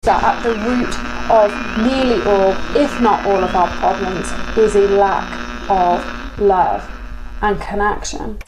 That at the root of nearly all, if not all of our problems, is a lack of love and connection.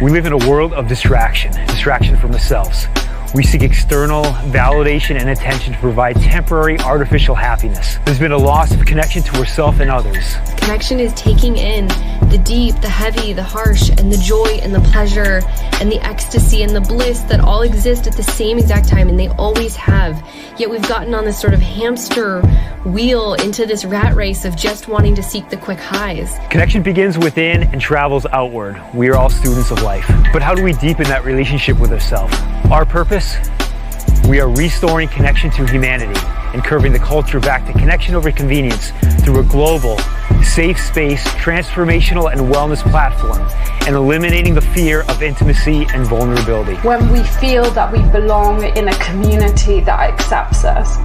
We live in a world of distraction from ourselves. We seek external validation and attention to provide temporary artificial happiness. There's been a loss of connection to ourselves and others. Connection is taking in the deep, the heavy, the harsh, and the joy and the pleasure and the ecstasy and the bliss that all exist at the same exact time, and they always have. Yet we've gotten on this sort of hamster wheel into this rat race of just wanting to seek the quick highs. Connection begins within and travels outward. We are all students of life. But how do we deepen that relationship with ourselves? Our purpose? We are restoring connection to humanity and curving the culture back to connection over convenience through a global, safe space, transformational and wellness platform, and eliminating the fear of intimacy and vulnerability. When we feel that we belong in a community that accepts us,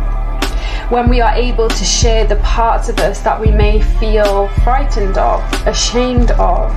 when we are able to share the parts of us that we may feel frightened of, ashamed of,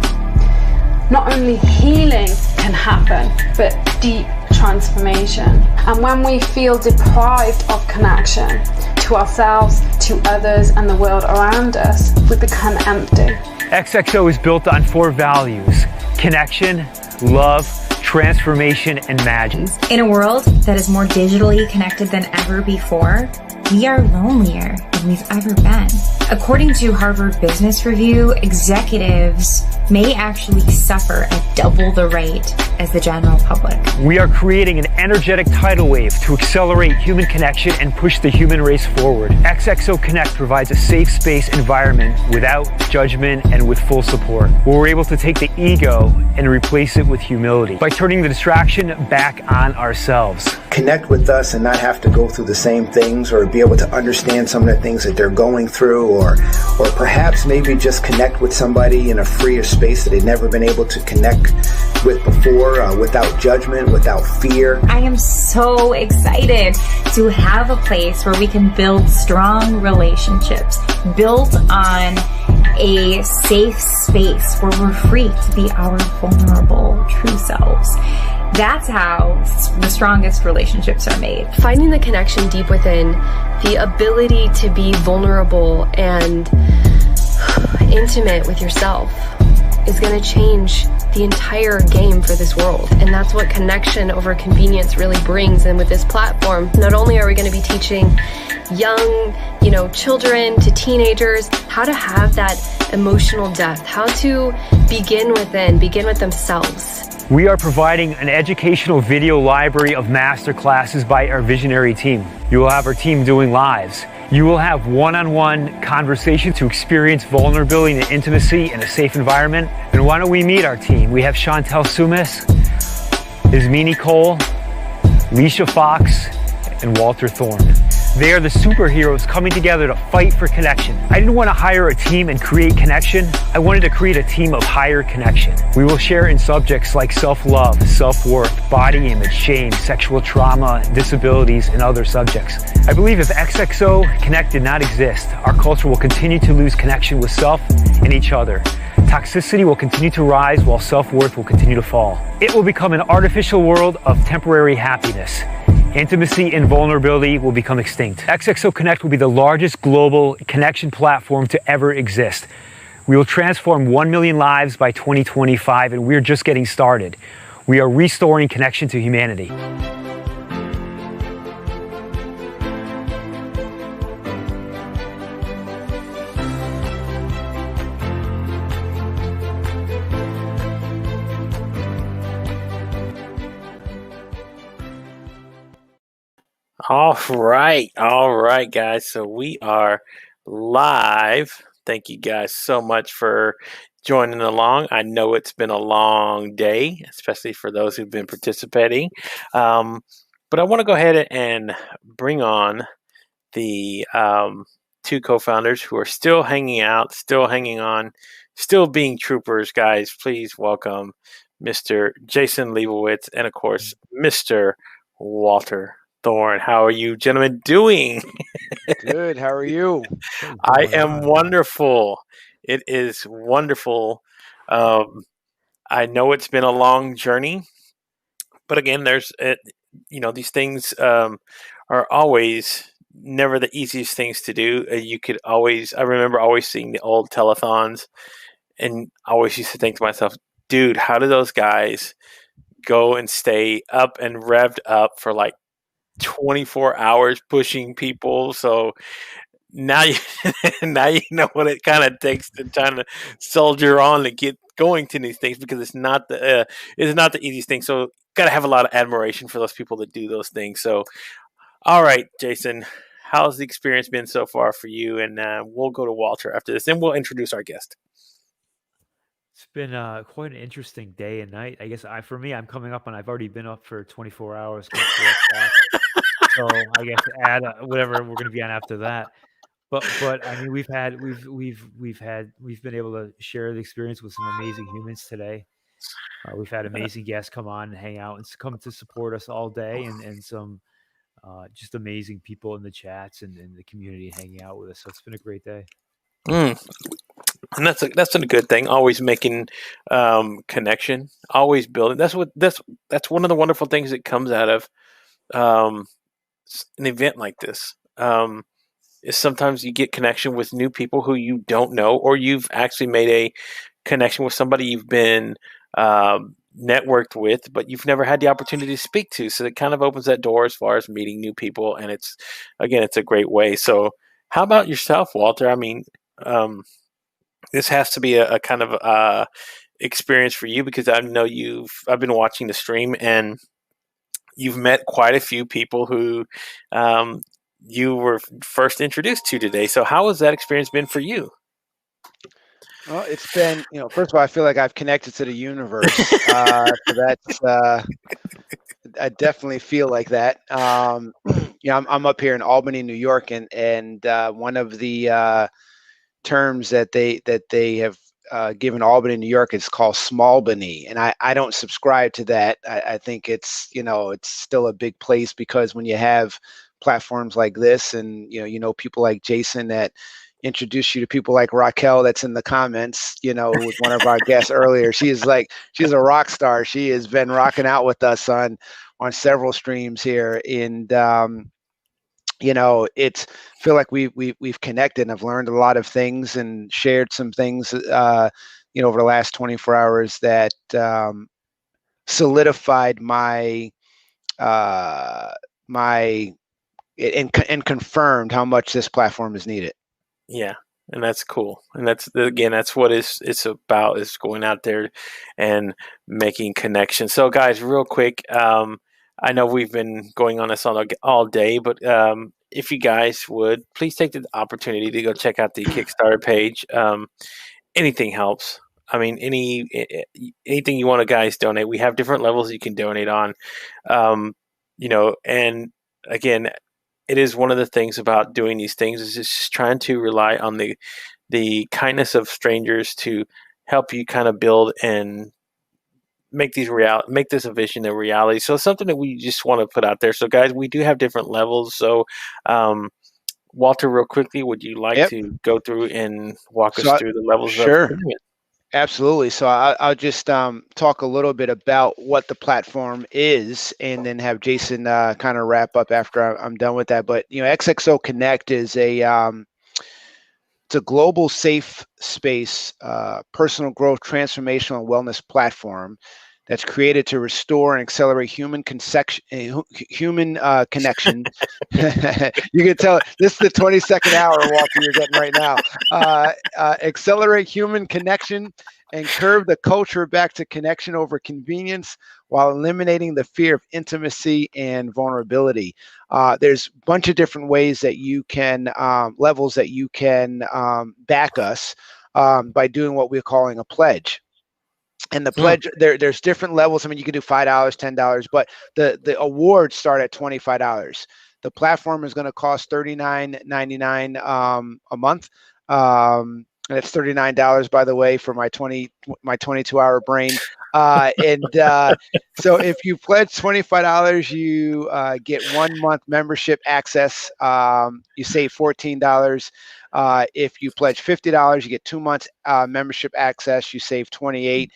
not only healing can happen, but deep transformation. And when we feel deprived of connection to ourselves, to others, and the world around us, we become empty. XXO is built on 4 values: connection, love, transformation, and magic. In a world that is more digitally connected than ever before, we are lonelier than we've ever been. According to Harvard Business Review, executives may actually suffer at double the rate as the general public. We are creating an energetic tidal wave to accelerate human connection and push the human race forward. XXO Connect provides a safe space environment without judgment and with full support, where we're able to take the ego and replace it with humility by turning the distraction back on ourselves. Connect with us and not have to go through the same things, or be able to understand some of the things that they're going through, or perhaps maybe just connect with somebody in a freer space that they've never been able to connect with before, without judgment, without fear. I am so excited to have a place where we can build strong relationships built on a safe space where we're free to be our vulnerable true selves. That's how the strongest relationships are made. Finding the connection deep within, the ability to be vulnerable and intimate with yourself is going to change the entire game for this world. And that's what connection over convenience really brings. And with this platform, not only are we going to be teaching young, children to teenagers how to have that emotional depth, how to begin with themselves. We are providing an educational video library of master classes by our visionary team. You will have our team doing lives. You will have one-on-one conversation to experience vulnerability and intimacy in a safe environment. And why don't we meet our team? We have Chantel Sumis, Ismini Cole, Leisha Fox, and Walter Thorne. They are the superheroes coming together to fight for connection. I didn't want to hire a team and create connection. I wanted to create a team of higher connection. We will share in subjects like self-love, self-worth, body image, shame, sexual trauma, disabilities, and other subjects. I believe if XXO Connect did not exist, our culture will continue to lose connection with self and each other. Toxicity will continue to rise while self-worth will continue to fall. It will become an artificial world of temporary happiness. Intimacy and vulnerability will become extinct. XXO Connect will be the largest global connection platform to ever exist. We will transform 1 million lives by 2025, and we're just getting started. We are restoring connection to humanity. All right, guys. So we are live. Thank you guys so much for joining along. I know it's been a long day, especially for those who've been participating. But I want to go ahead and bring on the two co-founders who are still hanging out, still hanging on, still being troopers, guys. Please welcome Mr. Jason Leibowitz and, of course, Mr. Walter Thorne. How are you gentlemen doing? Good. How are you? I am wonderful. It is wonderful. I know it's been a long journey, but again, these things are always never the easiest things to do. I remember always seeing the old telethons, and I always used to think to myself, dude, how do those guys go and stay up and revved up for like 24 hours pushing people? So now you now you know what it kind of takes to try to soldier on to get going to these things, because it's not the easiest thing. So got to have a lot of admiration for those people that do those things. So all right, Jason, how's the experience been so far for you? And we'll go to Walter after this, and we'll introduce our guest. It's been quite an interesting day and night. I guess for me, I'm coming up, and I've already been up for 24 hours. So I guess add whatever we're going to be on after that. But I mean, we've been able to share the experience with some amazing humans today. We've had amazing guests come on and hang out and come to support us all day, and some just amazing people in the chats and in the community hanging out with us. So it's been a great day. And that's a good thing. Always making connection, always building. That's one of the wonderful things that comes out of an event like this. Is sometimes you get connection with new people who you don't know, or you've actually made a connection with somebody you've been networked with, but you've never had the opportunity to speak to. So it kind of opens that door as far as meeting new people, and it's a great way. So how about yourself, Walter? I mean, this has to be a kind of experience for you, because I know I've been watching the stream, and you've met quite a few people who you were first introduced to today. So how has that experience been for you? Well, it's been, first of all, I feel like I've connected to the universe. So that's, I definitely feel like that. I'm up here in Albany, New York, and one of the terms that they have given Albany, New York, is called Smallbany, and I don't subscribe to that. I think it's it's still a big place, because when you have platforms like this, and people like Jason that introduce you to people like Raquel that's in the comments, who was one of our guests earlier. She's a rock star. She has been rocking out with us on several streams here, and it's feel like we've connected, and I've learned a lot of things and shared some things over the last 24 hours that solidified my and confirmed how much this platform is needed. Yeah, and that's cool. And that's what it's about, is going out there and making connections. So guys, real quick, I know we've been going on this all day, but if you guys would please take the opportunity to go check out the Kickstarter page. Anything helps. I mean, anything you want to guys donate. We have different levels you can donate on. And again, it is one of the things about doing these things, is just trying to rely on the kindness of strangers to help you kind of build and make this a vision a reality. So it's something that we just want to put out there. So guys, we do have different levels. So Walter, real quickly, would you like to go through and walk us through the levels? Sure. Of Absolutely. So I'll just talk a little bit about what the platform is, and then have Jason kind of wrap up after I'm done with that. But XXO Connect is it's a global safe space, personal growth, transformational, and wellness platform that's created to restore and accelerate human connection. You can tell this is the 22nd hour, Walter, you're getting right now. Accelerate human connection and curb the culture back to connection over convenience while eliminating the fear of intimacy and vulnerability. There's a bunch of different ways that you can, levels that you can back us by doing what we're calling a pledge. And the pledge, there's different levels. I mean, you can do $5, $10, but the awards start at $25. The platform is going to cost $39.99 a month. And it's $39, by the way, for my 22-hour brain. So if you pledge $25, you get 1 month membership access. You save $14. If you pledge $50, you get 2 months membership access. You save $28.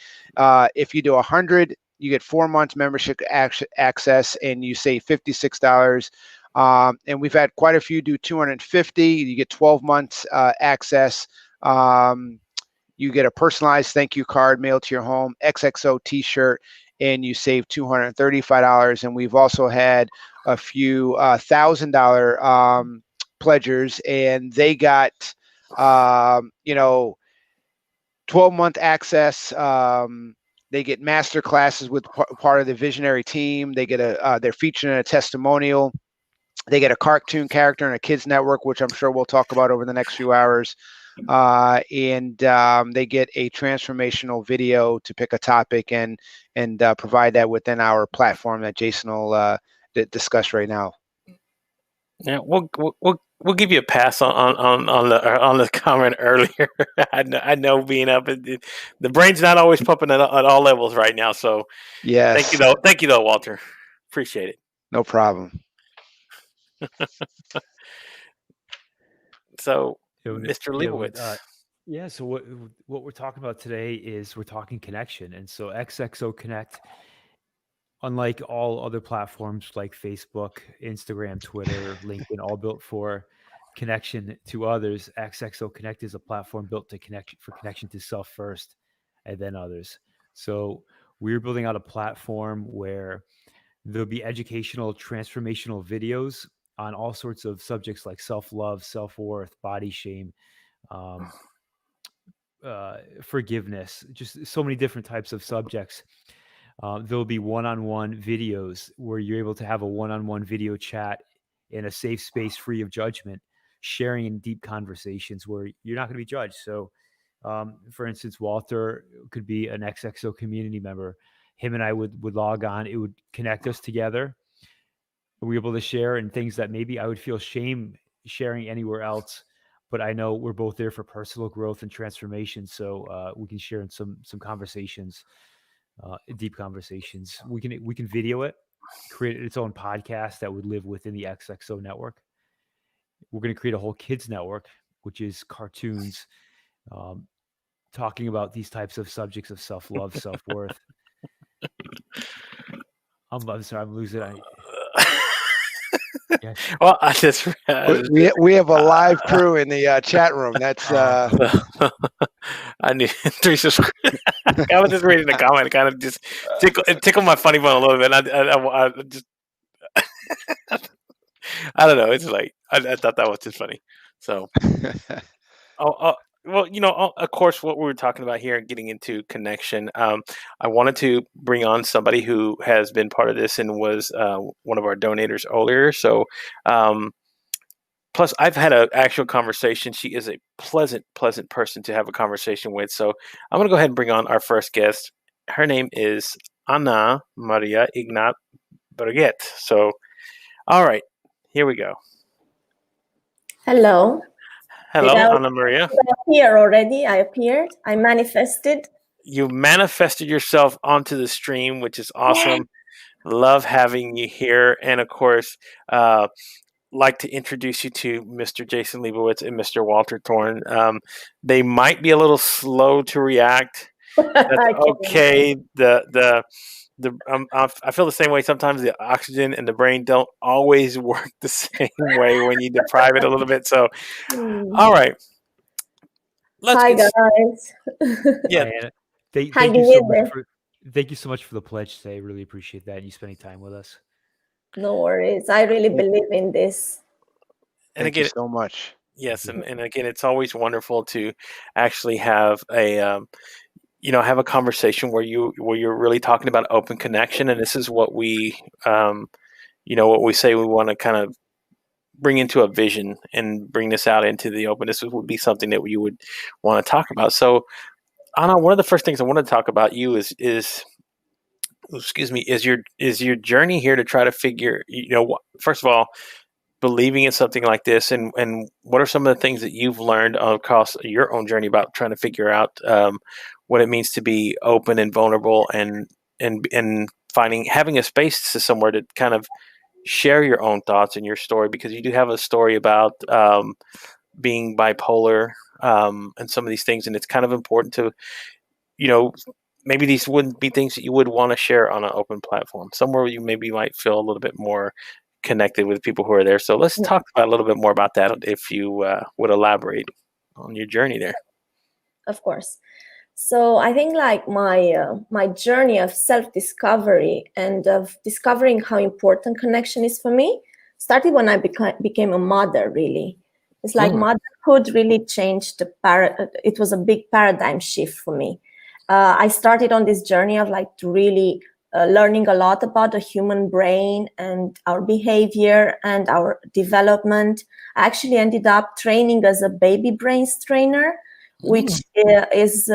If you do 100, you get 4 months membership access, and you save $56. And we've had quite a few do 250. You get 12 months access. You get a personalized thank you card mailed to your home, XXO t-shirt, and you save $235. And we've also had a few $1,000 pledgers, and they got 12-month access. They get master classes with part of the visionary team. They get they're featured in a testimonial. They get a cartoon character in a kids network, which I'm sure we'll talk about over the next few hours. And they get a transformational video to pick a topic and provide that within our platform that Jason will discuss right now. Yeah, we'll give you a pass on the comment earlier. I know being up, the brain's not always pumping at all levels right now. So yes, thank you though, Walter. Appreciate it. No problem. So, Mr. Leibowitz. So what we're talking about today is we're talking connection, and so XXO Connect, unlike all other platforms like Facebook, Instagram, Twitter, LinkedIn, all built for connection to others, XXO Connect is a platform built to connection to self first and then others. So we're building out a platform where there'll be educational, transformational videos on all sorts of subjects like self-love, self-worth, body shame, forgiveness, just so many different types of subjects. There'll be one-on-one videos where you're able to have a one-on-one video chat in a safe space free of judgment, sharing in deep conversations where you're not going to be judged. So, for instance, Walter could be an XXO community member. Him and I would log on. It would connect us together. We're able to share in things that maybe I would feel shame sharing anywhere else, but I know we're both there for personal growth and transformation. So we can share in some conversations, deep conversations. We can video it, create its own podcast that would live within the XXO network. We're going to create a whole kids network, which is cartoons, talking about these types of subjects of self-love, self-worth. I'm sorry, I'm losing it. Yes. Well, we have a live crew in the chat room. That's I need 3 subscribers. I was just reading the comment, kind of just tickle my funny bone a little bit. I just I don't know. It's like I thought that was just funny. So, well, of course, what we were talking about here, getting into connection. I wanted to bring on somebody who has been part of this and was one of our donators earlier. So, plus, I've had an actual conversation. She is a pleasant person to have a conversation with. So, I'm going to go ahead and bring on our first guest. Her name is Ana Maria Ignat Berget. So, all right, here we go. Hello. Hello, Ana Maria. I appeared already. I appeared. I manifested. You manifested yourself onto the stream, which is awesome. Yeah. Love having you here. And of course, like to introduce you to Mr. Jason Leibowitz and Mr. Walter Thorne. They might be a little slow to react. That's okay. I feel the same way. Sometimes the oxygen and the brain don't always work the same way when you deprive it a little bit. So, all right. Hi guys. Yeah. Thank Hi, you so much Guillermo. thank you so much for the pledge today. I really appreciate that and you spending time with us. No worries. I really believe in this. And Thank again, you so much. yes, and again, it's always wonderful to actually have have a conversation where you're really talking about open connection, and this is what we what we say we want to kind of bring into a vision and bring this out into the open. This would be something that you would want to talk about. So, Anna, one of the first things I want to talk about you is your journey here to try to figure, first of all, believing in something like this, and what are some of the things that you've learned across your own journey about trying to figure out what it means to be open and vulnerable, and having a space to somewhere to kind of share your own thoughts and your story, because you do have a story about being bipolar and some of these things, and it's kind of important to, maybe these wouldn't be things that you would want to share on an open platform, somewhere you maybe might feel a little bit more connected with people who are there. So let's talk about a little bit more about that, if you would elaborate on your journey there. Of course. So I think like my journey of self-discovery and of discovering how important connection is for me started when I became a mother, really. It's like motherhood really changed it was a big paradigm shift for me. I started on this journey of like really learning a lot about the human brain and our behavior and our development. I actually ended up training as a baby brains trainer, which is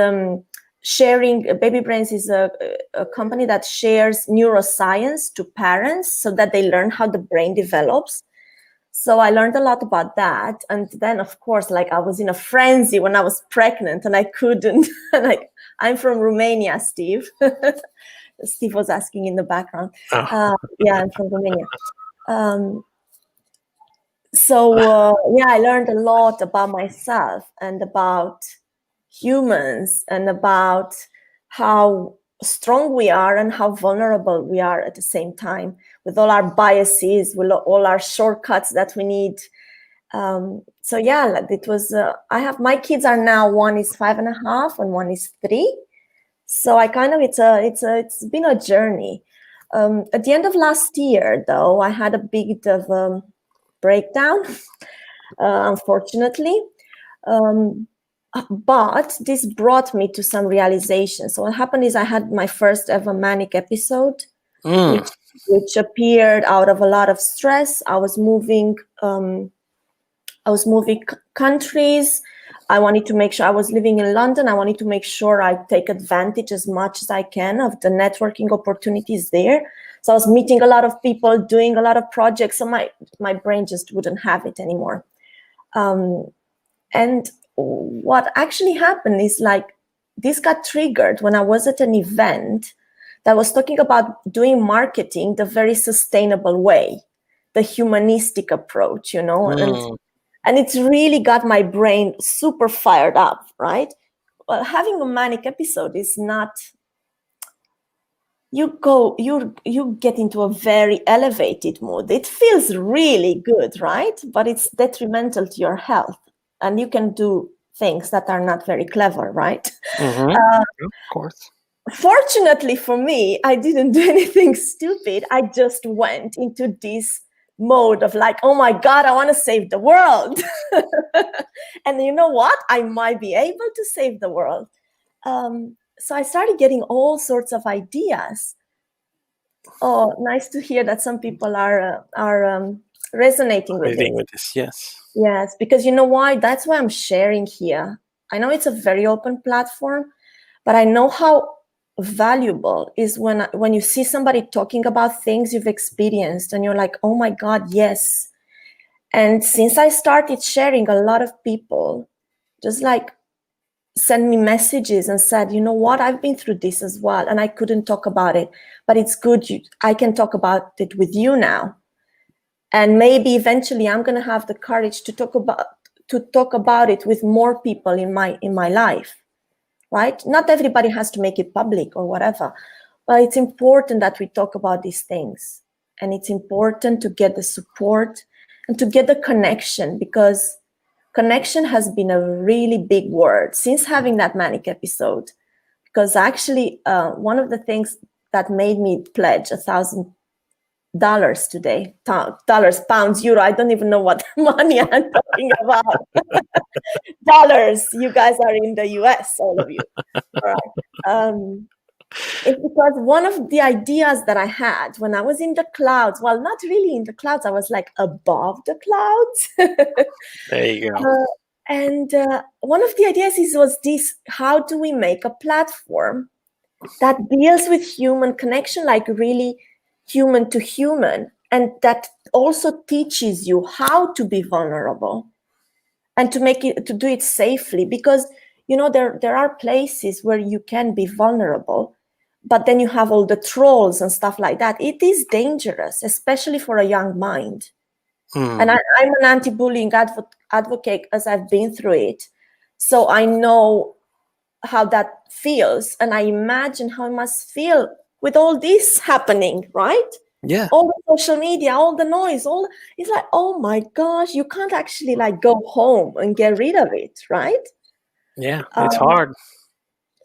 sharing. Baby Brains is a company that shares neuroscience to parents so that they learn how the brain develops. So I learned a lot about that. And then, of course, like I was in a frenzy when I was pregnant and I couldn't. Like, I'm from Romania, Steve. Steve was asking in the background. Yeah, I'm from Romania. I learned a lot about myself and about humans and about how strong we are and how vulnerable we are at the same time, with all our biases, with all our shortcuts that we need. It was. I have my kids are now, one is 5.5 and one is 3. So I kind of it's been a journey. At the end of last year, though, I had a bit of a breakdown, unfortunately. But this brought me to some realization. So what happened is I had my first ever manic episode, which appeared out of a lot of stress. I was moving countries. I wanted to make sure I was living in London. I wanted to make sure I take advantage as much as I can of the networking opportunities there. So I was meeting a lot of people, doing a lot of projects. So my brain just wouldn't have it anymore. And what actually happened is like this got triggered when I was at an event that was talking about doing marketing the very sustainable way, the humanistic approach, and it's really got my brain super fired up, right? Well, having a manic episode is not, you get into a very elevated mood. It feels really good, right? But it's detrimental to your health. And you can do things that are not very clever, right? Of course. Fortunately for me, I didn't do anything stupid. I just went into this mode of like, oh my God, I want to save the world. And you know what? I might be able to save the world. So I started getting all sorts of ideas. Oh, nice to hear that some people are resonating with this. Yes. Yes, because you know why? That's why I'm sharing here. I know it's a very open platform, but I know how valuable is when you see somebody talking about things you've experienced and you're like, oh my God, yes. And since I started sharing, a lot of people just like send me messages and said, you know what, I've been through this as well and I couldn't talk about it, but it's good I can talk about it with you now. And maybe eventually I'm going to have the courage to talk about it with more people in my life, right? Not everybody has to make it public or whatever, but it's important that we talk about these things. And it's important to get the support and to get the connection, because connection has been a really big word since having that manic episode. Because actually, one of the things that made me pledge $1,000 today, dollars, pounds, euro, I don't even know what money I'm talking about. Dollars, you guys are in the US, all of you. All right. It's because one of the ideas that I had when I was in the clouds, well, not really in the clouds, I was like above the clouds. There you go. And one of the ideas was this: how do we make a platform that deals with human connection, like really human to human, and that also teaches you how to be vulnerable and to do it safely? Because there are places where you can be vulnerable, but then you have all the trolls and stuff like that. It is dangerous, especially for a young mind. And I'm an anti-bullying advocate, as I've been through it. So I know how that feels. And I imagine how it must feel with all this happening, right? Yeah. All the social media, all the noise, it's like, oh my gosh, you can't actually like go home and get rid of it, right? Yeah, it's hard.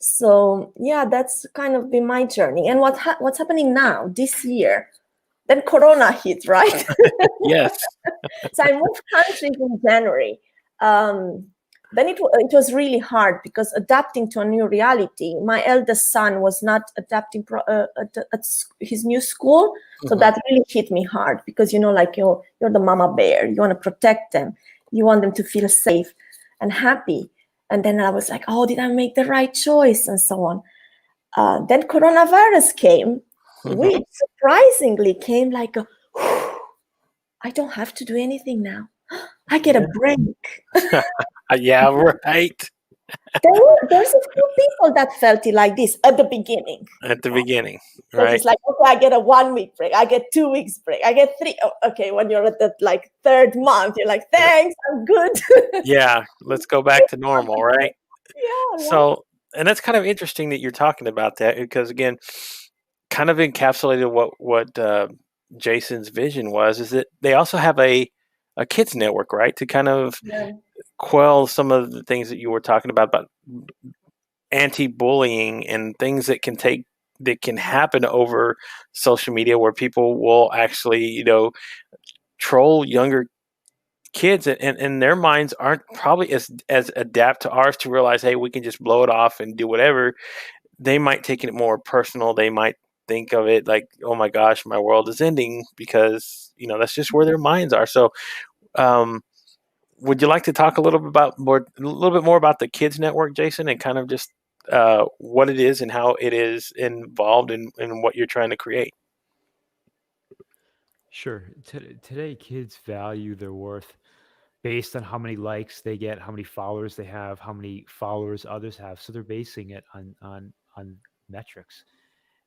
So yeah, that's kind of been my journey. And what's happening now this year? Then Corona hit, right? Yes. So I moved countries in January. Then it was really hard because adapting to a new reality. My eldest son was not adapting at his new school, so that really hit me hard because like you're the mama bear. You want to protect them, you want them to feel safe and happy. And then I was like, oh, did I make the right choice, and so on. Then coronavirus came, which surprisingly came like a, I don't have to do anything now. I get a break. Yeah, right. There's a few people that felt it like this at the beginning. At the beginning, Because right? it's like, okay, I get a 1 week break, I get 2 weeks break, I get 3. Oh, okay, when you're at the like third month, you're like, thanks, I'm good. Yeah, let's go back to normal, right? Yeah. So, and that's kind of interesting that you're talking about that, because again, kind of encapsulated what Jason's vision was, is that they also have a kids network, right? To kind of quell some of the things that you were talking about anti-bullying and things that can happen over social media, where people will actually, troll younger kids, and their minds aren't probably as adapt to ours to realize, hey, we can just blow it off and do whatever. They might take it more personal. They might think of it like, oh my gosh, my world is ending, because that's just where their minds are. So would you like to talk a little bit more about the kids network, Jason, and kind of just what it is and how it is involved in what you're trying to create? Sure. Today, kids value their worth based on how many likes they get, how many followers they have, how many followers others have. So they're basing it on metrics.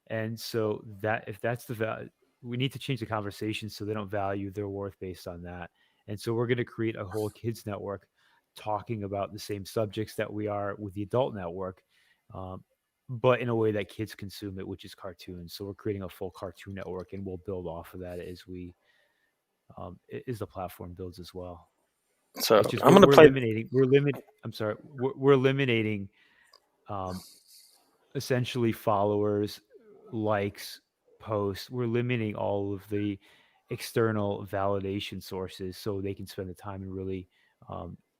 And so that if that's the value, we need to change the conversation so they don't value their worth based on that. And so we're going to create a whole kids network talking about the same subjects that we are with the adult network, but in a way that kids consume it, which is cartoons. So we're creating a full cartoon network, and we'll build off of that as the platform builds as well. So It's just I'm going to play. We're eliminating essentially followers, likes, posts. We're limiting all of the external validation sources so they can spend the time and really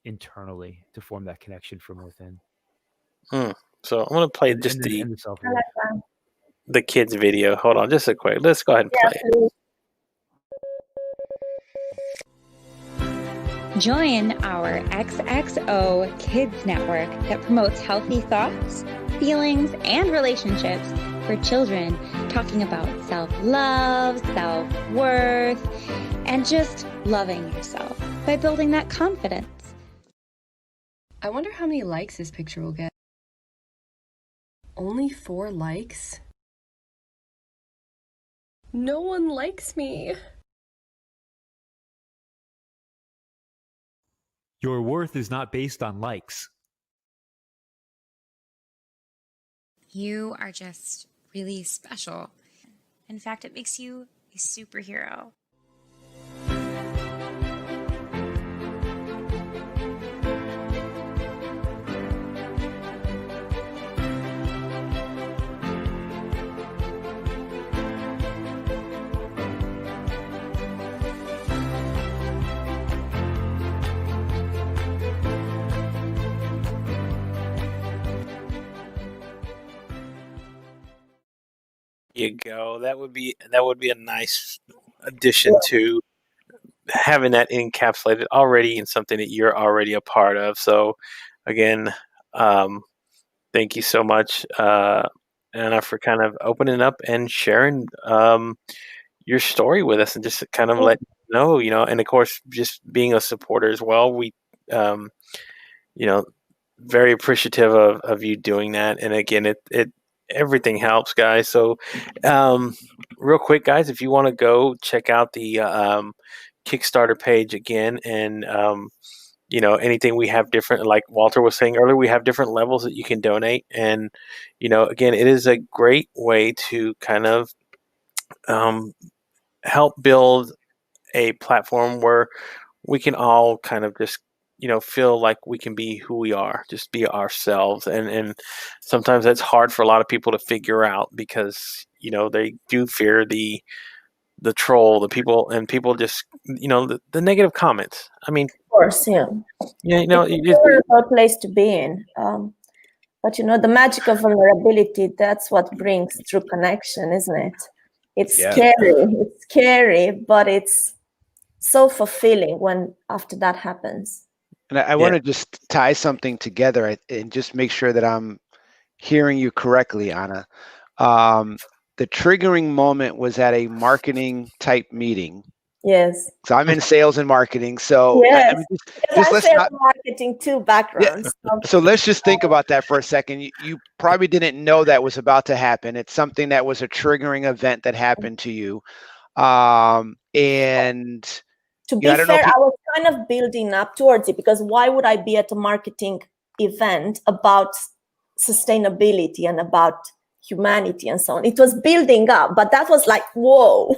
internally to form that connection from within. So I'm going to play just the self-worth. The kids video. Hold on just a quick. Let's go ahead and play it. Join our XXO Kids Network that promotes healthy thoughts, feelings, and relationships for children, talking about self-love, self-worth, and just loving yourself by building that confidence. I wonder how many likes this picture will get. Only 4 likes? No one likes me. Your worth is not based on likes. You are just really special. In fact, it makes you a superhero. You go. That would be a nice addition to having that encapsulated already in something that you're already a part of. So again, thank you so much, Anna, for kind of opening up and sharing your story with us, and just kind of let you know, and of course, just being a supporter as well. We, very appreciative of you doing that. And again, it everything helps, guys. So, real quick, guys, if you want to go check out the Kickstarter page again, and anything we have different, like Walter was saying earlier, we have different levels that you can donate, and again, it is a great way to kind of help build a platform where we can all kind of just feel like we can be who we are, just be ourselves. And sometimes that's hard for a lot of people to figure out, because they do fear the troll, the people, and people just the negative comments. I mean, of course, yeah, it's a terrible place to be in. But the magic of vulnerability, that's what brings true connection, isn't it? It's scary, but it's so fulfilling when after that happens. And I want to just tie something together and just make sure that I'm hearing you correctly, Anna. The triggering moment was at a marketing type meeting. Yes. So I'm in sales and marketing. So yes. Just let's sales and marketing too backgrounds. Yeah. So let's just think about that for a second. You probably didn't know that was about to happen. It's something that was a triggering event that happened to you. And to be fair, I was kind of building up towards it, because why would I be at a marketing event about sustainability and about humanity and so on? It was building up, but that was like, whoa.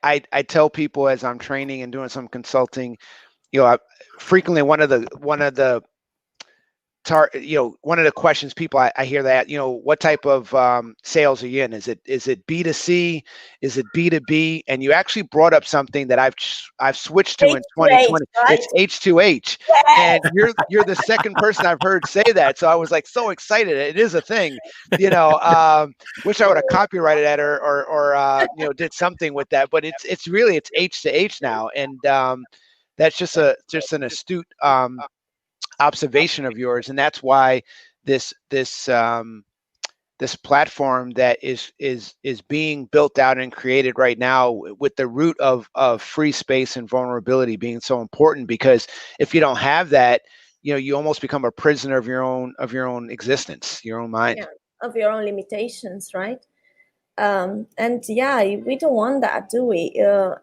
I tell people as I'm training and doing some consulting, frequently one of the questions people I hear that, what type of sales are you in? Is it B2C? Is it B2B? And you actually brought up something that I've switched to in 2020. Right? It's H2H. Yes. And you're the second person I've heard say that. So I was like so excited. It is a thing, wish I would have copyrighted that or did something with that. But it's H2H now. And that's just an astute observation of yours, and that's why this platform that is being built out and created right now, with the root of free space and vulnerability being so important, because if you don't have that, you almost become a prisoner of your own existence, your own mind, of your own limitations, right? And we don't want that, do we?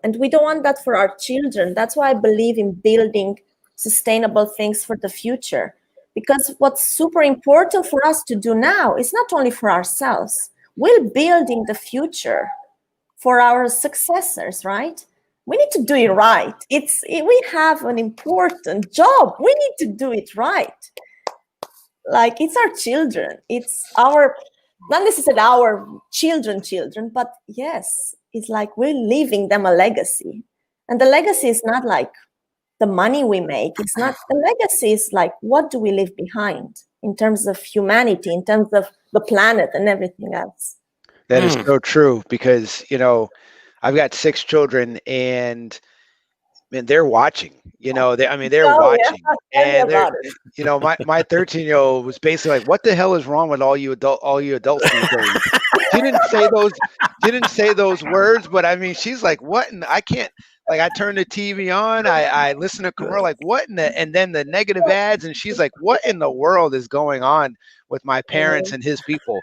And we don't want that for our children. That's why I believe in building sustainable things for the future, because what's super important for us to do now is not only for ourselves. We're building the future for our successors, right? We need to do it right. We have an important job. We need to do it right. Like, it's our children. It's our, not necessarily our children, but yes, it's like we're leaving them a legacy. And the legacy is not like the money we make. It's not, the legacy is like, what do we leave behind in terms of humanity, in terms of the planet and everything else? That is so true, because, I've got 6 children, and they're watching, they're watching. And my 13-year-old was basically like, what the hell is wrong with all you adults these days? She didn't say those words, but she's like, what? And I can't, like, I turn the TV on, I listen to commercial, like, what in the, and then the negative ads, and she's like, what in the world is going on with my parents and his people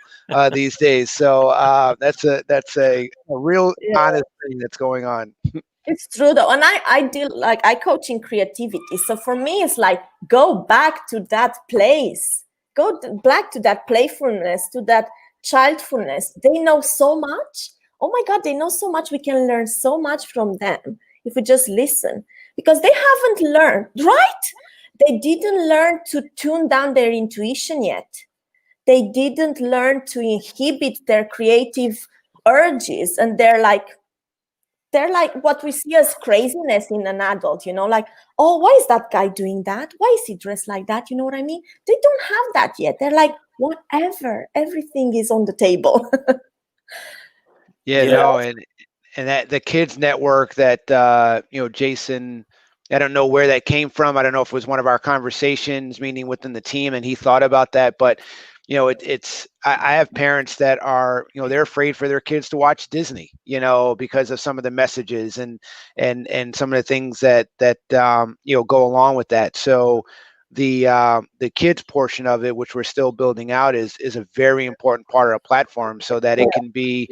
these days? So that's a real honest thing that's going on. It's true though. And I coach in creativity. So for me, it's like, go back to that place, back to that playfulness, to that childfulness. They know so much. Oh my God, they know so much. We can learn so much from them if we just listen, because they haven't learned, right? They didn't learn to tune down their intuition yet. They didn't learn to inhibit their creative urges. And they're like what we see as craziness in an adult, like, oh, why is that guy doing that? Why is he dressed like that? You know what I mean? They don't have that yet. They're like, whatever, everything is on the table. No, and that the kids network that Jason, I don't know where that came from. I don't know if it was one of our conversations, meaning within the team, and he thought about that. But I have parents that are, they're afraid for their kids to watch Disney, because of some of the messages and some of the things that go along with that. So the kids portion of it, which we're still building out, is a very important part of our platform, so that it can be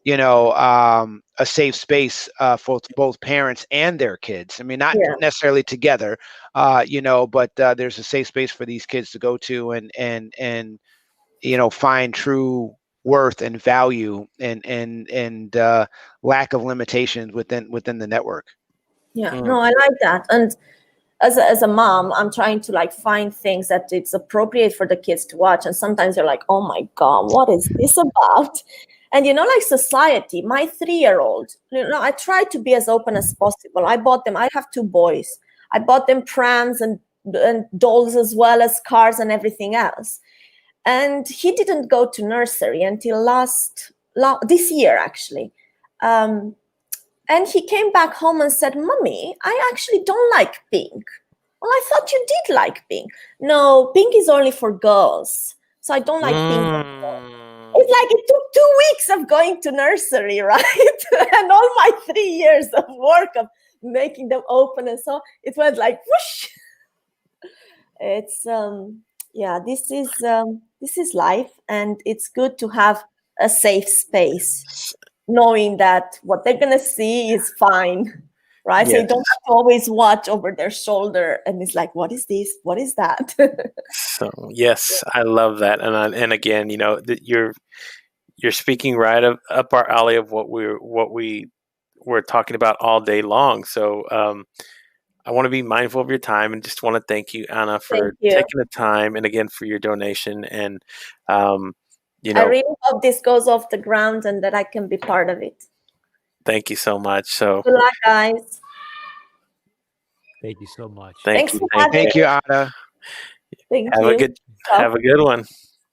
a safe space for both parents and their kids. I mean, not necessarily together, but there's a safe space for these kids to go to and find true worth and value and lack of limitations within the network. No, I like that. And as a mom, I'm trying to like find things that it's appropriate for the kids to watch. And sometimes they're like, oh my God, what is this about? And, like society, my 3-year-old, I try to be as open as possible. I have 2 boys. I bought them prams and dolls, as well as cars and everything else. And he didn't go to nursery until this year, actually. And he came back home and said, Mommy, I actually don't like pink. Well, I thought you did like pink. No, pink is only for girls. So I don't like pink. It's like it took 2 weeks of going to nursery, right? And all my 3 years of work of making them open. And so it went like whoosh. It's this is life, and it's good to have a safe space, knowing that what they're gonna see is fine, right? Yes. So you don't have to always watch over their shoulder, and it's like, what is this? What is that? So yes, I love that, and again, you're speaking right up our alley of what we were talking about all day long. So I want to be mindful of your time, and just want to thank you, Anna, for taking the time, and again for your donation. And I really hope this goes off the ground and that I can be part of it. Thank you so much. So good luck, guys. Thank you so much. Thank you, Anna. Have a good one.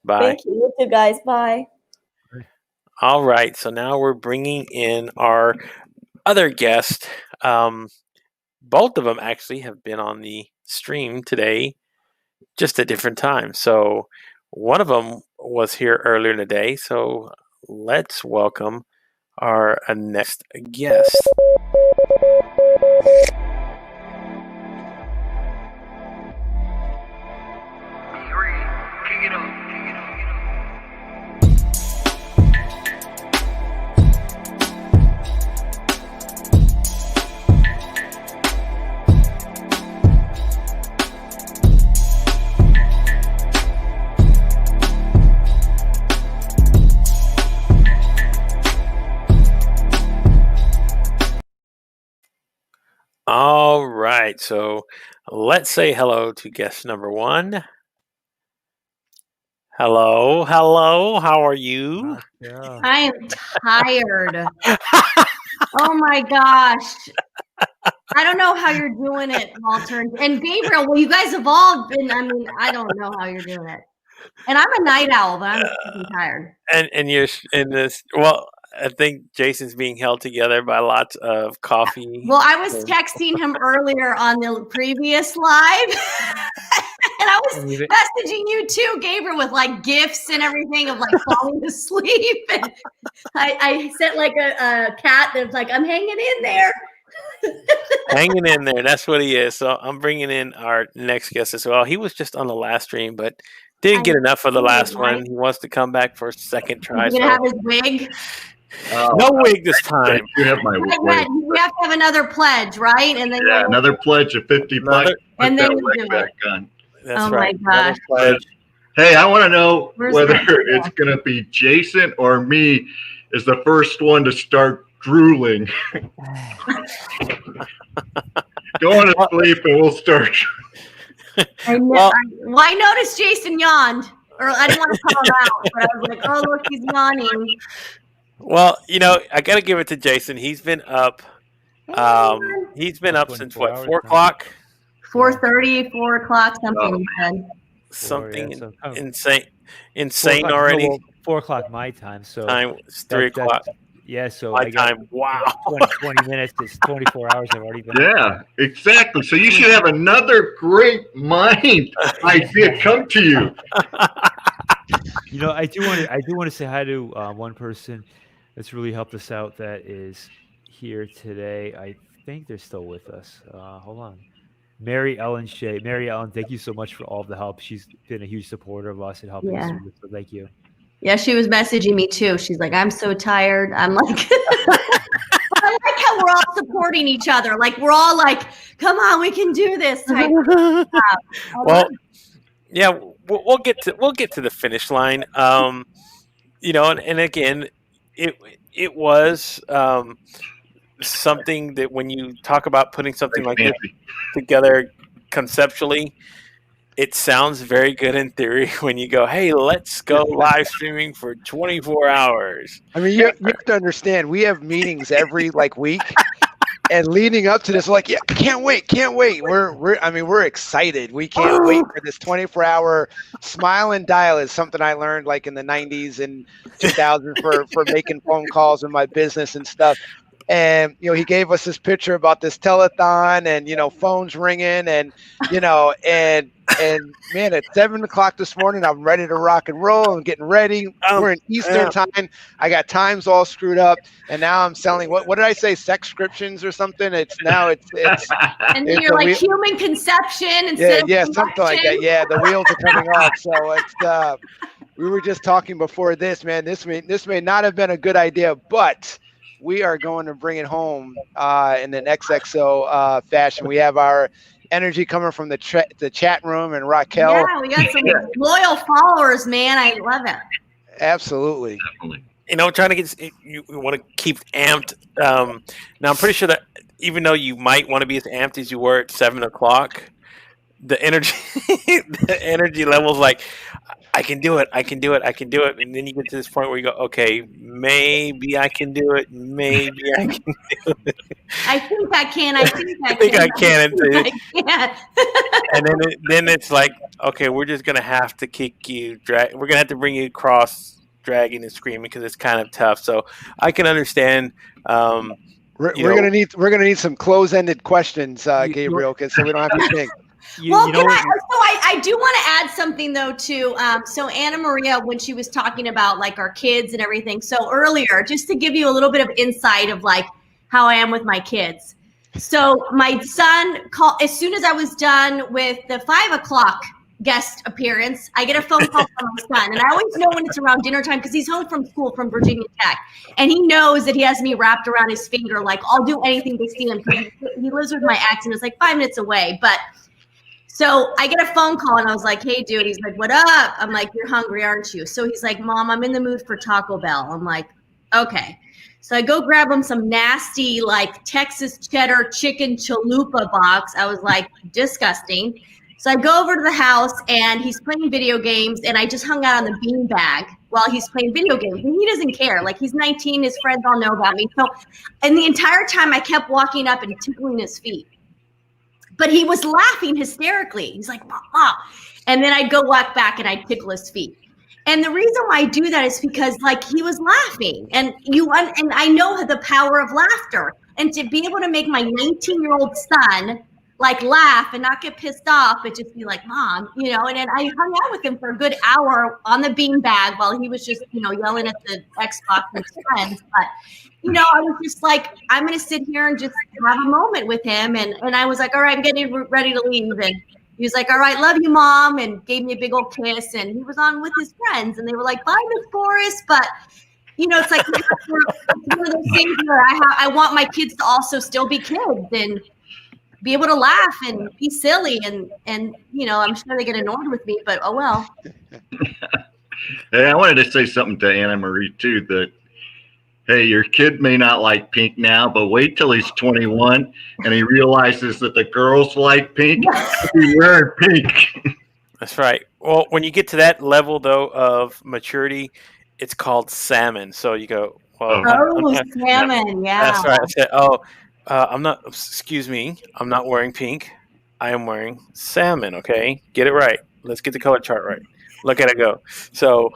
Bye. Thank you. You too, guys. Bye. All right. So now we're bringing in our other guest. Both of them actually have been on the stream today, just at different times. So one of them was here earlier in the day. So let's welcome our next guest. All right, so let's say hello to guest number 1. Hello, how are you? I am tired. Oh my gosh. I don't know how you're doing it, Walter. And Gabriel, well, you guys have all been, I don't know how you're doing it. And I'm a night owl, but I'm tired. And you're in this, well, I think Jason's being held together by lots of coffee. Well, I was texting him earlier on the previous live. And I was messaging you too, Gabriel, with like gifts and everything of like falling asleep. And I sent like a cat that's like, I'm hanging in there. Hanging in there. That's what he is. So I'm bringing in our next guest as well. He was just on the last stream, but didn't get enough of the last one. He wants to come back for a second try. He's going to have his wig. No wig this time. You have my Right, wig. we have to have another pledge, right? And then Yeah, another pledge of $50. Put and then that you wig do back it. on. That's Oh right. my gosh. Pledge. Hey, I want to know Where's whether that? it's going to be Jason or me is the first one to start drooling. Go on to sleep and we'll start. I noticed Jason yawned, or I didn't want to call him out, but I was like, oh, look, he's yawning. Well, I got to give it to Jason. He's been up. He's been up since what, 4 o'clock? 4:30, 4 o'clock, something. Something insane already. No, 4 o'clock my time. So it's 3 o'clock. Yeah, so my I got time. Wow. 20 minutes. It's 24 hours. I've already been. Yeah, exactly. So you should have another great mind idea come to you. I do want to say hi to one person that's really helped us out. That is here today. I think they're still with us. Hold on. Mary Ellen Shea. Mary Ellen, thank you so much for all the help. She's been a huge supporter of us and helping us through this. So thank you. Yeah, she was messaging me too. She's like, I'm so tired. I'm like, I like how we're all supporting each other. Like, we're all like, come on, we can do this. Well, yeah, we'll get to the finish line. And again, it was something that when you talk about putting something like this together conceptually, it sounds very good in theory when you go, hey, let's go live streaming for 24 hours. I mean, you have to understand, we have meetings every week, and leading up to this, yeah, can't wait. We're excited. We can't wait for this 24-hour smile and dial is something I learned in the 90s and 2000s for making phone calls in my business and stuff. And, he gave us this picture about this telethon and, phones ringing and man, at 7 o'clock this morning, I'm ready to rock and roll. I'm getting ready. We're in Eastern time. I got times all screwed up. And now I'm selling, what did I say? Sexscriptions or something? It's and then you're like human conception instead of something like that. Yeah. The wheels are coming off. So it's, we were just talking before this, man, this may not have been a good idea, but we are going to bring it home in an XXO fashion. We have our energy coming from the chat room and Raquel. Yeah, we got some loyal followers, man. I love it. Absolutely. Trying to get you want to keep amped. Now I'm pretty sure that even though you might want to be as amped as you were at 7 o'clock, the energy levels I can do it. And then you get to this point where you go, okay, maybe I can do it. Maybe I can do it. I think I can. I think I can. And then it's like, okay, we're just going to have to kick you. We're going to have to bring you across dragging and screaming because it's kind of tough. So I can understand. We're going to need some close-ended questions, Gabriel, so we don't have to think. I do want to add something though too. So Anna Maria, when she was talking about our kids and everything, so earlier, just to give you a little bit of insight of how I am with my kids. So my son called as soon as I was done with the 5 o'clock guest appearance. I get a phone call from my son, and I always know when it's around dinner time because he's home from school from Virginia Tech, and he knows that he has me wrapped around his finger. I'll do anything to see him because he lives with my ex and it's 5 minutes away, but. So I get a phone call and I was like, hey, dude. He's like, what up? I'm like, you're hungry, aren't you? So he's like, Mom, I'm in the mood for Taco Bell. I'm like, okay. So I go grab him some nasty Texas cheddar chicken chalupa box. I was like, disgusting. So I go over to the house and he's playing video games and I just hung out on the beanbag while he's playing video games. And he doesn't care. He's 19. His friends all know about me. So, and the entire time I kept walking up and tickling his feet. But he was laughing hysterically. He's like, Mama. And then I'd go walk back and I'd tickle his feet. And the reason why I do that is because he was laughing. And I know the power of laughter. And to be able to make my 19-year-old son laugh and not get pissed off, but just be like, Mom, and then I hung out with him for a good hour on the beanbag while he was just, yelling at the Xbox with his friends. But I was just I'm going to sit here and just have a moment with him. And I was like, all right, I'm getting ready to leave. And he was like, all right, love you, Mom. And gave me a big old kiss. And he was on with his friends. And they were like, bye, Miss Forrest. But, it's like one of those things where I want my kids to also still be kids and be able to laugh and be silly and I'm sure they get annoyed with me, but oh well. Hey, I wanted to say something to Anna Marie too, that hey, your kid may not like pink now, but wait till he's 21 and he realizes that the girls like pink. He's wearing pink. That's right. Well, when you get to that level though of maturity, it's called salmon. So you go, well, salmon, yeah. That's right. I said, I'm not. Excuse me, I'm not wearing pink. I am wearing salmon. Okay, get it right. Let's get the color chart right. Look at it go. So,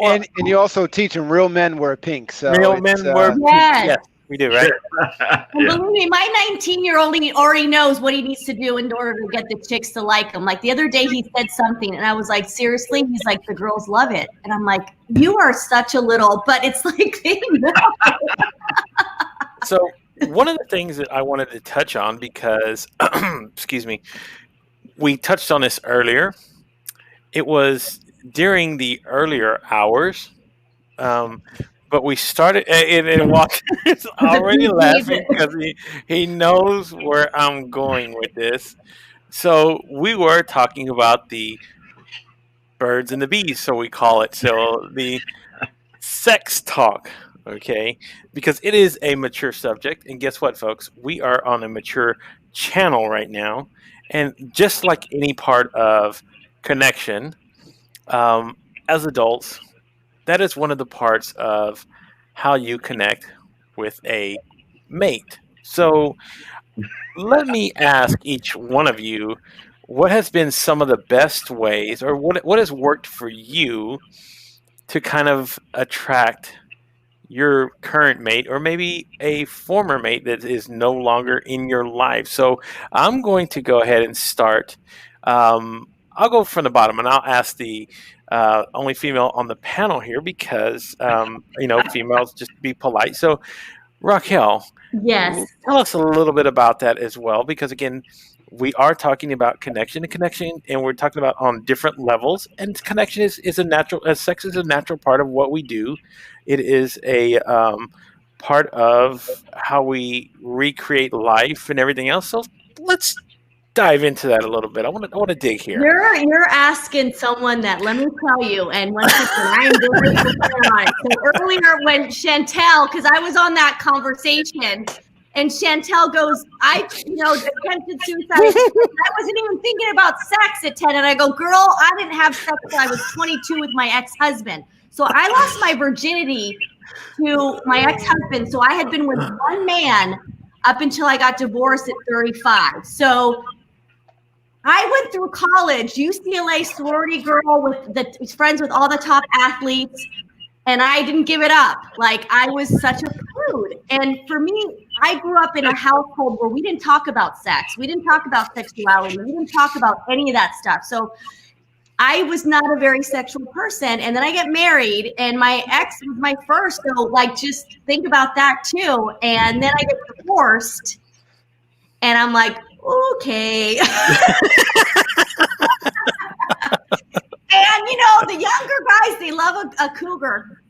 and you also teach them real men wear pink. So real men wear pink. Yes, we do, right? Well, believe me, my 19-year-old already knows what he needs to do in order to get the chicks to like him. Like the other day, he said something, and I was like, "Seriously?" He's like, "The girls love it," and I'm like, "You are such a little," but it's like they know. So one of the things that I wanted to touch on because, excuse me, we touched on this earlier. It was during the earlier hours, but we started, and Walker is already laughing because he knows where I'm going with this. So we were talking about the birds and the bees, so we call it. So the sex talk, okay? Because it is a mature subject, and guess what, folks? We are on a mature channel right now. And just like any part of connection, as adults, that is one of the parts of how you connect with a mate. So let me ask each one of you, what has been some of the best ways, or what has worked for you to kind of attract your current mate, or maybe a former mate that is no longer in your life? So I'm going to go ahead and start. I'll go from the bottom, and I'll ask the only female on the panel here because, females just be polite. So Raquel, yes, tell us a little bit about that as well, because again, we are talking about connection, and we're talking about on different levels. And connection is a natural, as sex is a natural part of what we do. It is a part of how we recreate life and everything else. So let's dive into that a little bit. I want to dig here. You're asking someone that, let me tell you, and once again, I'm very prepared on it. So earlier when Chantel, because I was on that conversation, and Chantel goes, attempted suicide. I wasn't even thinking about sex at 10. And I go, girl, I didn't have sex until I was 22 with my ex-husband. So I lost my virginity to my ex-husband. So I had been with one man up until I got divorced at 35. So I went through college, UCLA sorority girl with friends with all the top athletes. And I didn't give it up. Like, I was such a prude. And for me, I grew up in a household where we didn't talk about sex. We didn't talk about sexuality. We didn't talk about any of that stuff. So I was not a very sexual person. And then I get married, and my ex was my first. So, like, just think about that too. And then I get divorced, and I'm like, okay. And, the younger guys, they love a cougar.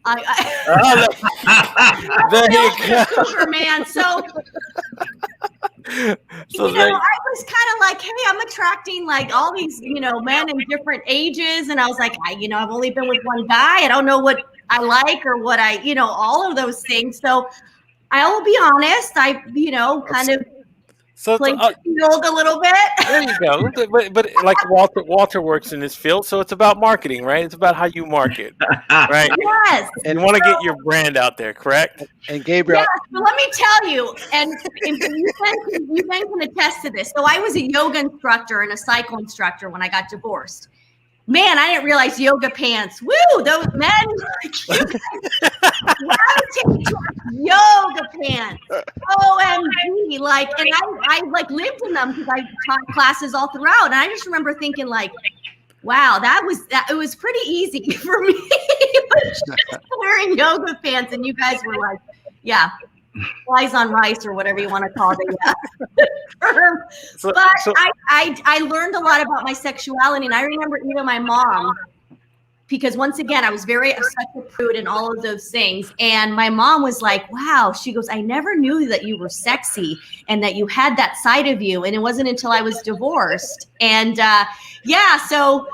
There you go. Cougar, man. So I was kind of like, hey, I'm attracting like all these, men in different ages. And I was like, I've only been with one guy. I don't know what I like or what all of those things. So I will be honest. I, kind of played field a little bit. There you go. But like Walter works in this field, so it's about marketing, right? It's about how you market, right? Yes. And you want to get your brand out there, correct? And Gabriel. Yeah, so let me tell you, and you then can attest to this. So I was a yoga instructor and a cycle instructor when I got divorced. Man, I didn't realize yoga pants. Woo, those men gravitate towards yoga pants. OMG, like, and I like lived in them because I taught classes all throughout. And I just remember thinking, like, wow, it was pretty easy for me just wearing yoga pants, and you guys were like, yeah, flies on rice or whatever you want to call it. I learned a lot about my sexuality, and I remember even my mom because once again, I was such a prude and all of those things. And my mom was like, wow, she goes, I never knew that you were sexy and that you had that side of you. And it wasn't until I was divorced. And so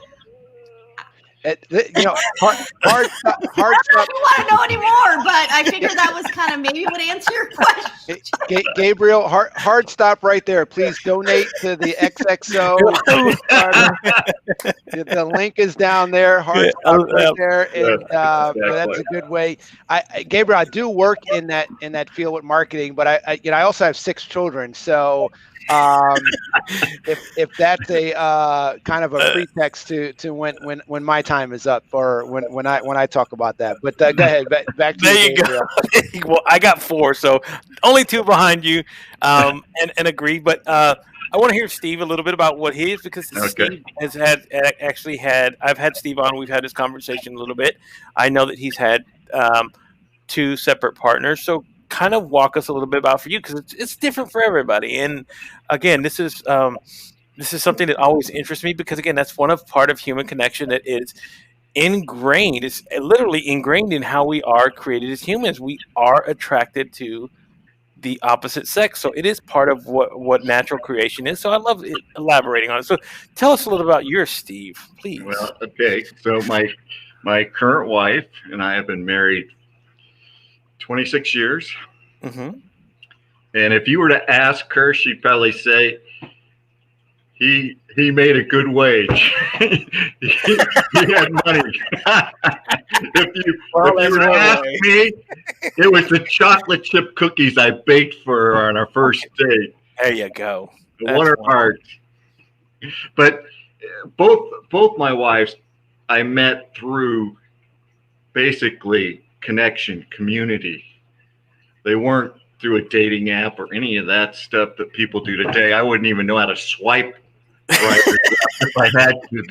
hard stuff. I don't want to know anymore, but I figured that was kind of maybe would answer your question. Gabriel, hard stop right there. Please donate to the XXO Kickstarter. The link is down there. Hard stop right there, and that's a good way. Gabriel, I do work in that field with marketing, but I also have 6 children, so. If that's a kind of a pretext to when my time is up, or when I talk about that, but go ahead, back to there you go. Well, I got 4, so only 2 behind you, and agree. But I want to hear Steve a little bit about what he is, because Steve has I've had Steve on. We've had this conversation a little bit. I know that he's had 2 separate partners, so. Kind of walk us a little bit about for you, because it's different for everybody. And again, this is something that always interests me, because again, that's part of human connection that is ingrained. It's literally ingrained in how we are created as humans. We are attracted to the opposite sex, so it is part of what natural creation is. So I love elaborating on it. So tell us a little about yours, Steve, please. Well, okay. So my current wife and I have been married 26 years. Mm-hmm. And if you were to ask her, she'd probably say he made a good wage. he had money. if you ask me, it was the chocolate chip cookies I baked for her on our first date. There you go. Won her heart. But both my wives I met through basically connection, community. They weren't through a dating app or any of that stuff that people do today. I wouldn't even know how to swipe right if I had to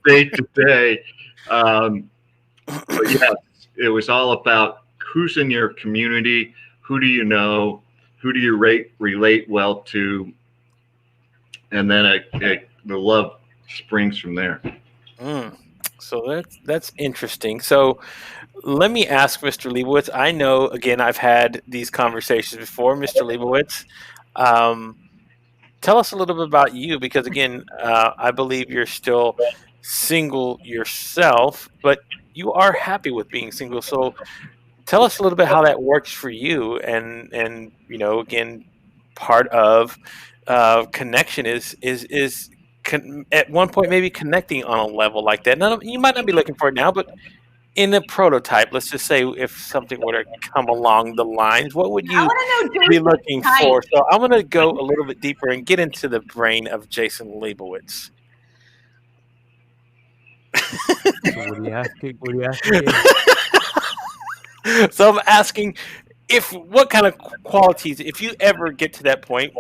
date today. But yes, it was all about who's in your community, who do you know, who do you relate well to, and then the love springs from there. So that's interesting. So let me ask Mr. Leibowitz. I know, again, I've had these conversations before. Mr. Leibowitz, tell us a little bit about you, because, again, I believe you're still single yourself, but you are happy with being single. So tell us a little bit how that works for you. And again, part of connection is at one point maybe connecting on a level like that. Now, you might not be looking for it now, but in a prototype, let's just say if something were to come along the lines, what would you be looking for? So I'm going to go a little bit deeper and get into the brain of Jason Leibowitz. What are you asking? So I'm asking, what kind of qualities, if you ever get to that point,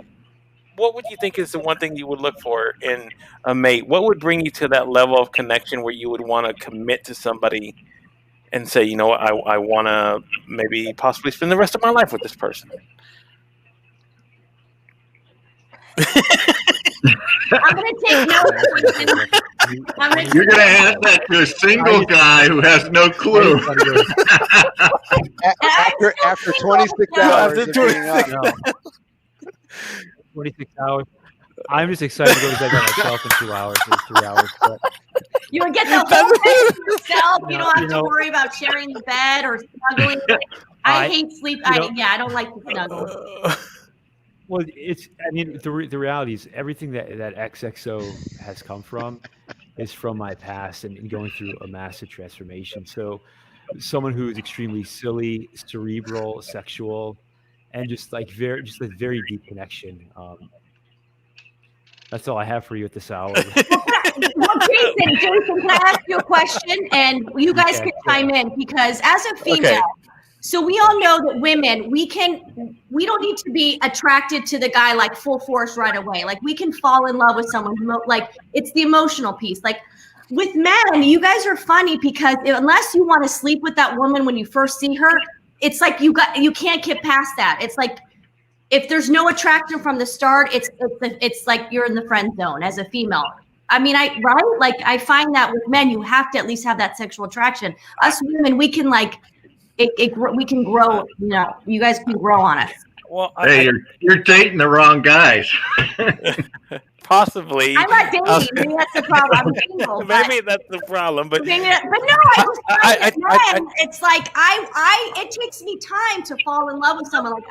what would you think is the one thing you would look for in a mate? What would bring you to that level of connection where you would want to commit to somebody and say, you know what, I want to maybe possibly spend the rest of my life with this person? I'm going to take notes. You're going to ask that to a single guy who has no clue. after 26 hours. 26 hours. I'm just excited to go to bed by myself in 2 hours or 3 hours. But you would get the whole thing to yourself. You don't have to worry about sharing the bed or snuggling. I hate sleep. I don't like to snuggle. Well, the reality is everything that XXO has come from is from my past and going through a massive transformation. So someone who is extremely silly, cerebral, sexual, and just a very deep connection. That's all I have for you at this hour. Well, Jason, can I ask you a question? And you guys can chime in, because as a female, so we all know that women, we don't need to be attracted to the guy like full force right away. Like we can fall in love with someone, like it's the emotional piece. Like with men, you guys are funny, because unless you want to sleep with that woman when you first see her, it's like you can't get past that. It's like if there's no attraction from the start, it's like you're in the friend zone as a female. I mean, I find that with men, you have to at least have that sexual attraction. Us women, we can we can grow. You know, you guys can grow on us. Well, hey, you're dating the wrong guys. Possibly. I'm not dating. Maybe that's the problem. I'm single. Maybe that's the problem. But no, I just it's like it takes me time to fall in love with someone. Like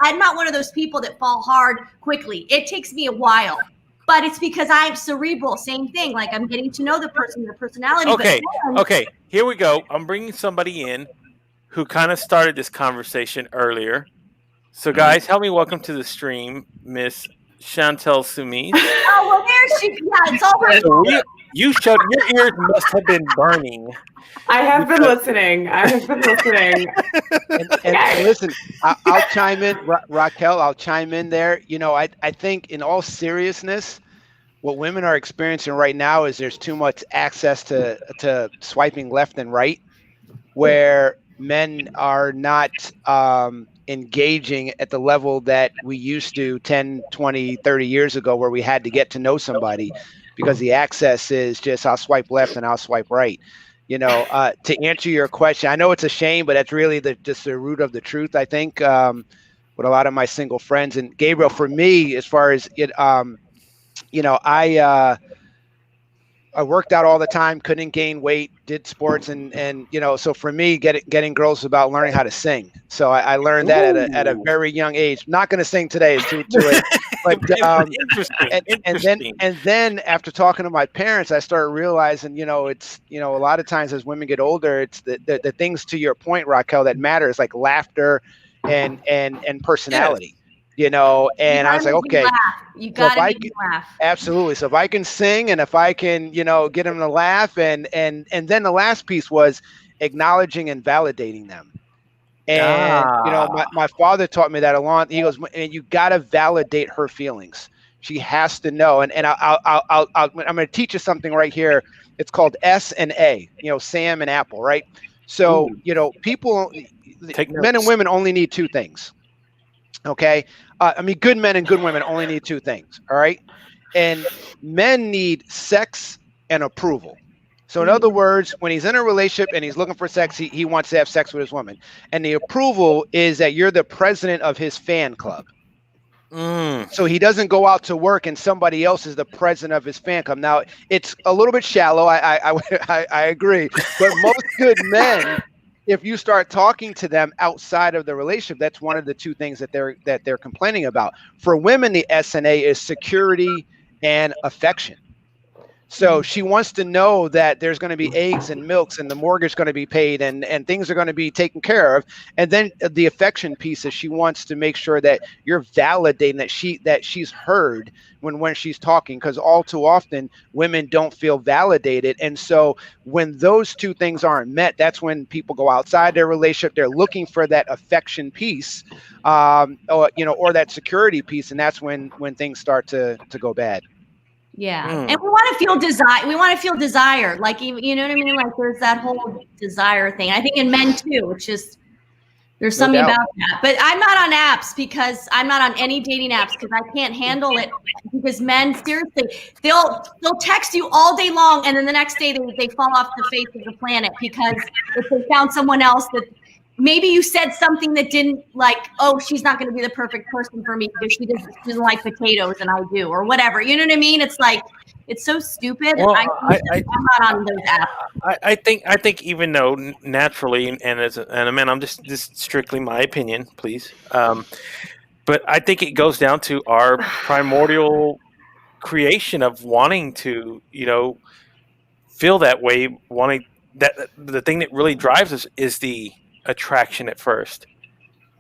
I'm not one of those people that fall hard quickly. It takes me a while. But it's because I'm cerebral. Same thing. Like I'm getting to know the person, their personality. Okay. Here we go. I'm bringing somebody in who kind of started this conversation earlier. So, guys, help me welcome to the stream, Miss Chantel Sumise. Oh, well, there she. Yeah, it's all her. So you showed your ears must have been burning. I have been listening. And listen, I'll chime in, Raquel. I'll chime in there. You know, I think in all seriousness, what women are experiencing right now is there's too much access to swiping left and right, where men are not engaging at the level that we used to 10, 20, 30 years ago, where we had to get to know somebody because the access is just I'll swipe left and I'll swipe right. You know, to answer your question, I know it's a shame, but that's really just the root of the truth, I think, with a lot of my single friends. And Gabriel, for me, as far as it, you know, I worked out all the time, couldn't gain weight, did sports, and you know, so for me, getting girls is about learning how to sing. So I learned that at a very young age. Not going to sing today, it's too late. But Interesting. And then after talking to my parents, I started realizing, you know, it's, you know, a lot of times as women get older, it's the things, to your point, Raquel, that matters, like laughter and personality. You know, and I was like, okay, you gotta make me laugh. Absolutely. So if I can sing and if I can, you know, get them to laugh, and then the last piece was acknowledging and validating them. And you know, my father taught me that a lot. He goes, and you gotta validate her feelings. She has to know. And I'm going to teach you something right here. It's called S and A. You know, Sam and Apple, right? So you know, men and women only need two things. Okay. I mean, good men and good women only need two things. All right. And men need sex and approval. So in other words, when he's in a relationship and he's looking for sex, he wants to have sex with his woman. And the approval is that you're the president of his fan club. So he doesn't go out to work and somebody else is the president of his fan club. Now, it's a little bit shallow. I agree. But most good men, if you start talking to them outside of the relationship, that's one of the two things that they're complaining about. For women, the S&A is security and affection. So she wants to know that there's going to be eggs and milks and the mortgage is going to be paid and things are going to be taken care of. And then the affection piece is she wants to make sure that you're validating that she's heard when she's talking, because all too often women don't feel validated. And so when those two things aren't met, that's when people go outside their relationship. They're looking for that affection piece, or that security piece. And that's when things start to go bad. Yeah. And we want to feel desire. We want to feel desire. Like, you know what I mean? Like there's that whole desire thing. I think in men too, it's just, there's something about that. But I'm not on apps because I'm not on any dating apps because I can't handle it. Because men, seriously, they'll text you all day long. And then the next day they fall off the face of the planet because if they found someone else that maybe you said something that didn't, like, oh, she's not going to be the perfect person for me because she doesn't like potatoes and I do, or whatever. You know what I mean? It's like, it's so stupid. Well, I'm not on those apps. I think even though naturally, and as a man, I'm just strictly my opinion, please. But I think it goes down to our primordial creation of wanting to, you know, feel that way, wanting that. The thing that really drives us is the attraction at first.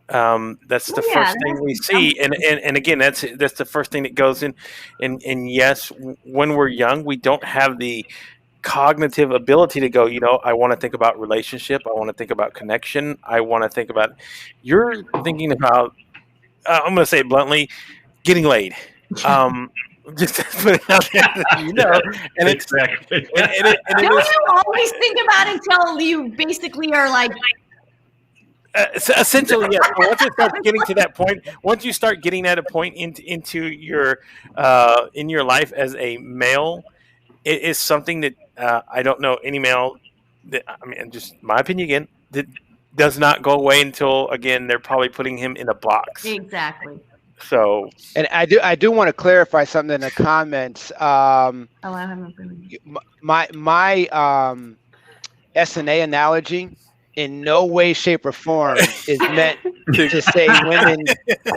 That's the first thing we see, and again, that's the first thing that goes in. And yes, when we're young, we don't have the cognitive ability to go, you know, I want to think about relationship, I want to think about connection, I want to think about. You're thinking about, I'm going to say it bluntly, getting laid. Just to put it out there, you know, and exactly. Don't you always think about it until you basically are like. Essentially, yes. Once you start getting to that point, once you start getting at a point into your in your life as a male, it is something that I don't know any male that, I mean, just my opinion again, that does not go away until, again, they're probably putting him in a box. Exactly. So, and I do want to clarify something in the comments. Oh, I haven't really. My S&A analogy in no way, shape, or form is meant to say women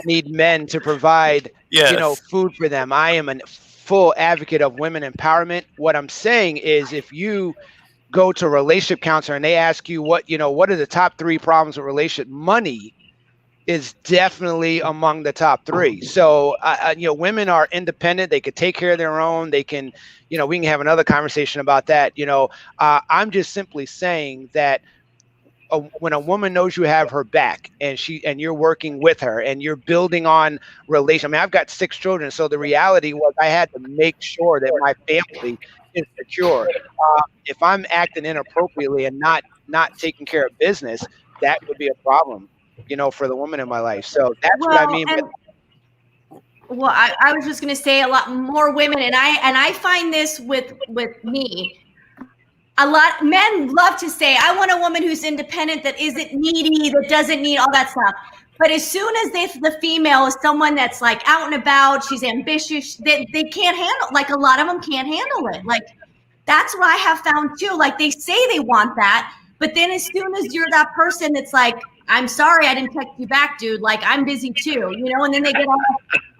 need men to provide, yes. food for them. I am a full advocate of women empowerment. What I'm saying is, if you go to a relationship counselor and they ask you what are the top 3 problems with relationship, money is definitely among the top 3. So, women are independent. They could take care of their own. They can, we can have another conversation about that. I'm just simply saying that when a woman knows you have her back and you're working with her and you're building on relation. I mean, I've got 6 children. So the reality was I had to make sure that my family is secure. If I'm acting inappropriately and not taking care of business, that would be a problem, for the woman in my life. So that's what I mean. Well, I was just going to say a lot more women, and I find this with me. A lot men love to say, I want a woman who's independent, that isn't needy, that doesn't need all that stuff. But as soon as the female is someone that's like out and about, she's ambitious, they can't handle, like a lot of them can't handle it. Like that's what I have found too. Like they say they want that, but then as soon as you're that person that's like, I'm sorry, I didn't text you back, dude. Like I'm busy too, and then they get all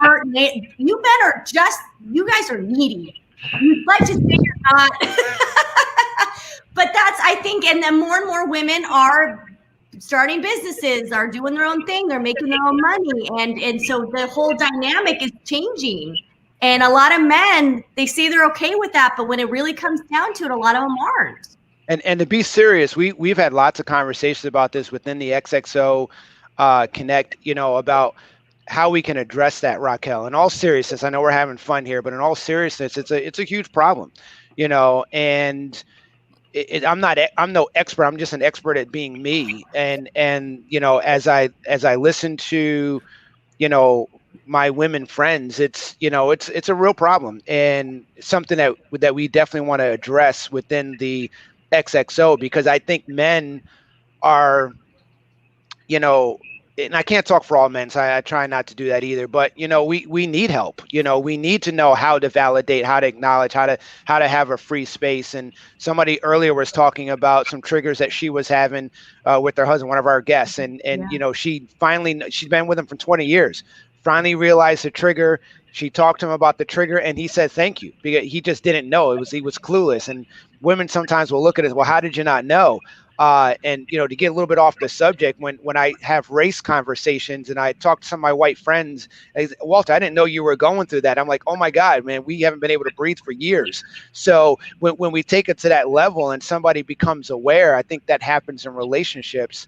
hurt. And you guys are needy. You'd like to say you're not. But that's, I think, and then more and more women are starting businesses, are doing their own thing. They're making their own money. And so the whole dynamic is changing. And a lot of men, they say they're okay with that. But when it really comes down to it, a lot of them aren't. And to be serious, we've had lots of conversations about this within the XXO Connect, about how we can address that, Raquel. In all seriousness, I know we're having fun here, but in all seriousness, it's a huge problem, and I'm no expert. I'm just an expert at being me. And as I listen to, my women friends, it's a real problem and something that we definitely want to address within the XXO, because I think men are, and I can't talk for all men, so I try not to do that either. But we need help. We need to know how to validate, how to acknowledge, how to have a free space. And somebody earlier was talking about some triggers that she was having with her husband, one of our guests, and she's been with him for 20 years. Finally realized the trigger. She talked to him about the trigger, and he said thank you, because he just didn't know. He was clueless. And women sometimes will look at it, well, how did you not know? And to get a little bit off the subject, when I have race conversations and I talk to some of my white friends, Walter, I didn't know you were going through that. I'm like, oh my God, man, we haven't been able to breathe for years. So when we take it to that level and somebody becomes aware, I think that happens in relationships,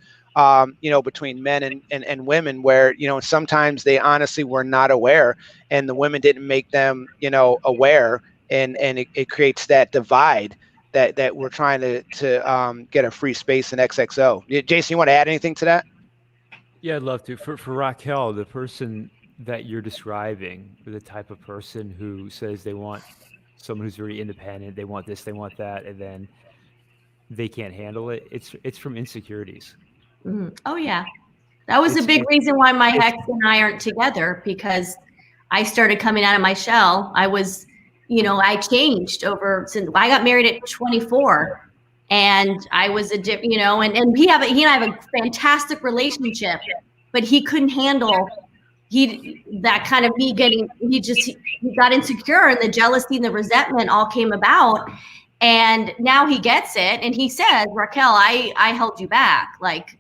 between men and women, where, sometimes they honestly were not aware and the women didn't make them, aware, and it creates that divide that we're trying to get a free space in XXO. Jason, you want to add anything to that? Yeah, I'd love to. For Raquel, the person that you're describing, the type of person who says they want someone who's very independent, they want this, they want that, and then they can't handle it. It's from insecurities. Mm-hmm. Oh yeah, that was a big reason why my ex and I aren't together, because I started coming out of my shell. I was, I changed since I got married at 24, and I was and he and I have a fantastic relationship, but he couldn't handle that kind of me getting. He got insecure, and the jealousy and the resentment all came about. And now he gets it, and he says, Raquel, I held you back. Like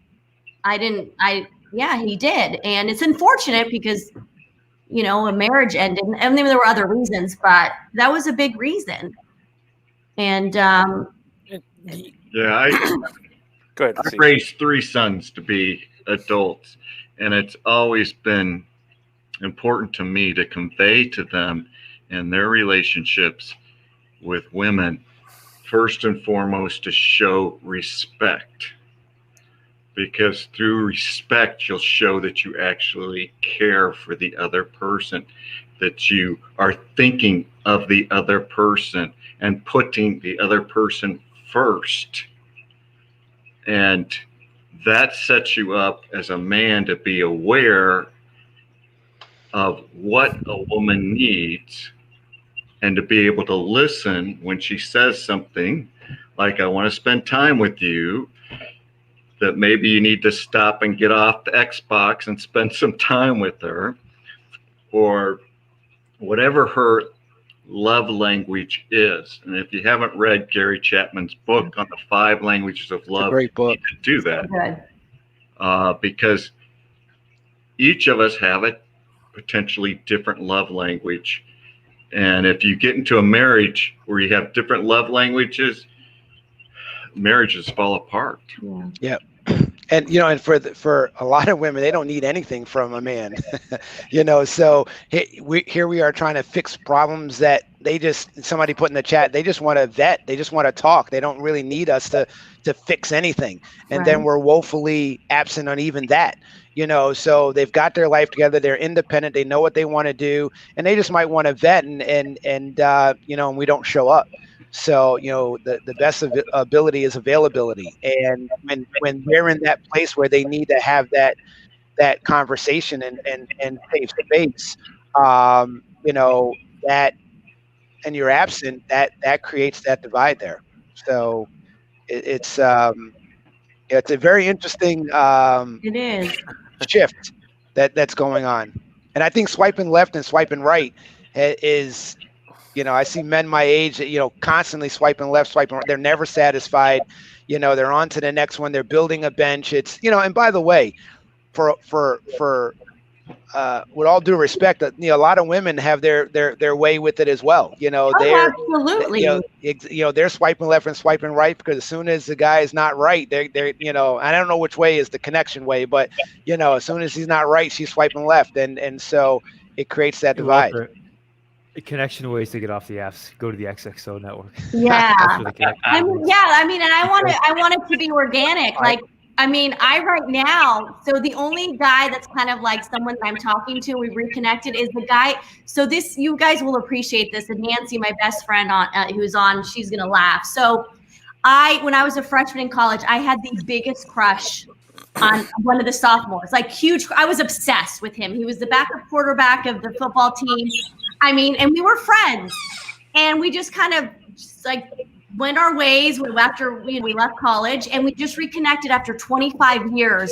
he did, and it's unfortunate because a marriage ended, and there were other reasons, but that was a big reason. And I go ahead. I raised 3 sons to be adults, and it's always been important to me to convey to them in their relationships with women, first and foremost, to show respect. Because through respect, you'll show that you actually care for the other person, that you are thinking of the other person and putting the other person first. And that sets you up as a man to be aware of what a woman needs and to be able to listen when she says something like, I want to spend time with you, that maybe you need to stop and get off the Xbox and spend some time with her, or whatever her love language is. And if you haven't read Gary Chapman's book on the 5 languages of love, great book. you need to do that. Because each of us have a potentially different love language. And if you get into a marriage where you have different love languages, marriages fall apart. Yeah. And, you know, and for a lot of women, they don't need anything from a man, you know, so here we are trying to fix problems that somebody put in the chat, they just want to vet, they just want to talk. They don't really need us to fix anything. And then we're woefully absent on even that, you know, so they've got their life together. They're independent. They know what they want to do, and they just might want to vet and you know, and we don't show up. So, you know, the best ability is availability. And when they're in that place where they need to have that conversation and face to face, you know, that, and you're absent, that creates that divide there. So it's a very interesting it is shift that's going on. And I think swiping left and swiping right is, you know, I see men my age, you know, constantly swiping left, swiping right. They're never satisfied. You know, they're on to the next one. They're building a bench. It's, you know, and by the way, for with all due respect, you know, a lot of women have their way with it as well. You know, absolutely. You know, they're swiping left and swiping right because as soon as the guy is not right, they're you know, I don't know which way is the connection way, but you know, as soon as he's not right, she's swiping left, and so it creates that divide. Connection ways to get off the apps. Go to the XXO network. Yeah. I mean, and I want it to be organic. Like, I mean, right now, so the only guy that's kind of like someone that I'm talking to, we reconnected, is the guy. So this, you guys will appreciate this. And Nancy, my best friend who's on, she's going to laugh. So when I was a freshman in college, I had the biggest crush on one of the sophomores, like huge. I was obsessed with him. He was the backup quarterback of the football team. I mean, and we were friends, and we just kind of like went our ways after we left college, and we just reconnected after 25 years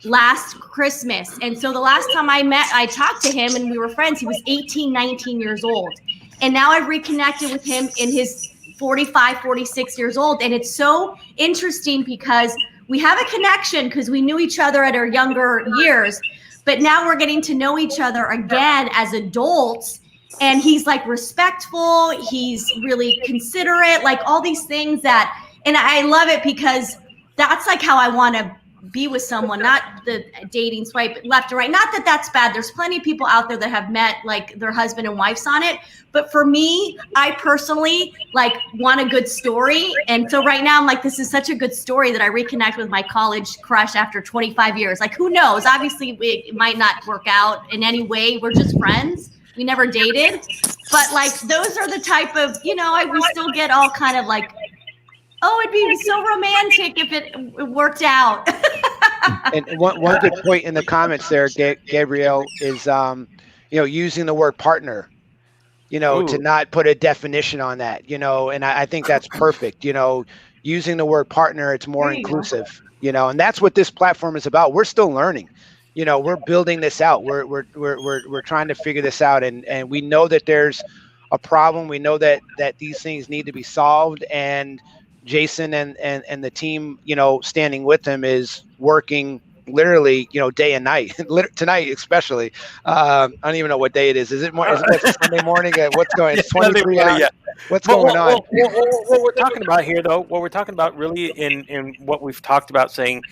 last Christmas. And so the last time I talked to him and we were friends, he was 18, 19 years old. And now I've reconnected with him in his 45, 46 years old. And it's so interesting because we have a connection because we knew each other at our younger years, but now we're getting to know each other again as adults. And he's like respectful. He's really considerate, like all these things and I love it because that's like how I want to be with someone, not the dating swipe left or right. Not that that's bad. There's plenty of people out there that have met like their husband and wives on it. But for me, I personally like want a good story. And so right now I'm like, this is such a good story that I reconnect with my college crush after 25 years. Like, who knows? Obviously it might not work out in any way. We're just friends. We never dated, but like, those are the type of, you know, we still get all kind of like, oh, it'd be so romantic if it worked out. And one good point in the comments there, Gabrielle, is, you know, using the word partner, you know, to not put a definition on that, you know, and I think that's perfect. You know, using the word partner, it's more inclusive, you know, and that's what this platform is about. We're still learning. You know, we're building this out. We're trying to figure this out, and we know that there's a problem. We know that these things need to be solved, and Jason and the team, you know, standing with him is working literally, you know, day and night. Tonight, especially. I don't even know what day it is. Is it Sunday morning? What's going? It's 23 hours. What's going on? What we're talking about here, though, what we're talking about really in what we've talked about, saying,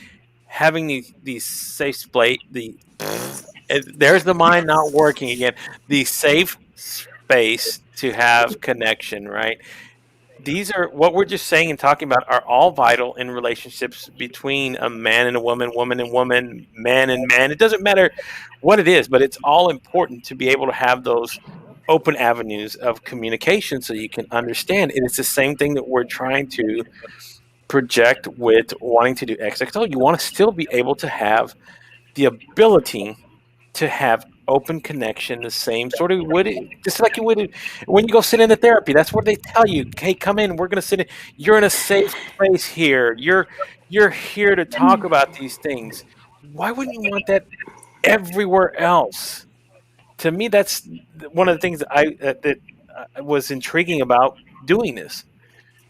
having these safe space, there's the mind not working again. The safe space to have connection, right? These are what we're just saying and talking about are all vital in relationships between a man and a woman, woman and woman, man and man. It doesn't matter what it is, but it's all important to be able to have those open avenues of communication so you can understand. And it's the same thing that we're trying to project with wanting to do XXO. You want to still be able to have the ability to have open connection, the same sort of would, just like you would when you go sit in the therapy. That's what they tell you. Hey, come in. We're going to sit in. You're in a safe place here. You're here to talk about these things. Why wouldn't you want that everywhere else? To me, that's one of the things that was intriguing about doing this,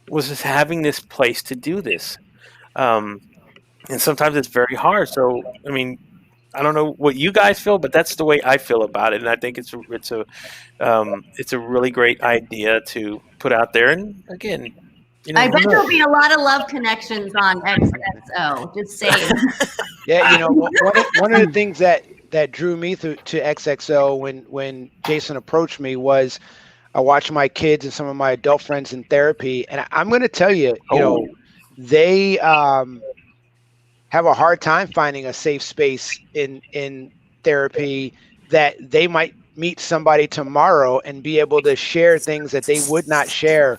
was just having this place to do this. And sometimes it's very hard. So, I mean, I don't know what you guys feel, but that's the way I feel about it. And I think it's a really great idea to put out there. And again, I bet there'll be a lot of love connections on XXO. Just saying. Yeah, one of the things that drew me to XXO when Jason approached me was I watched my kids and some of my adult friends in therapy, and I'm going to tell you, they have a hard time finding a safe space in therapy that they might meet somebody tomorrow and be able to share things that they would not share.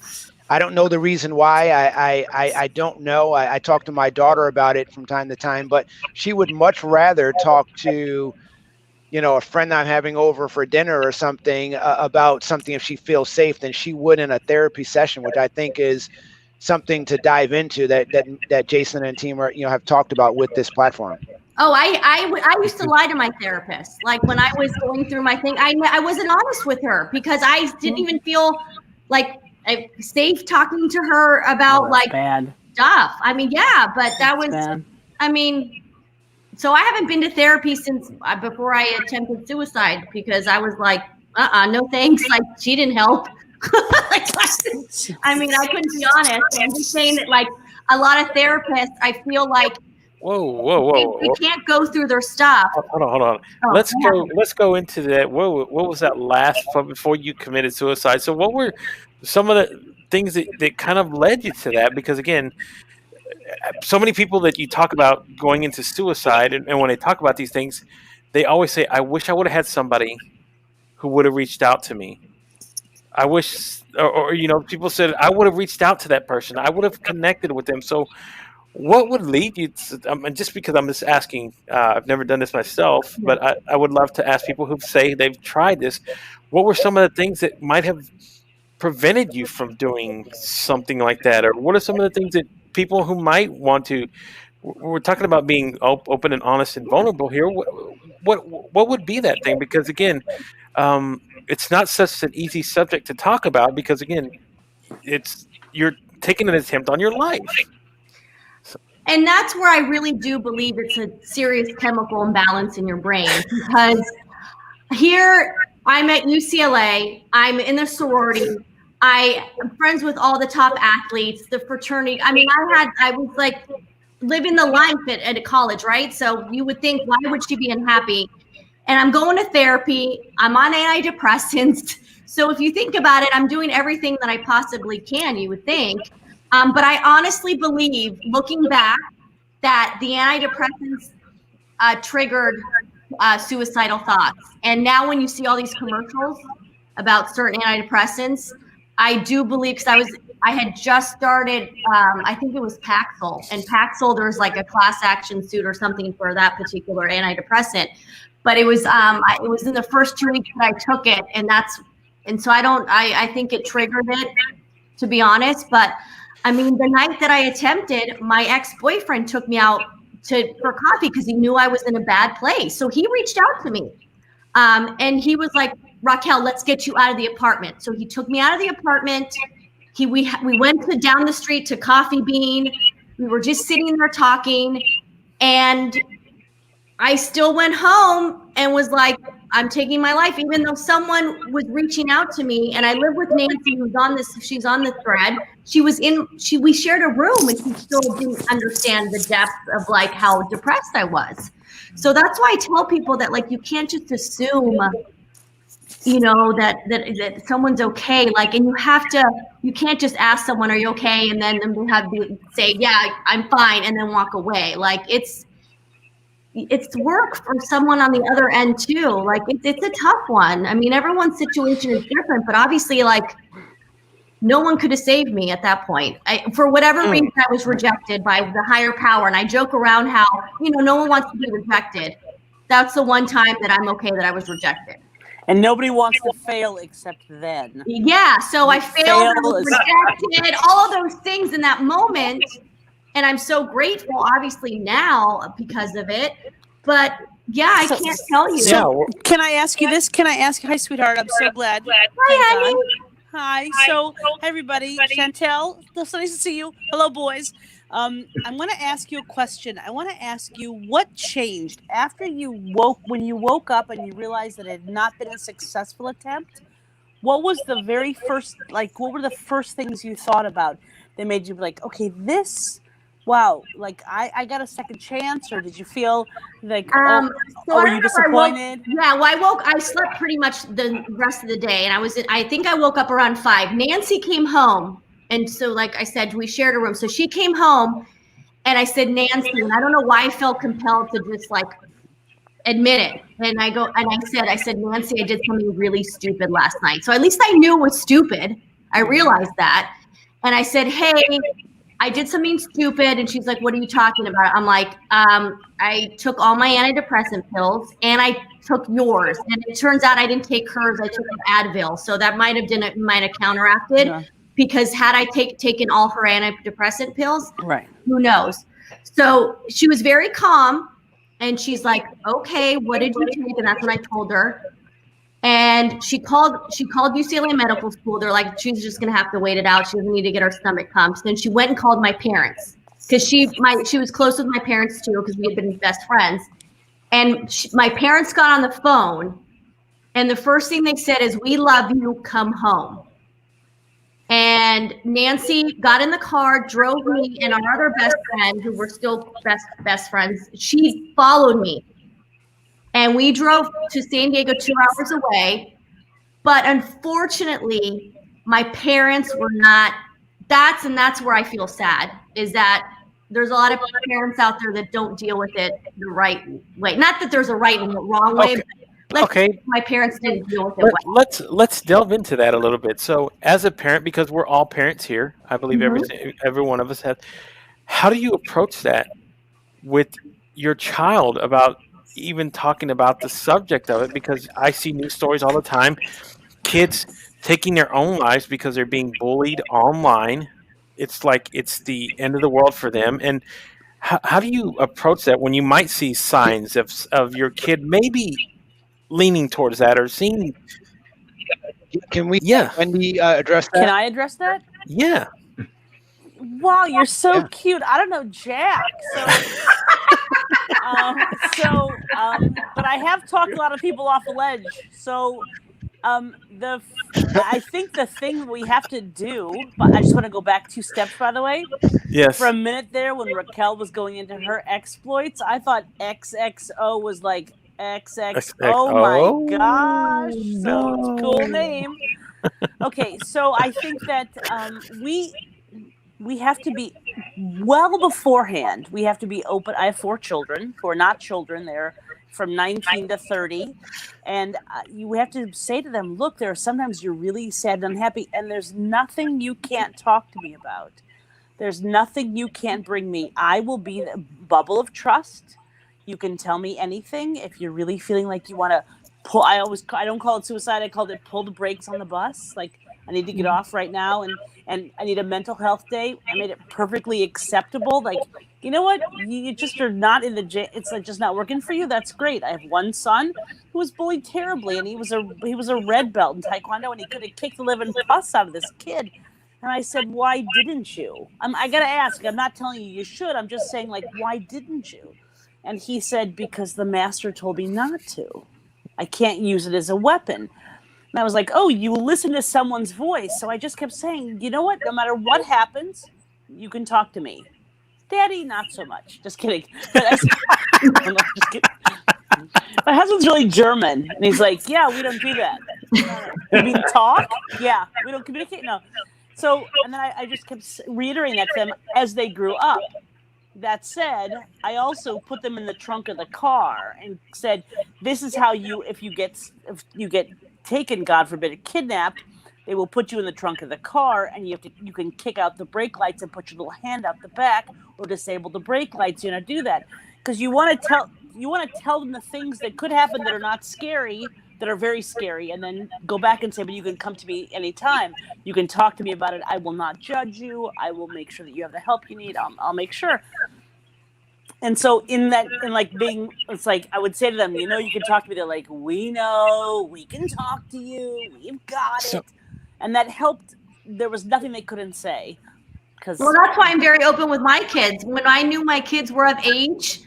I don't know the reason why. I don't know. I talk to my daughter about it from time to time, but she would much rather talk to, a friend I'm having over for dinner or something about something if she feels safe than she would in a therapy session, which I think is something to dive into that Jason and team are, have talked about with this platform. Oh, I used to lie to my therapist. Like when I was going through my thing, I wasn't honest with her because I didn't even feel like safe talking to her about stuff. I mean, yeah, but that was bad. I mean, so I haven't been to therapy since before I attempted suicide because I was like, no thanks. Like she didn't help. I mean, I couldn't be honest. I'm just saying that like a lot of therapists, I feel like whoa. They can't go through their stuff. Hold on. Let's go into that. What was that last before you committed suicide? So what were some of the things that kind of led you to that? Because again, so many people that you talk about going into suicide, and when they talk about these things, they always say, I wish I would have had somebody who would have reached out to me. I wish, or people said, I would have reached out to that person. I would have connected with them. So what would lead you to, just because I'm just asking, I've never done this myself, but I would love to ask people who say they've tried this. What were some of the things that might have prevented you from doing something like that? Or what are some of the things that people who might want to, we're talking about being open and honest and vulnerable here. What would be that thing? Because again, it's not such an easy subject to talk about because again, you're taking an attempt on your life. And that's where I really do believe it's a serious chemical imbalance in your brain because here I'm at UCLA, I'm in the sorority, I am friends with all the top athletes, the fraternity. I mean, I was like living the life at a college, right? So you would think, why would she be unhappy? And I'm going to therapy. I'm on antidepressants. So if you think about it, I'm doing everything that I possibly can, you would think. But I honestly believe, looking back, that the antidepressants triggered suicidal thoughts. And now when you see all these commercials about certain antidepressants, I do believe, because I had just started, I think it was Paxil. And Paxil, there's like a class action suit or something for that particular antidepressant. But it was in the first 2 weeks that I took it. And so I think it triggered it, to be honest. But I mean, the night that I attempted, my ex-boyfriend took me out for coffee because he knew I was in a bad place. So he reached out to me. And he was like, Raquel, let's get you out of the apartment. So he took me out of the apartment. We went down the street to Coffee Bean. We were just sitting there talking. And I still went home and was like, I'm taking my life, even though someone was reaching out to me. And I live with Nancy, she's on the thread. We shared a room and she still didn't understand the depth of like how depressed I was. So that's why I tell people that like, you can't just assume, that someone's okay. Like, and you can't just ask someone, are you okay? And then have to say, yeah, I'm fine. And then walk away. Like it's work for someone on the other end too. Like it's a tough one. I mean, everyone's situation is different, but obviously, like, no one could have saved me at that point. For whatever reason, I was rejected by the higher power. And I joke around how, no one wants to be rejected. That's the one time that I'm okay that I was rejected. And nobody wants to fail except then. Yeah, so I failed, I was rejected, all of those things in that moment. And I'm so grateful, obviously, now because of it. But yeah, I can't tell you. So, can I ask you this? Hi, sweetheart. I'm so glad. Hi, honey. Hi. So, hi, everybody. Chantel, it's nice to see you. Hello, boys. I'm going to ask you a question. I want to ask you what changed after when you woke up and you realized that it had not been a successful attempt. What was the very first, what were the first things you thought about that made you be like, okay, wow, I got a second chance? Or did you feel like, were you disappointed? I slept pretty much the rest of the day. And I think I woke up around 5. Nancy came home. And so, like I said, we shared a room. So she came home and I said, Nancy, and I don't know why I felt compelled to just admit it. And I said, Nancy, I did something really stupid last night. So at least I knew it was stupid. I realized that. And I said, hey, I did something stupid. And she's like, what are you talking about? I'm like, I took all my antidepressant pills and I took yours. And it turns out I didn't take hers. I took an Advil. So that might have counteracted. Yeah. Because had I taken all her antidepressant pills, right? Who knows? So she was very calm, and she's like, "Okay, what did you take?" And that's when I told her. And she called UCLA Medical School. They're like, she's just gonna have to wait it out. She doesn't need to get her stomach pumped. Then she went and called my parents because she was close with my parents too because we had been best friends. And my parents got on the phone, and the first thing they said is, "We love you. Come home." And Nancy got in the car, drove me and our other best friend, who were still best friends. She followed me. And we drove to San Diego 2 hours away. But unfortunately, my parents were not. That's where I feel sad, is that there's a lot of parents out there that don't deal with it the right way. Not that there's a right and a wrong way, but my parents didn't deal with it well. Let's delve into that a little bit. So, as a parent, because we're all parents here, I believe every one of us has. How do you approach that with your child about even talking about the subject of it? Because I see news stories all the time, kids taking their own lives because they're being bullied online. It's like it's the end of the world for them. And how do you approach that when you might see signs of your kid maybe leaning towards that or seeing? Can we, Wendy, address that? Can I address that? Yeah. Wow, you're so cute. I don't know Jack. But I have talked a lot of people off the ledge. So I think the thing we have to do, but I just want to go back 2 steps, by the way. Yes. For a minute there, when Raquel was going into her exploits, I thought XXO was like XX. Oh my gosh. So cool name. Okay, so I think that we have to be well beforehand. We have to be open. I have 4 children who are not children. They're from 19 to 30. And you have to say to them, look, there are sometimes you're really sad and unhappy, and there's nothing you can't talk to me about. There's nothing you can't bring me. I will be the bubble of trust. You can tell me anything. If you're really feeling like you want to pull, I don't call it suicide. I called it pull the brakes on the bus. Like, I need to get off right now, and I need a mental health day. I made it perfectly acceptable. Like, you know what? You just are not in the it's like just not working for you. That's great. I have one son who was bullied terribly, and he was a red belt in Taekwondo, and he could have kicked the living pus out of this kid. And I said, why didn't you? I got to ask. I'm not telling you should. I'm just saying, like, why didn't you? And he said, because the master told me not to. I can't use it as a weapon. And I was like, oh, you listen to someone's voice. So I just kept saying, you know what? No matter what happens, you can talk to me. Daddy, not so much. Just kidding. But I'm not just kidding. My husband's really German. And he's like, yeah, we don't do that. No. You mean talk? Yeah. We don't communicate? No. So, and then I just kept reiterating that to them as they grew up. That said, I also put them in the trunk of the car and said, "This is how you, if you get taken, God forbid, kidnapped, they will put you in the trunk of the car, and you can kick out the brake lights and put your little hand out the back, or disable the brake lights. You know, do that because you want to tell them the things that could happen that are not scary, that are very scary, and then go back and say, but you can come to me anytime. You can talk to me about it. I will not judge you. I will make sure that you have the help you need. I'll make sure." And so it's like I would say to them, you can talk to me. They're like, we know, we can talk to you. We've got it. And that helped. There was nothing they couldn't say. Well, that's why I'm very open with my kids. When I knew my kids were of age,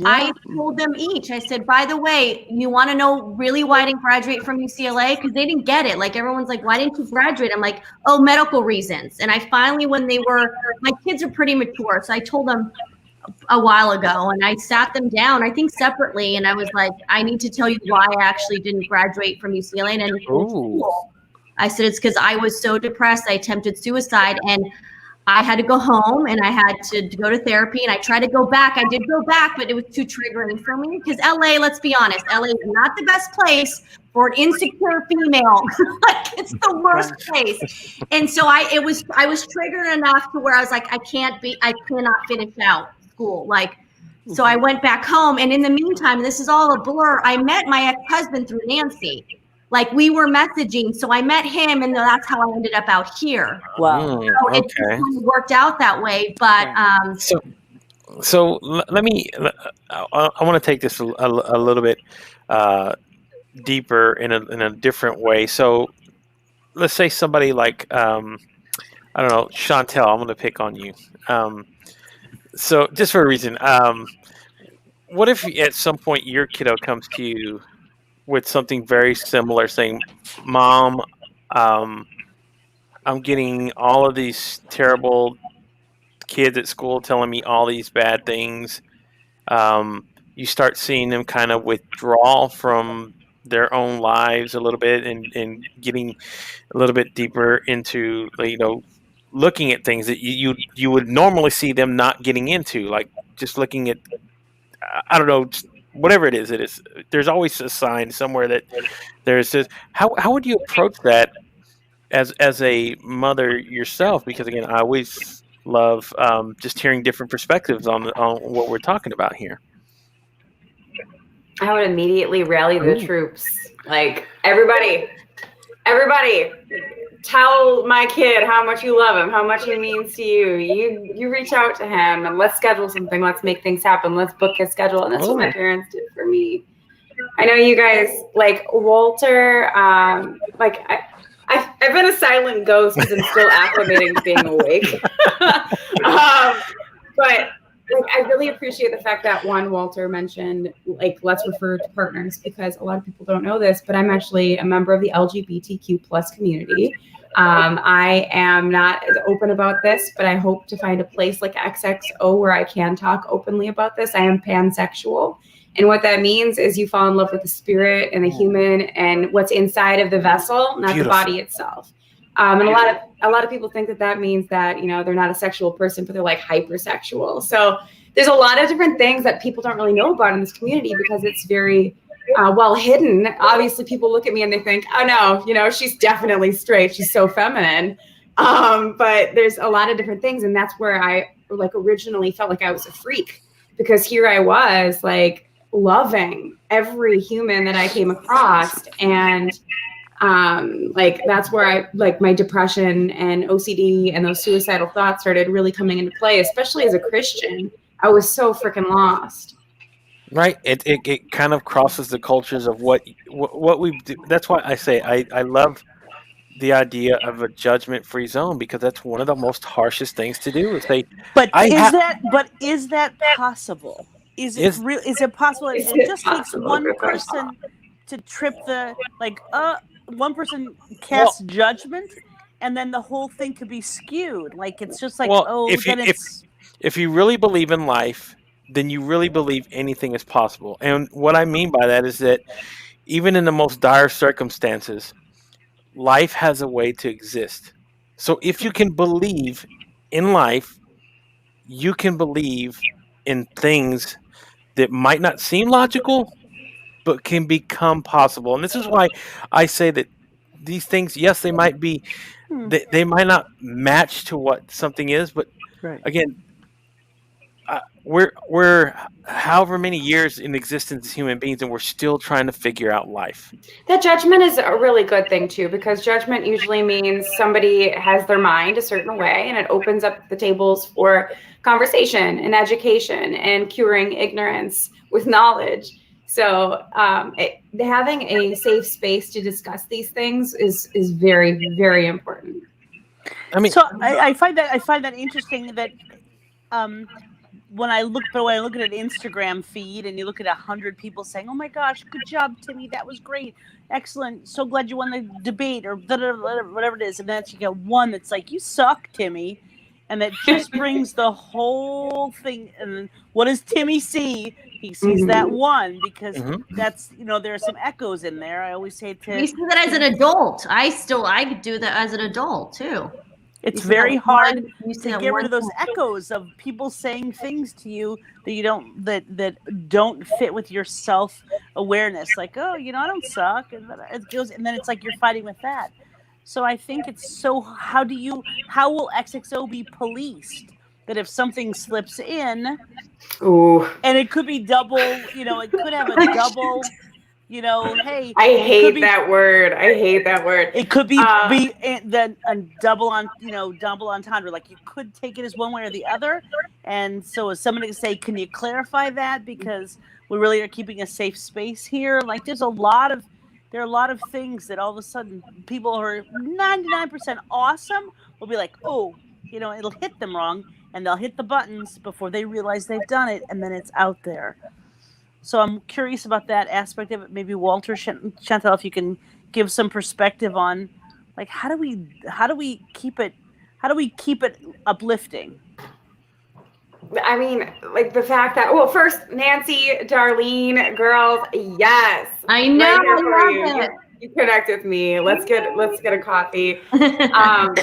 I told them each. I said, by the way, you want to know really why I didn't graduate from UCLA? Because they didn't get it. Like everyone's like, why didn't you graduate? I'm like, oh, medical reasons. And I finally, my kids are pretty mature. So I told them a while ago and I sat them down, I think separately. And I was like, I need to tell you why I actually didn't graduate from UCLA. And school. I said, it's because I was so depressed. I attempted suicide and I had to go home and I had to go to therapy and I tried to go back. I did go back, but it was too triggering for me because LA, let's be honest, LA is not the best place for an insecure female. Like it's the worst place. And so I was triggered enough to where I was like, I cannot finish out school. Like, so I went back home and in the meantime, this is all a blur. I met my ex-husband through Nancy. Like we were messaging, so I met him, and that's how I ended up out here. Wow, so it just worked out that way. But so let me. I want to take this a little bit deeper in a different way. So let's say somebody like I don't know, Chantel. I'm going to pick on you. So just for a reason, what if at some point your kiddo comes to you with something very similar, saying, "Mom, I'm getting all of these terrible kids at school telling me all these bad things." You start seeing them kind of withdraw from their own lives a little bit and getting a little bit deeper into, looking at things that you would normally see them not getting into, like just looking at, I don't know, whatever it is, there's always a sign somewhere that there's this. How would you approach that as a mother yourself? Because again, I always love just hearing different perspectives on what we're talking about here. I would immediately rally the troops. Like, everybody, tell my kid how much you love him, how much he means to you. You reach out to him and let's schedule something. Let's make things happen. Let's book his schedule. And that's what my parents did for me. I know you guys, like Walter, I've been a silent ghost because I'm still acclimating to being awake. But I really appreciate the fact that Walter mentioned, let's refer to partners, because a lot of people don't know this, but I'm actually a member of the LGBTQ plus community. I am not as open about this, but I hope to find a place like XXO where I can talk openly about this. I am pansexual. And what that means is you fall in love with the spirit and the human and what's inside of the vessel, not the body itself. And a lot of people think that means that, they're not a sexual person, but they're like hypersexual. So there's a lot of different things that people don't really know about in this community because it's very well hidden. Obviously, people look at me and they think, oh no, she's definitely straight. She's so feminine. But there's a lot of different things. And that's where I originally felt like I was a freak, because here I was loving every human that I came across. And that's where I my depression and OCD and those suicidal thoughts started really coming into play, especially as a Christian. I was so freaking lost. Right. It kind of crosses the cultures of what we do. That's why I say I love the idea of a judgment-free zone, because that's one of the most harshest things to do. Is is that possible? Is it possible? It just takes one person to trip one person casts judgment, and then the whole thing could be skewed. It's just if you really believe in life, then you really believe anything is possible. And what I mean by that is that even in the most dire circumstances, life has a way to exist. So if you can believe in life, you can believe in things that might not seem logical, but can become possible. And this is why I say that these things, yes, they might be, they might not match to what something is, but again, we're however many years in existence as human beings, and we're still trying to figure out life. That judgment is a really good thing too, because judgment usually means somebody has their mind a certain way, and it opens up the tables for conversation and education and curing ignorance with knowledge. So having a safe space to discuss these things is very, very important. I mean, so I find that interesting that when I look at an Instagram feed and you look at 100 people saying, "Oh my gosh, good job, Timmy, that was great, excellent, so glad you won the debate," or whatever it is, and then you get one that's like, "You suck, Timmy," and that just brings the whole thing. And what does Timmy see? He sees that one, because that's, there are some echoes in there. I always say you see that as an adult. I do that as an adult too. It's very hard to get rid of those echoes of people saying things to you that you don't that don't fit with your self-awareness. Like, oh, I don't suck, and then it goes, and then it's like you're fighting with that. So I think it's so. How will XXO be policed? That if something slips in, and it could be double, it could have a double. Hey, I hate that word. It could be then a double entendre. Like, you could take it as one way or the other. And so is somebody to say, can you clarify that? Because we really are keeping a safe space here. Like, there are a lot of things that all of a sudden people who are 99% awesome will be like, oh, it'll hit them wrong, and they'll hit the buttons before they realize they've done it, and then it's out there. So I'm curious about that aspect of it. Maybe Walter, Chantal, if you can give some perspective on, like, how do we keep it uplifting? I mean, like, the fact that, well, first, Nancy, Darlene, girls, yes, I know, right I love it. You connect with me. Let's get a coffee. The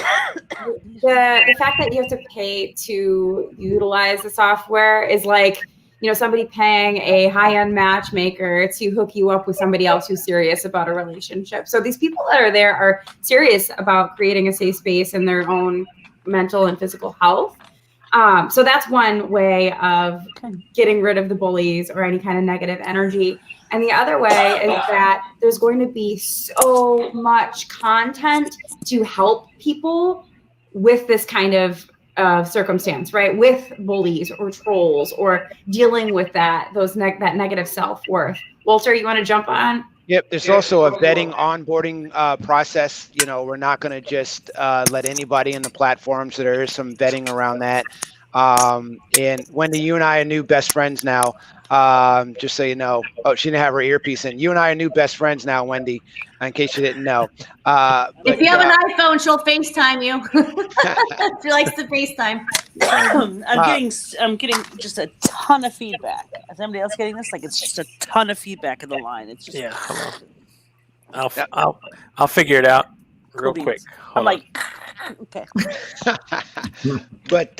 fact that you have to pay to utilize the software is like, somebody paying a high-end matchmaker to hook you up with somebody else who's serious about a relationship. So these people that are there are serious about creating a safe space in their own mental and physical health. So that's one way of getting rid of the bullies or any kind of negative energy. And the other way is that there's going to be so much content to help people with this kind of circumstance, right? With bullies or trolls, or dealing with that negative self-worth. Walter, you want to jump on? Yep. There's also a vetting onboarding process. We're not going to just let anybody in the platform. So there is some vetting around that. And Wendy, you and I are new best friends now. Just so you know. Oh, she didn't have her earpiece in. You and I are new best friends now, Wendy, in case you didn't know. If you have an iPhone, she'll FaceTime you. She likes to FaceTime. I'm getting just a ton of feedback. Is anybody else getting this? Like, it's just a ton of feedback in the line. It's just I'll figure it out real quick. I'm like, okay. But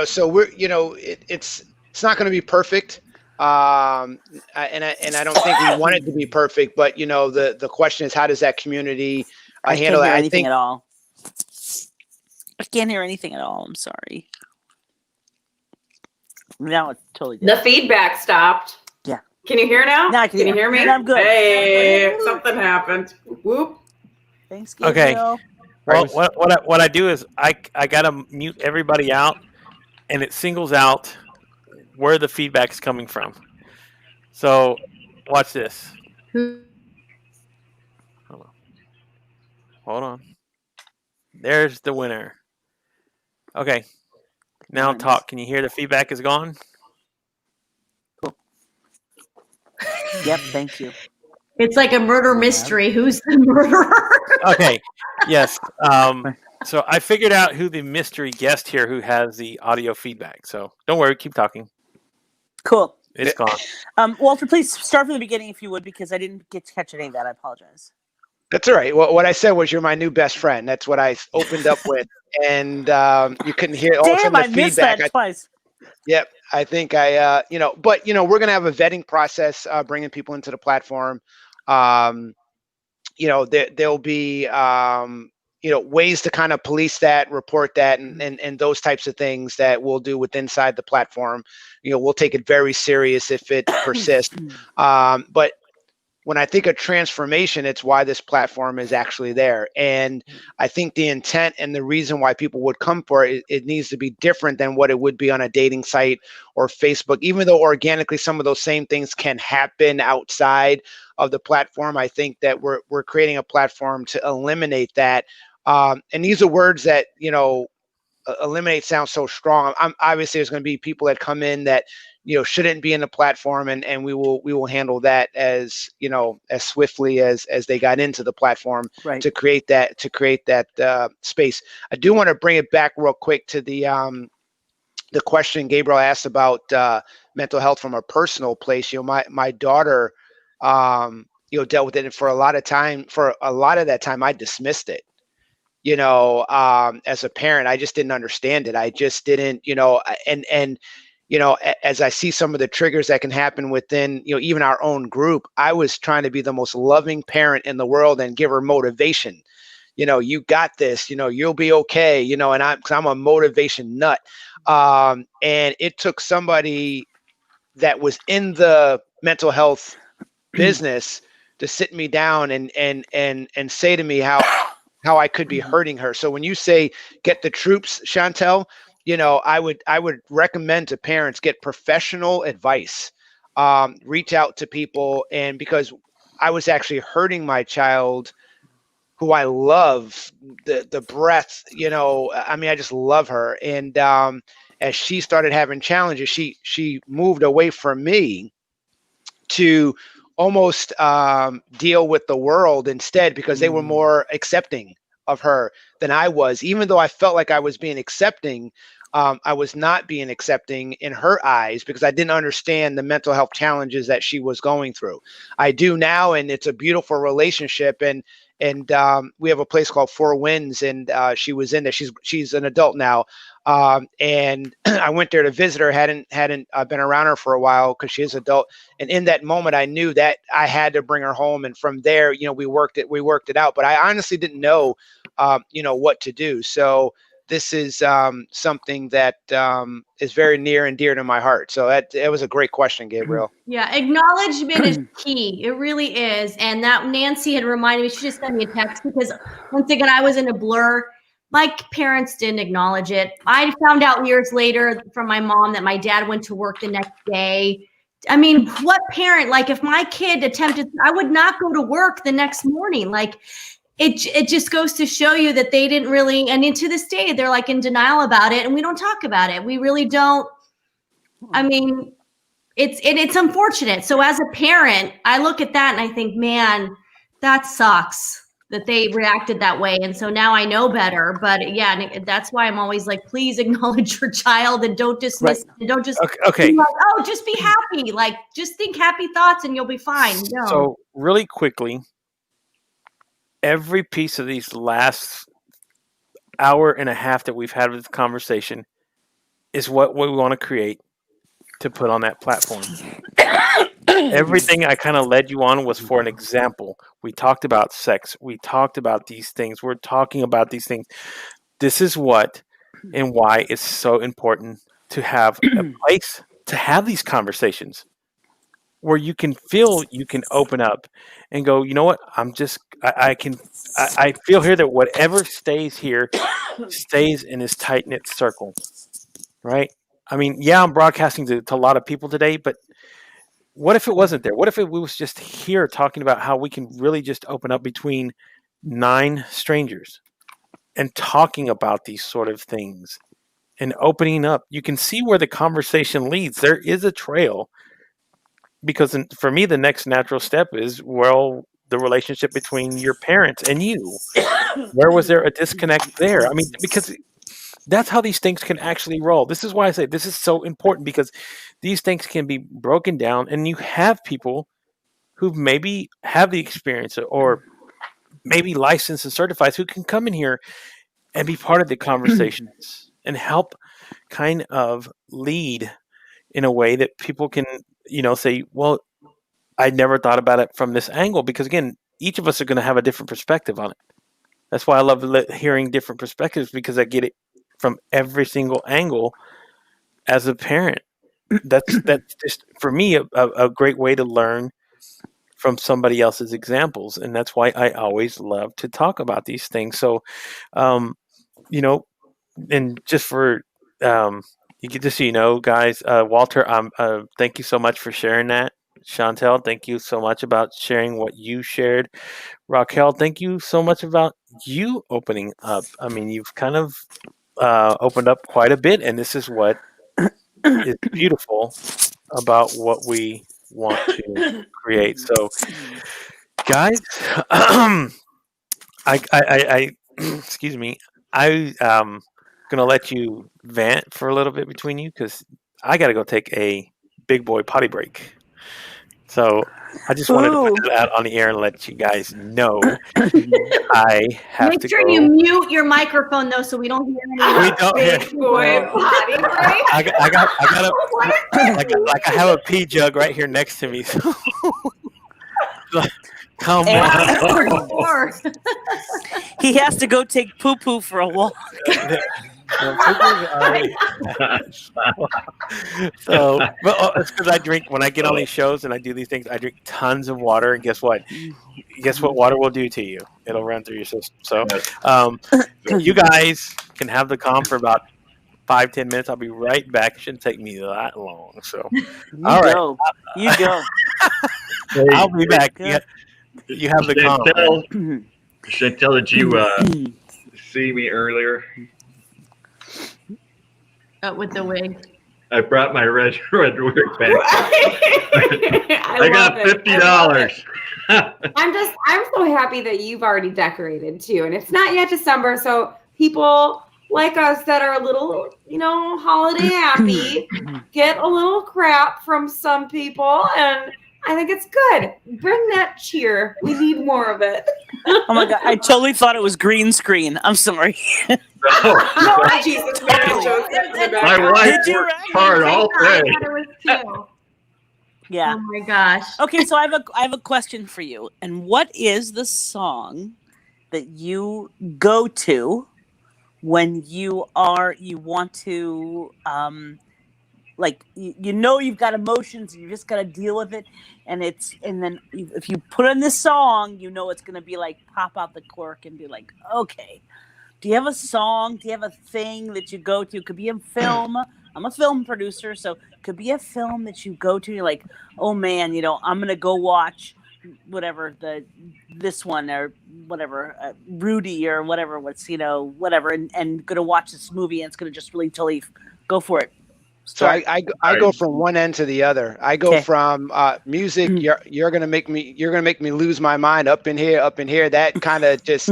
so we're it's not going to be perfect. And I don't think we want it to be perfect, but the question is, how does that community handle that? I think at all. I can't hear anything at all. I'm sorry. Now it's totally different. The feedback stopped. Yeah. Can you hear now? Now I can you hear me? I'm good. Hey, something happened. Whoop. Thanks, Gabriel. Okay. Well, what I do is I gotta mute everybody out, and it singles out where the feedback is coming from. So, watch this. Hold on. There's the winner. Okay. Now talk. Can you hear the feedback is gone? Cool. Yep. Thank you. It's like a murder mystery. Who's the murderer? Okay. Yes. So I figured out who the mystery guest here who has the audio feedback. So don't worry. Keep talking. Cool. It's gone. Walter, please start from the beginning if you would, because I didn't get to catch any of that. I apologize. That's all right. Well, what I said was, you're my new best friend. That's what I opened up with, and you couldn't hear all Damn, the I missed feedback. that twice. Yep. I think but we're going to have a vetting process, bringing people into the platform. There'll be, ways to kind of police that, report that, and those types of things that we'll do with inside the platform. We'll take it very serious if it persists. But when I think of transformation, it's why this platform is actually there. And I think the intent and the reason why people would come for it needs to be different than what it would be on a dating site or Facebook. Even though organically some of those same things can happen outside of the platform, I think that we're creating a platform to eliminate that. And these are words that, eliminate sounds so strong. Obviously there's going to be people that come in that shouldn't be in the platform, and we will handle that as as swiftly as they got into the platform, right, to create that space. I do want to bring it back real quick to the question Gabriel asked about mental health from a personal place. My daughter dealt with it, and for a lot of that time I dismissed it. As a parent, I just didn't understand it. I just didn't, and as I see some of the triggers that can happen within, even our own group, I was trying to be the most loving parent in the world and give her motivation. You got this, you'll be okay, and I'm a motivation nut. And it took somebody that was in the mental health business to sit me down and say to me how I could be hurting her. So when you say get the troops, Chantel, I would recommend to parents get professional advice, reach out to people, and because I was actually hurting my child, who I love, the breath, I just love her. And as she started having challenges, she moved away from me to almost deal with the world instead, because they were more accepting of her than I was. Even though I felt like I was being accepting, I was not being accepting in her eyes, because I didn't understand the mental health challenges that she was going through. I do now, and it's a beautiful relationship. And we have a place called Four Winds, and she was in there. She's an adult now. And I went there to visit her, hadn't been around her for a while because she is adult. And in that moment, I knew that I had to bring her home. And from there, we worked it out. But I honestly didn't know, what to do. So this is something that is very near and dear to my heart. So it was a great question, Gabriel. Yeah, acknowledgement is key. It really is. And that Nancy had reminded me, she just sent me a text, because once again, I was in a blur. My parents didn't acknowledge it. I found out years later from my mom that my dad went to work the next day. I mean, what parent, if my kid attempted, I would not go to work the next morning. It just goes to show you that they didn't really, and to this day, they're in denial about it, and we don't talk about it. We really don't. I mean, it's unfortunate. So as a parent, I look at that and I think, man, that sucks that they reacted that way. And so now I know better. But yeah, that's why I'm always please acknowledge your child and don't dismiss it. And don't just be oh, just be happy. Just think happy thoughts and you'll be fine. No. So really quickly, every piece of these last hour and a half that we've had with this conversation is what we want to create to put on that platform. Everything I kind of led you on was for an example. We talked about sex. We talked about these things. We're talking about these things. This is what and why it's so important to have a place to have these conversations where you can feel you can open up and go, you know what? I feel here that whatever stays here stays in this tight-knit circle, right? I mean, yeah, I'm broadcasting to a lot of people today, but what if it wasn't there? What if we was just here talking about how we can really just open up between 9 strangers and talking about these sort of things and opening up? You can see where the conversation leads. There is a trail, because for me, the next natural step is, well, the relationship between your parents and you. Where was there a disconnect there? I mean, because that's how these things can actually roll. This is why I say this is so important, because these things can be broken down, and you have people who maybe have the experience or maybe licensed and certified who can come in here and be part of the conversations and help kind of lead in a way that people can, say, well, I never thought about it from this angle, because again, each of us are going to have a different perspective on it. That's why I love hearing different perspectives, because I get it from every single angle as a parent. That's just, for me, a great way to learn from somebody else's examples. And that's why I always love to talk about these things. So, and just for, you get to see, guys, Walter, thank you so much for sharing that. Chantel, thank you so much about sharing what you shared. Raquel, thank you so much about you opening up. I mean, you've kind of opened up quite a bit, and this is what is beautiful about what we want to create. So, guys, I excuse me, I'm gonna let you vent for a little bit between you, because I got to go take a big boy potty break. So I just wanted to put that out on the air and let you guys know I have Make to sure go. you mute your microphone though, so we don't hear any. We don't hear. I have a pee jug right here next to me. So come on. He has to go take poo poo for a walk. So, but it's because I drink, when I get on these shows and I do these things, I drink tons of water, and guess what? Water will do to you? It'll run through your system. So, you guys can have the calm for about 5-10 minutes. I'll be right back. It shouldn't take me that long. So, all right. You go. I'll be back. You have the calm. Chantel, did you see me earlier? With the wig. I brought my red wig back. I got $50. I'm so happy that you've already decorated too, and it's not yet December, so people like us that are a little, holiday happy get a little crap from some people, and I think it's good. Bring that cheer. We need more of it. Oh my God! I totally thought it was green screen. I'm sorry. No, Jesus, my wife worked hard all day. Yeah. Oh my gosh. Okay, so I have a question for you. And what is the song that you go to when you want to you've got emotions and you just got to deal with it, and then if you put on this song, it's going to be like pop out the cork and be like, okay. Do you have a song? Do you have a thing that you go to? It could be a film. I'm a film producer, so it could be a film that you go to. You're like, oh man, I'm gonna go watch whatever this one or whatever Rudy or whatever. Whatever, and gonna watch this movie, and it's gonna just really totally go for it. So I go from one end to the other. I go from music. You're gonna make me lose my mind up in here. That kind of just.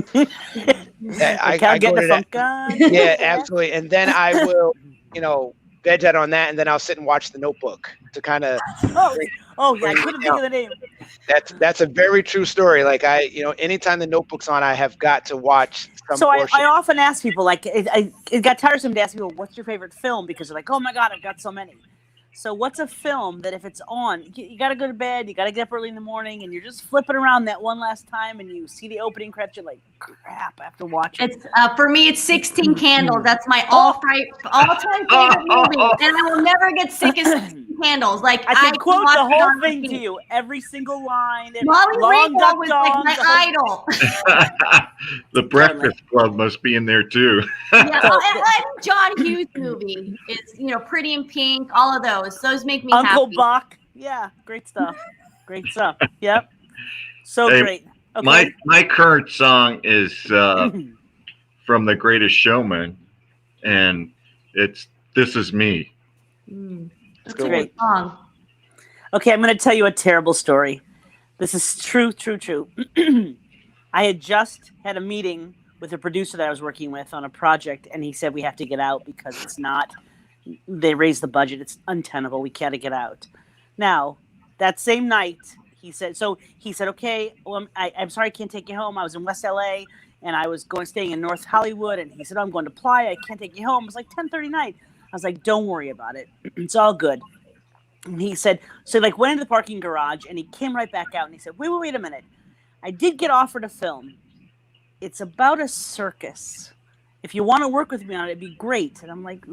I go to that. Yeah, absolutely. And then I will, veg out on that, and then I'll sit and watch The Notebook to kind of. Oh yeah, I couldn't think of the name. That's a very true story. Like anytime The Notebook's on, I have got to watch. So I often ask people, like, it got tiresome to ask people, what's your favorite film? Because they're like, oh my God, I've got so many. So what's a film that if it's on, you got to go to bed, you got to get up early in the morning, and you're just flipping around that one last time, and you see the opening credits, you're like, crap, I have to watch it. It's for me, it's 16 Candles. That's my all-time favorite movie, and I will never get sick of 16 Candles. Like I can quote the whole thing to you, every single line. Molly Ringwald was like my idol. The Breakfast Club must be in there too. Yeah, and John Hughes movie is Pretty in Pink, all of those. Those make me Uncle happy. Buck. Yeah, great stuff. Great stuff. Yep. So great. Okay. My current song is from The Greatest Showman, and it's This Is Me. That's a great song. Okay, I'm going to tell you a terrible story. This is true. I had just had a meeting with a producer that I was working with on a project, and he said we have to get out because it's not. They raised the budget. It's untenable. We can't get out. Now, that same night, he said, okay, well, I'm sorry I can't take you home. I was in West LA and I was staying in North Hollywood. And he said, I'm going to Playa. I can't take you home. It was like 10:30 night. was like, don't worry about it. It's all good. And he said, so like went into the parking garage and he came right back out and he said, wait a minute. I did get offered a film. It's about a circus. If you want to work with me on it, it'd be great. And I'm like,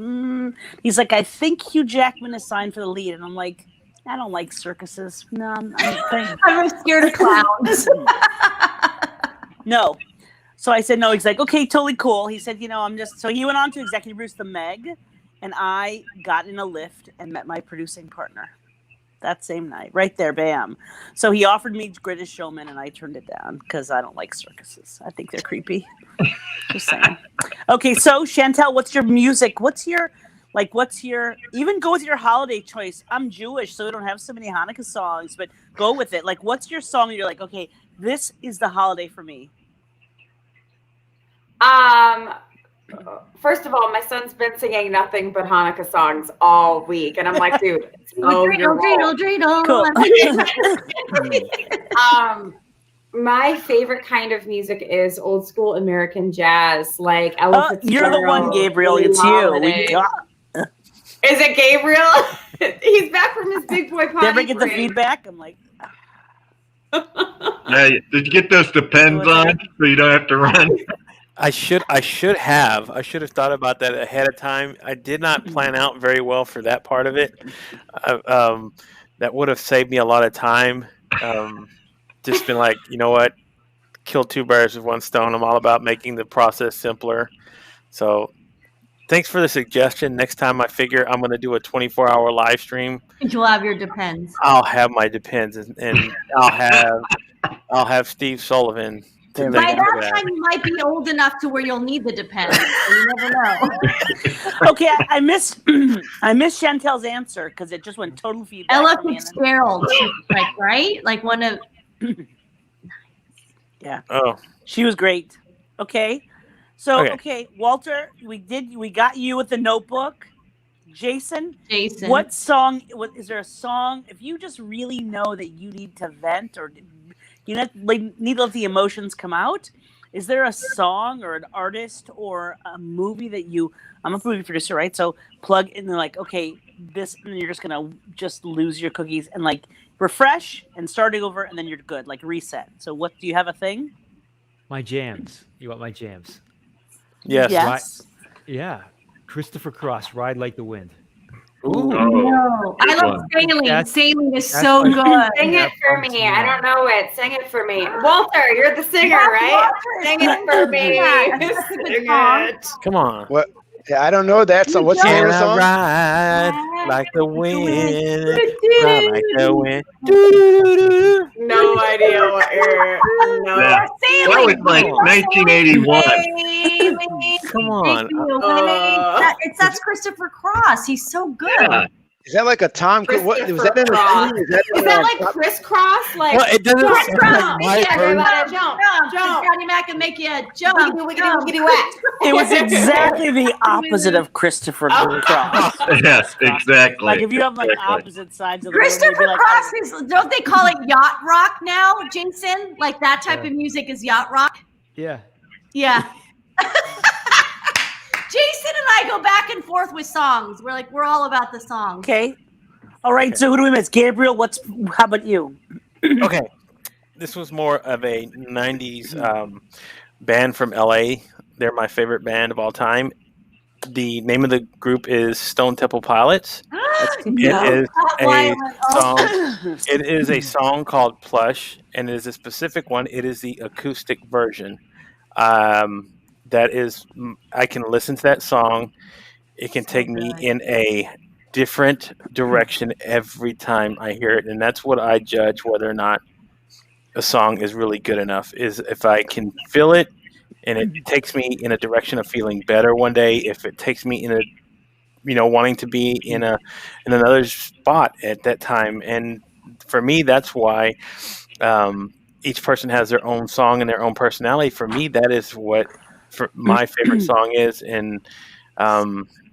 He's like, I think Hugh Jackman is signed for the lead. And I'm like, I don't like circuses. No, I'm scared of clowns. No. So I said, no. He's like, okay, totally cool. He said, so he went on to executive produce The Meg, and I got in a lift and met my producing partner that same night, right there, bam. So he offered me Greatest Showman, and I turned it down because I don't like circuses. I think they're creepy. Just saying. Okay, so Chantel, what's your music? What's your, even go with your holiday choice. I'm Jewish, so we don't have so many Hanukkah songs, but go with it. Like, what's your song you're like, okay, this is the holiday for me? First of all, my son's been singing nothing but Hanukkah songs all week, and I'm like, dude, dreidel. Cool. My favorite kind of music is old school American jazz, like Ella Fitzgerald. You're the one, Gabriel. It's you. Is it Gabriel? He's back from his big boy potty. Did I get the feedback? I'm like, hey, did you get those Depends on so you don't have to run? I should have thought about that ahead of time. I did not plan out very well for that part of it. That would have saved me a lot of time. Just been like, you know what? Kill two birds with one stone. I'm all about making the process simpler. So thanks for the suggestion. Next time I figure I'm going to do a 24-hour live stream. You'll have your Depends. I'll have my Depends, and I'll have Steve Sullivan. By that time, you might be old enough to where you'll need the Depends. You never know. Okay, I missed Chantel's answer because it just went total feedback. Ella Fitzgerald, right? Like one of. Yeah. Oh. She was great. Okay. So okay, Walter, we got you with the Notebook. Jason. What song? Is there a song? If you just really know that you need to vent or you need to let the emotions come out, is there a song or an artist or a movie that I'm a movie producer, right? So plug in and like, okay, this, and you're just gonna lose your cookies and like refresh and starting over, and then you're good, like reset. So what do you have a thing? My jams. You want my jams? Yes. Yeah. Christopher Cross, Ride Like the Wind. Ooh. No. I love Sailing. Sailing is so good. Sing it for me. I don't know it. Sing it for me. Walter, you're the singer, right? Sing it for me. Sing it. Come on. What? Yeah, I don't know that song. What's the name of the song? Ride like the wind. Ride like the wind. No idea what you're. No. Yeah. That was like 1981. Come on. That's Christopher Cross. He's so good. Yeah. Is that like a Tom? What was that in the scene? Is that like crisscross? Like well, it doesn't sound like my jump. Johnny Mac can make you jump. It was exactly the opposite of Christopher Cross. Yes, exactly. Like if you have like opposite sides of the Christopher Cross is, don't they call it yacht rock now, Jason? Like that type of music is yacht rock? Yeah. Yeah. Jason and I go back and forth with songs. We're all about the songs. Okay. All right. So who do we miss? Gabriel, how about you? Okay. This was more of a 90s band from LA. They're my favorite band of all time. The name of the group is Stone Temple Pilots. It is a song called Plush, and it is a specific one. It is the acoustic version. That is, I can listen to that song. It can take me in a different direction every time I hear it. And that's what I judge whether or not a song is really good enough, is if I can feel it and it takes me in a direction of feeling better one day, if it takes me in a, wanting to be in another spot at that time. And for me, that's why each person has their own song and their own personality. For me, that is what my favorite song is, and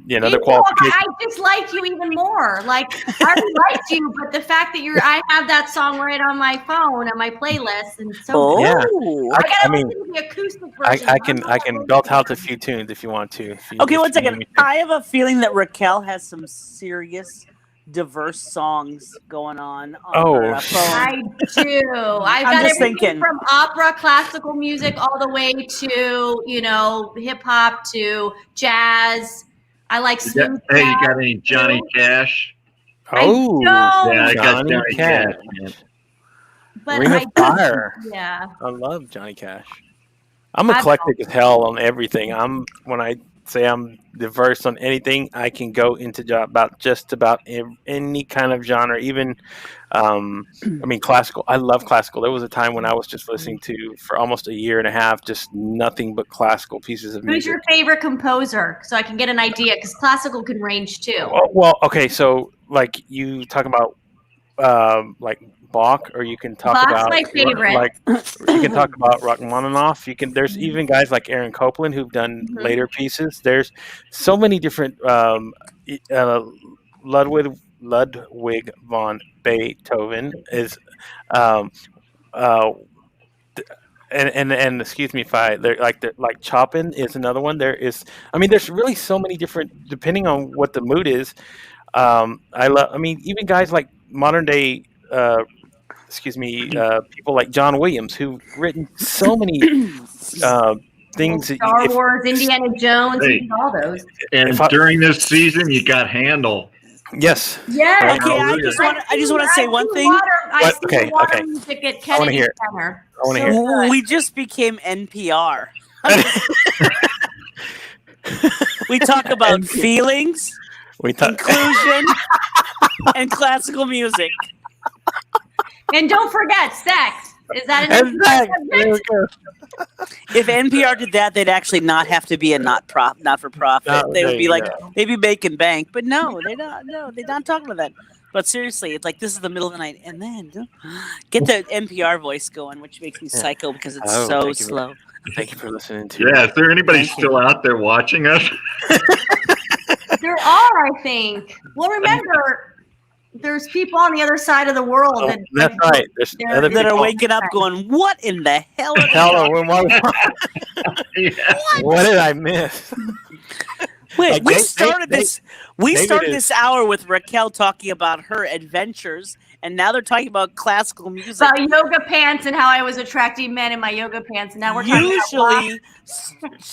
Another I qualification. just like you even more. Like I already liked you, but the fact that I have that song right on my phone on my playlist, and so Yeah, I gotta mean, listen to the acoustic version. I can belt out a few tunes if you want to. Okay, one second. I have a feeling that Raquel has some serious, diverse songs going on her phone. I do. I've I'm got just everything thinking. from opera, classical music, all the way to hip hop to jazz. I like smooth Hey, jazz. you got any Johnny too. Cash? Oh, yeah, I got Johnny Johnny Cash. man. But Ring of Fire. Yeah. I love Johnny Cash. I'm eclectic as hell on everything. When I say I'm diverse on anything, I can go into just about any kind of genre. Even, classical. I love classical. There was a time when I was just listening to for almost a year and a half, just nothing but classical pieces of Who's music. your favorite composer? So I can get an idea, because classical can range too. Well, okay. So like you talking about, like Bach, or you can talk Bach's about my favorite. like you can talk about Rachmaninoff. There's even guys like Aaron Copland who've done later pieces. There's so many different Ludwig von Beethoven is and excuse me if I like Chopin is another one. There's really so many different, depending on what the mood is. Even guys like modern day people like John Williams, who've written so many things. Star Wars, Indiana Jones, Hey, all those. And during this season, you got Handel. Yes. Yes. Okay, I just want to say one thing. I see water music at Kennedy Center. I want to hear it. We just became NPR. We talk about feelings, inclusion, and classical music. And don't forget sex. Is that an If NPR did that, they'd actually not have to be a not for profit. No, they would there be you like go. they'd be making bank, but no, they're not. No, they're not talking about that. But seriously, it's like this is the middle of the night, and then get the NPR voice going, which makes me psycho because it's so slow. Thank you for listening to. Yeah, is there anybody still out there watching us? There are, I think. Well, remember, there's people on the other side of the world That's right. There's other that are people. waking up going, "What in the hell?" What did I miss? Wait, we started this hour with Raquel talking about her adventures, and now they're talking about classical music. About yoga pants and how I was attracting men in my yoga pants, and now we're talking usually,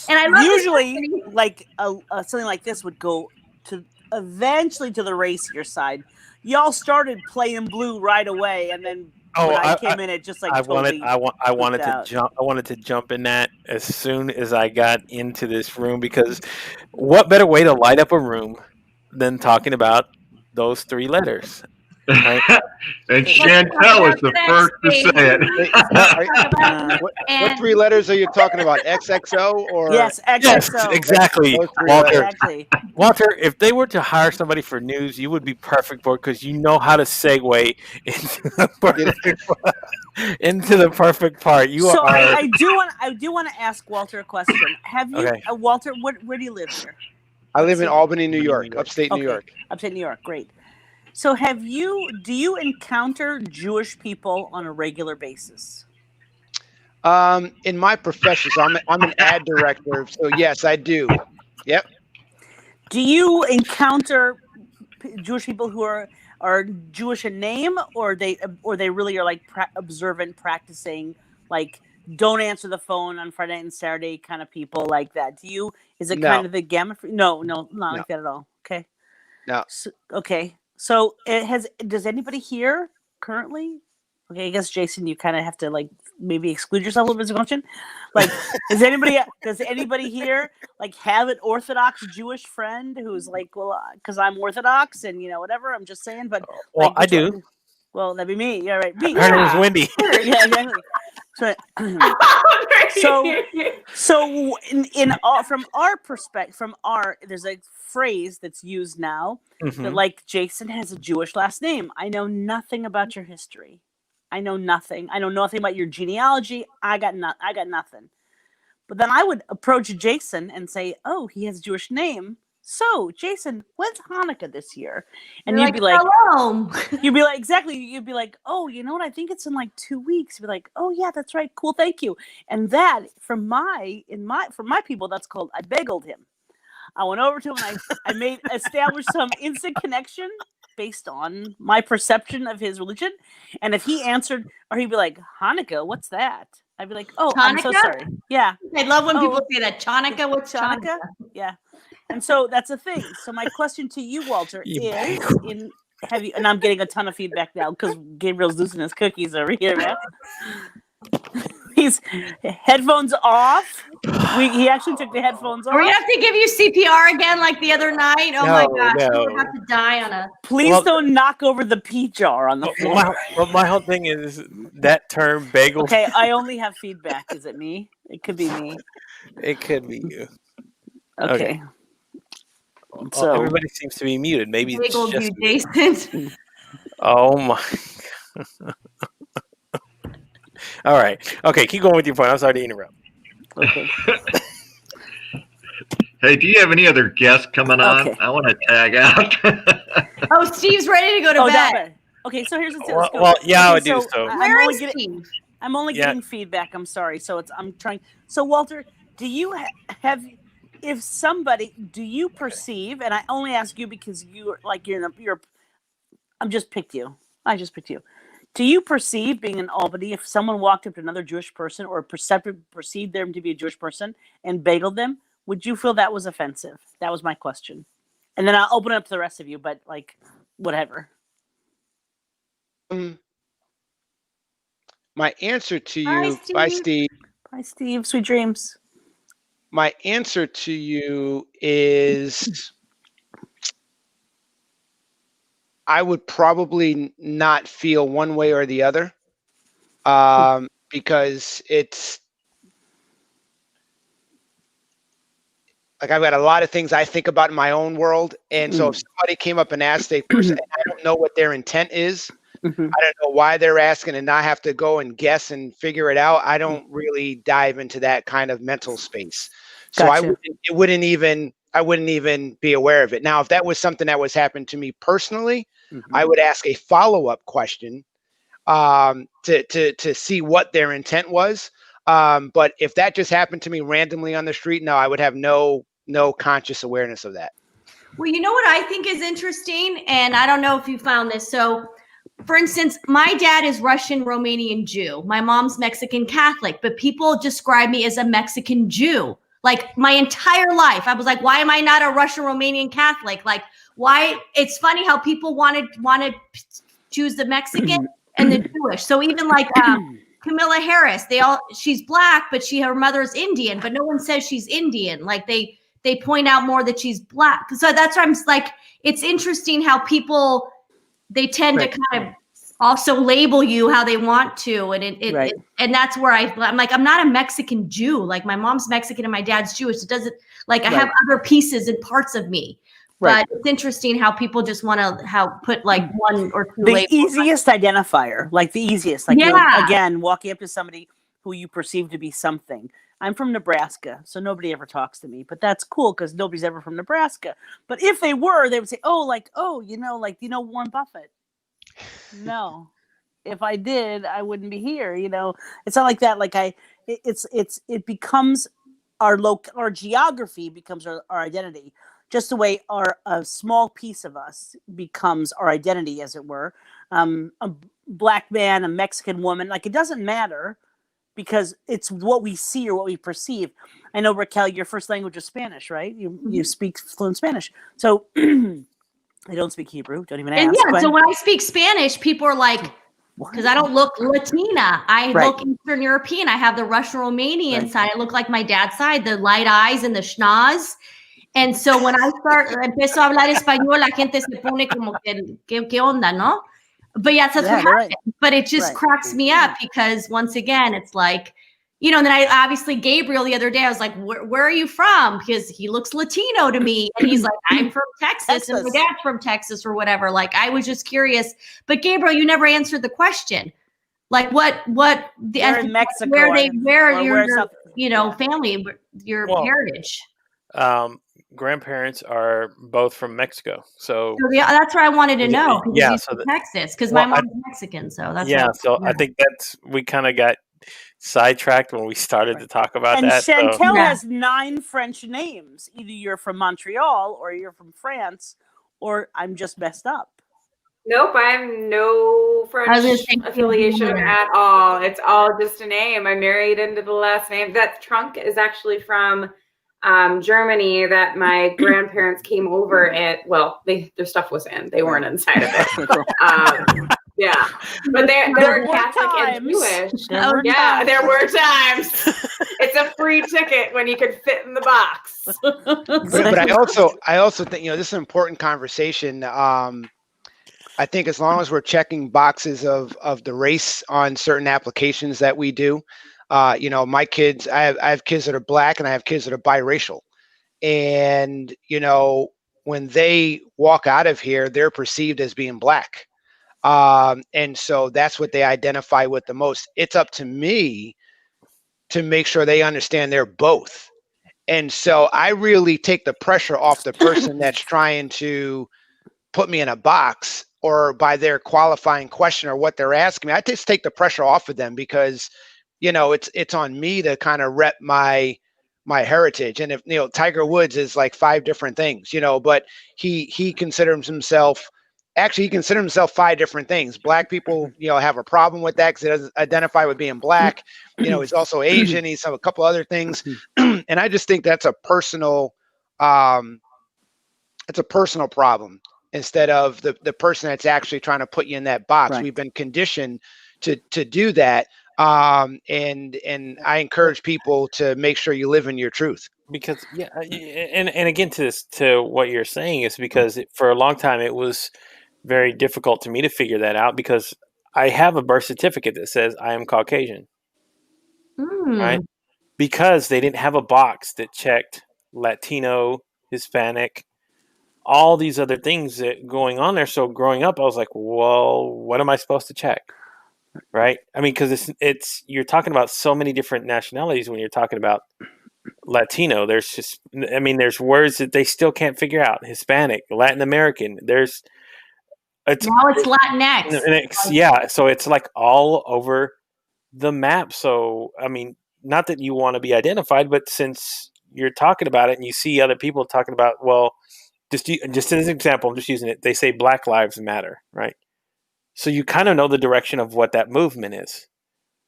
and I love usually like something like this would go to eventually to the racier side. Y'all started playing blue right away, and then when I came in, it just like I totally wanted to jump in that as soon as I got into this room, because what better way to light up a room than talking about those three letters? Right? And Chantel is the first to say it. What three letters are you talking about? XXO or? Yes, XXO. Yes, exactly. Walter, Exactly. Walter, if they were to hire somebody for news, you would be perfect for it, because you know how to segue into the perfect part. I do want to ask Walter a question. Have you, Walter? Where do you live here? I live in Albany, New York, upstate New York. Upstate New York, great. So do you encounter Jewish people on a regular basis? In my profession, so I'm an ad director, so yes, I do. Yep. Do you encounter Jewish people who are Jewish in name, or they really are like observant, practicing, like don't answer the phone on Friday and Saturday kind of people like that? Is it kind of the gamut? No, not like that at all. Okay. No. Okay. So does anybody here currently? Okay, I guess Jason, you kind of have to like maybe exclude yourself a little bit of question. Like, does anybody here like have an Orthodox Jewish friend who's like, well, because I'm Orthodox and whatever. I'm just saying, but well, I do. Well, that'd be me. Yeah, right. Me. Her name is Wendy. Yeah, exactly. So from our perspective, there's a phrase that's used now that like Jason has a Jewish last name. I know nothing about your history. I know nothing. I know nothing about your genealogy. I got nothing. But then I would approach Jason and say, "Oh, he has a Jewish name. so Jason, when's Hanukkah this year? And You're you'd be like, hello. You'd be like, exactly. You'd be like, oh, you know what? I think it's in like 2 weeks. You'd be like, oh yeah, that's right. Cool. Thank you. And that for my people, that's called, I bageled him. I went over to him and I established some instant connection based on my perception of his religion. And if he answered, or he'd be like, Hanukkah, what's that? I'd be like, oh, I'm so Chanukah? sorry. Yeah. I love when people say that. Chanukah, what's Chanukah? Yeah. And so that's the thing. So my question to you, Walter, is and I'm getting a ton of feedback now because Gabriel's losing his cookies over here, man. He's headphones off. He actually took the headphones off. Are we have to give you CPR again like the other night? Oh my gosh, we're about to die on a. Please don't knock over the pea jar on the floor. My whole thing is that term bagel. Okay, I only have feedback. Is it me? It could be me. It could be you. Okay. So everybody seems to be muted. Maybe it's Bageled just you, Jason. Oh my. All right. Okay, keep going with your point. I'm sorry to interrupt. Okay. Hey, do you have any other guests coming on? Okay. I want to tag out. Oh, Steve's ready to go to bed. Okay, so here's the thing. Well, yeah, I would do so. Where is Steve? I'm only getting feedback. I'm sorry. So I'm trying. So Walter, do you have? If somebody, do you perceive? And I only ask you because you're. I just picked you. Do you perceive being in Albany, if someone walked up to another Jewish person or perceived them to be a Jewish person and bageled them, would you feel that was offensive? That was my question. And then I'll open it up to the rest of you, but like, whatever. My answer to you, bye, Steve. Bye, Steve. Sweet dreams. My answer to you is I would probably not feel one way or the other, because it's like I've got a lot of things I think about in my own world. And so if somebody came up and asked a person, I don't know what their intent is. I don't know why they're asking and not have to go and guess and figure it out. I don't really dive into that kind of mental space. So Gotcha. I wouldn't even be aware of it. Now, if that was something that was happening to me personally, I would ask a follow-up question to see what their intent was. But if that just happened to me randomly on the street, no, I would have no conscious awareness of that. Well, you know what I think is interesting, and I don't know if you found this. So, for instance, my dad is Russian, Romanian Jew. My mom's Mexican Catholic, but people describe me as a Mexican Jew. Like my entire life, I was like, why am I not a Russian, Romanian Catholic? Like, why? It's funny how people want to choose the Mexican and the Jewish. So even like Camilla Harris, she's black, but her mother's Indian, but no one says she's Indian. Like they point out more that she's black. So that's why I'm like, it's interesting how people, they tend to kind of also label you how they want to. And and that's where I'm like, I'm not a Mexican Jew. Like my mom's Mexican and my dad's Jewish. It doesn't like, I have other pieces and parts of me. But it's interesting how people just want to put like one or two labels. The easiest identifier, like the easiest, like again, walking up to somebody who you perceive to be something. I'm from Nebraska, so nobody ever talks to me, but that's cool because nobody's ever from Nebraska. But if they were, they would say, you know Warren Buffett. No, if I did, I wouldn't be here. You know, it's not like that. Like it becomes our geography becomes our identity. Just the way a small piece of us becomes our identity, as it were. A black man, a Mexican woman, like it doesn't matter because it's what we see or what we perceive. I know, Raquel, your first language is Spanish, right? You speak fluent Spanish. So I don't speak Hebrew. Don't even ask. And so when I speak Spanish, people are like, because I don't look Latina. I look Eastern European. I have the Russian Romanian side. I look like my dad's side, the light eyes and the schnoz. And so when I empiezo a hablar español, la gente se pone como que onda, no? But yes, that's what happened. But it just cracks me up because once again, it's like, you know, and then I obviously Gabriel the other day, I was like, where are you from? Because he looks Latino to me. And he's like, I'm from Texas and my dad's from Texas or whatever. Like, I was just curious. But Gabriel, you never answered the question. Like what they're in Mexico, where your family, your heritage. grandparents are both from Mexico. So yeah, that's where I wanted to know. Yeah, He's so from Texas, because my mom's Mexican, so that's yeah. what, So I think we kind of got sidetracked when we started to talk about And that. Chantel has 9 French names. Either you're from Montreal, or you're from France, or I'm just messed up. Nope, I have no French affiliation at all. It's all just a name. I married into the last name. That trunk is actually from Germany that my grandparents came over and, well, their stuff was in. They weren't inside of it. Yeah, but they were Catholic and Jewish. There were times. It's a free ticket when you could fit in the box. But I also think, this is an important conversation. I think as long as we're checking boxes of the race on certain applications that we do, my kids, I have kids that are Black and I have kids that are biracial. And, when they walk out of here, they're perceived as being Black. And so that's what they identify with the most. It's up to me to make sure they understand they're both. And so I really take the pressure off the person that's trying to put me in a box, or by their qualifying question or what they're asking me. I just take the pressure off of them, because, it's on me to kind of rep my heritage. And if, Tiger Woods is like 5 different things, but he considers himself, actually he considers himself 5 different things. Black people, have a problem with that because he doesn't identify with being Black. He's also Asian. He's a couple other things. And I just think that's a personal, it's a personal problem, instead of the person that's actually trying to put you in that box. Right. We've been conditioned to do that. And I encourage people to make sure you live in your truth. Because and again, to what you're saying, is because for a long time it was very difficult to me to figure that out, because I have a birth certificate that says I am Caucasian, right? Because they didn't have a box that checked Latino, Hispanic, all these other things that going on there. So growing up, I was like, well, what am I supposed to check? Right? I mean, because it's you're talking about so many different nationalities when you're talking about Latino. There's words that they still can't figure out. Hispanic, Latin American. Now it's Latinx. Yeah, so it's like all over the map. So I mean, not that you want to be identified, but since you're talking about it and you see other people talking about, well, just as an example, I'm just using it. They say Black Lives Matter, right? So you kind of know the direction of what that movement is.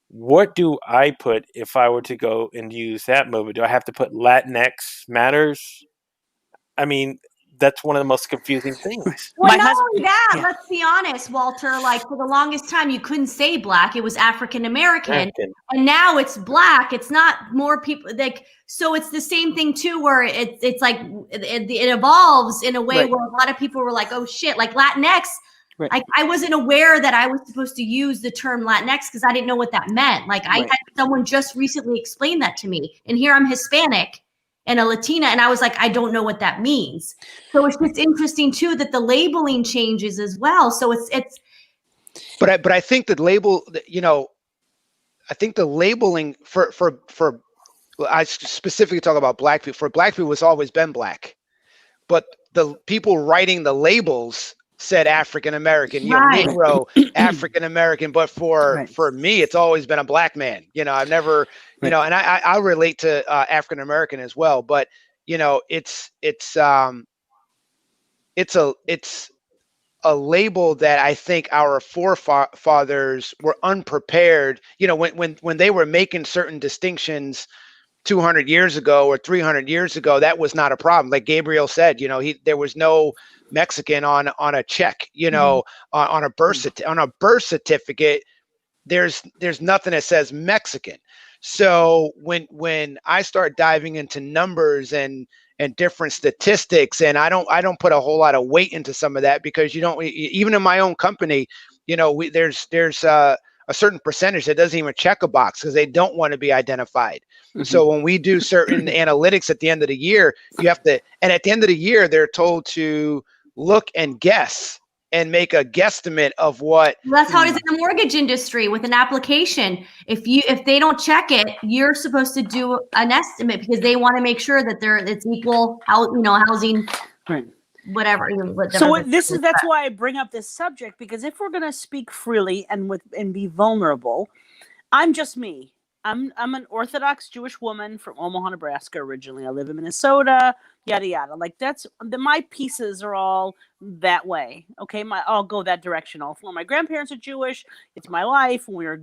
What do I put if I were to go and use that movement? Do I have to put Latinx Matters? I mean, that's one of the most confusing things. Well, not only that, let's be honest, Walter, like for the longest time, you couldn't say Black. It was African American. And now it's Black. It's not more people so it's the same thing too, where it's like it evolves in a way where a lot of people were like, oh shit, like Latinx. Right. I wasn't aware that I was supposed to use the term Latinx because I didn't know what that meant. Like I had someone just recently explain that to me, and here I'm Hispanic and a Latina, and I was like, I don't know what that means. So it's just interesting too that the labeling changes as well. So it's. But I think that I think the labeling for I specifically talk about Black people. For Black people, it's always been Black, but the people writing the labels said African American, Negro, African American, but for me, it's always been a Black man. I've never, and I relate to African American as well. But it's a label that I think our forefathers were unprepared. When they were making certain distinctions 200 years ago or 300 years ago, that was not a problem. Like Gabriel said, there was no Mexican on a check, on a birth certificate. There's nothing that says Mexican. So when I start diving into numbers and different statistics, and I don't put a whole lot of weight into some of that, because even in my own company, there's a certain percentage that doesn't even check a box because they don't want to be identified. Mm-hmm. So when we do certain analytics at the end of the year, and at the end of the year, they're told to look and guess. and make a guesstimate of what. That's how it is in the mortgage industry with an application. If they don't check it, you're supposed to do an estimate because they want to make sure that it's equal housing, right. whatever. So that's why I bring up this subject, because if we're going to speak freely and be vulnerable, I'm just me. I'm an Orthodox Jewish woman from Omaha, Nebraska originally. I live in Minnesota, yada yada. Like my pieces are all that way. Okay, I'll go that direction. My grandparents are Jewish. It's my life. When we were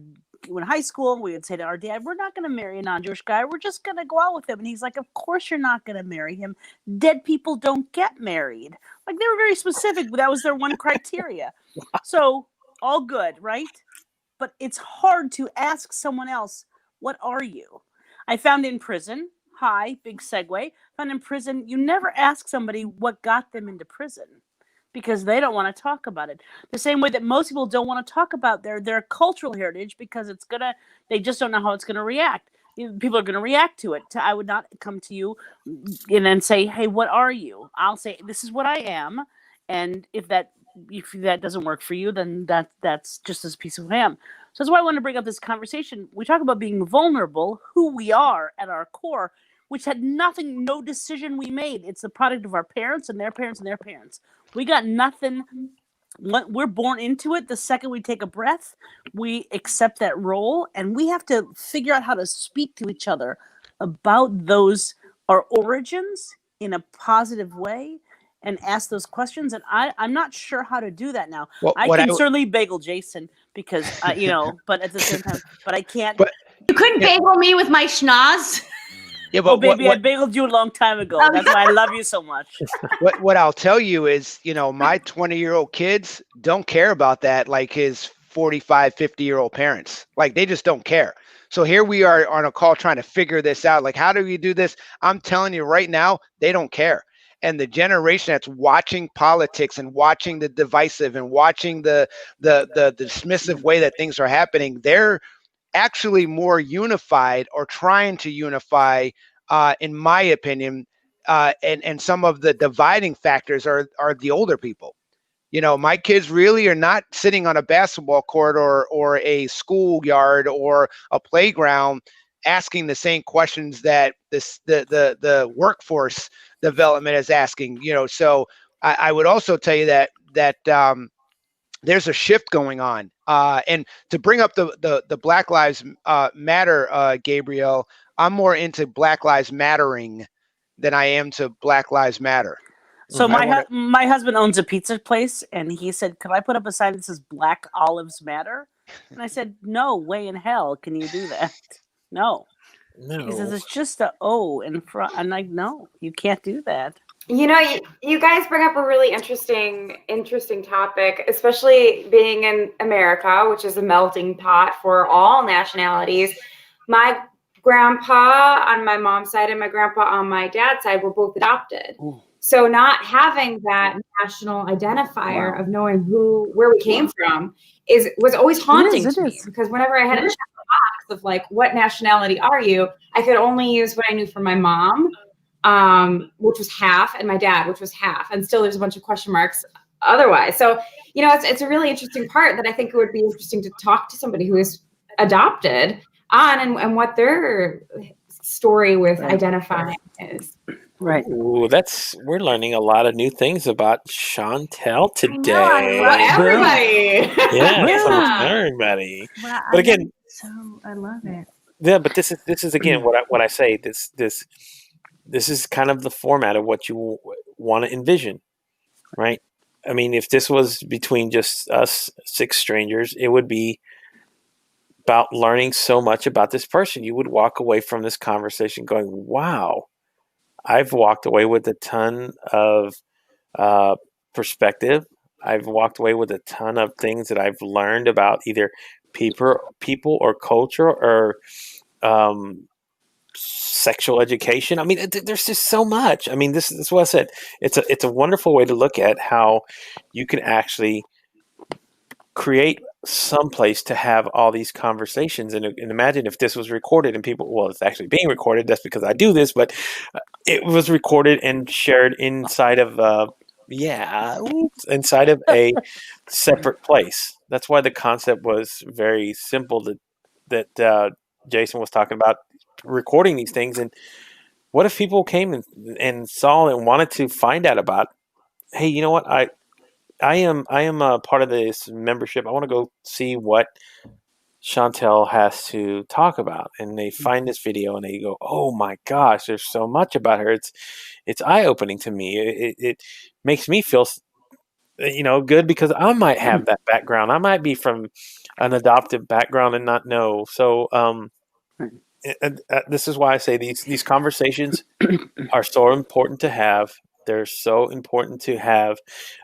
in high school, we would say to our dad, "We're not going to marry a non-Jewish guy. We're just going to go out with him." And he's like, "Of course you're not going to marry him. Dead people don't get married." Like, they were very specific, but that was their one criteria. So all good, right? But it's hard to ask someone else, what are you? I found in prison, big segue, found in prison, you never ask somebody what got them into prison because they don't want to talk about it. The same way that most people don't want to talk about their cultural heritage because they just don't know how it's going to react. People are going to react to it. I would not come to you and then say, "Hey, what are you?" I'll say, "This is what I am." And if that doesn't work for you, then that's just as piece of ham. So that's why I want to bring up this conversation. We talk about being vulnerable, who we are at our core, which had no decision we made. It's the product of our parents and their parents and their parents. We got nothing. We're born into it. The second we take a breath, we accept that role, and we have to figure out how to speak to each other about our origins in a positive way and ask those questions. And I'm not sure how to do that now. I can certainly bagel Jason because, but at the same time, but I can't. You couldn't bagel me with my schnoz? Yeah, but baby, I bageled you a long time ago. That's why I love you so much. What I'll tell you is, my 20-year-old kids don't care about that like his 45, 50-year-old parents. Like, they just don't care. So here we are on a call trying to figure this out. Like, how do we do this? I'm telling you right now, they don't care. And the generation that's watching politics and watching the divisive and watching the dismissive way that things are happening, they're actually more unified or trying to unify, in my opinion, and some of the dividing factors are the older people. My kids really are not sitting on a basketball court or a schoolyard or a playground asking the same questions that the workforce development is asking. So I would also tell you that there's a shift going on. And to bring up the Black Lives Matter, Gabriel, I'm more into Black Lives Mattering than I am to Black Lives Matter. So my husband owns a pizza place, and he said, "Could I put up a sign that says Black Olives Matter?" And I said, "No way in hell can you do that. No." He says, "It's just a O in front." I'm like, "No, you can't do that." You guys bring up a really interesting topic, especially being in America, which is a melting pot for all nationalities. My grandpa on my mom's side and my grandpa on my dad's side were both adopted. Ooh. So not having that national identifier of knowing where we came from was always haunting to me, because whenever I had to check the box of like, what nationality are you, I could only use what I knew from my mom, which was half, and my dad, which was half, and still there's a bunch of question marks otherwise. So it's a really interesting part that I think it would be interesting to talk to somebody who is adopted on and what their story with identifying is. Right. Ooh, we're learning a lot of new things about Chantel today. I love everybody. Yeah, everybody. Well, but again, I love it. Yeah, but this is again what I say. This is kind of the format of what you want to envision, right? I mean, if this was between just us 6 strangers, it would be about learning so much about this person. You would walk away from this conversation going, "Wow, I've walked away with a ton of perspective. I've walked away with a ton of things that I've learned about either people or culture or sexual education." I mean, there's just so much. I mean, this is what I said. It's a wonderful way to look at how you can actually create some place to have all these conversations. And imagine if this was recorded and it's actually being recorded. That's because I do this, but it was recorded and shared inside of Yeah, inside of a separate place. That's why the concept was very simple. That Jason was talking about recording these things, and what if people came and saw and wanted to find out about? Hey, you know what? I am a part of this membership. I want to go see what Chantel has to talk about, and they find this video and they go, "Oh my gosh, there's so much about her. It's eye opening to me. It makes me feel good because I might have that background. I might be from an adoptive background and not know." So this is why I say these conversations are so important to have. They're so important to have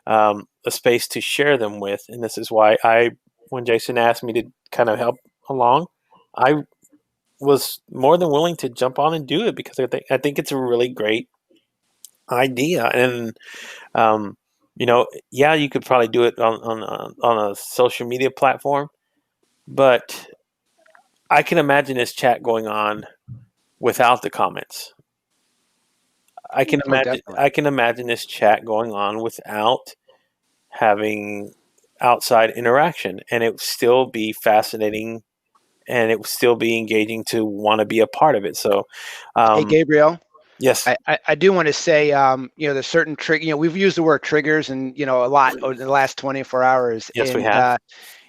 a space to share them with, and this is why when Jason asked me to kind of help along, I was more than willing to jump on and do it because I think it's a really great idea. And yeah, you could probably do it on a social media platform, but I can imagine this chat going on without the comments. I can imagine this chat going on without having outside interaction, and it would still be fascinating, and it would still be engaging to want to be a part of it. So, hey, Gabriel. Yes, I do want to say, there's certain we've used the word triggers and a lot over the last 24 hours. Yes, and, we have.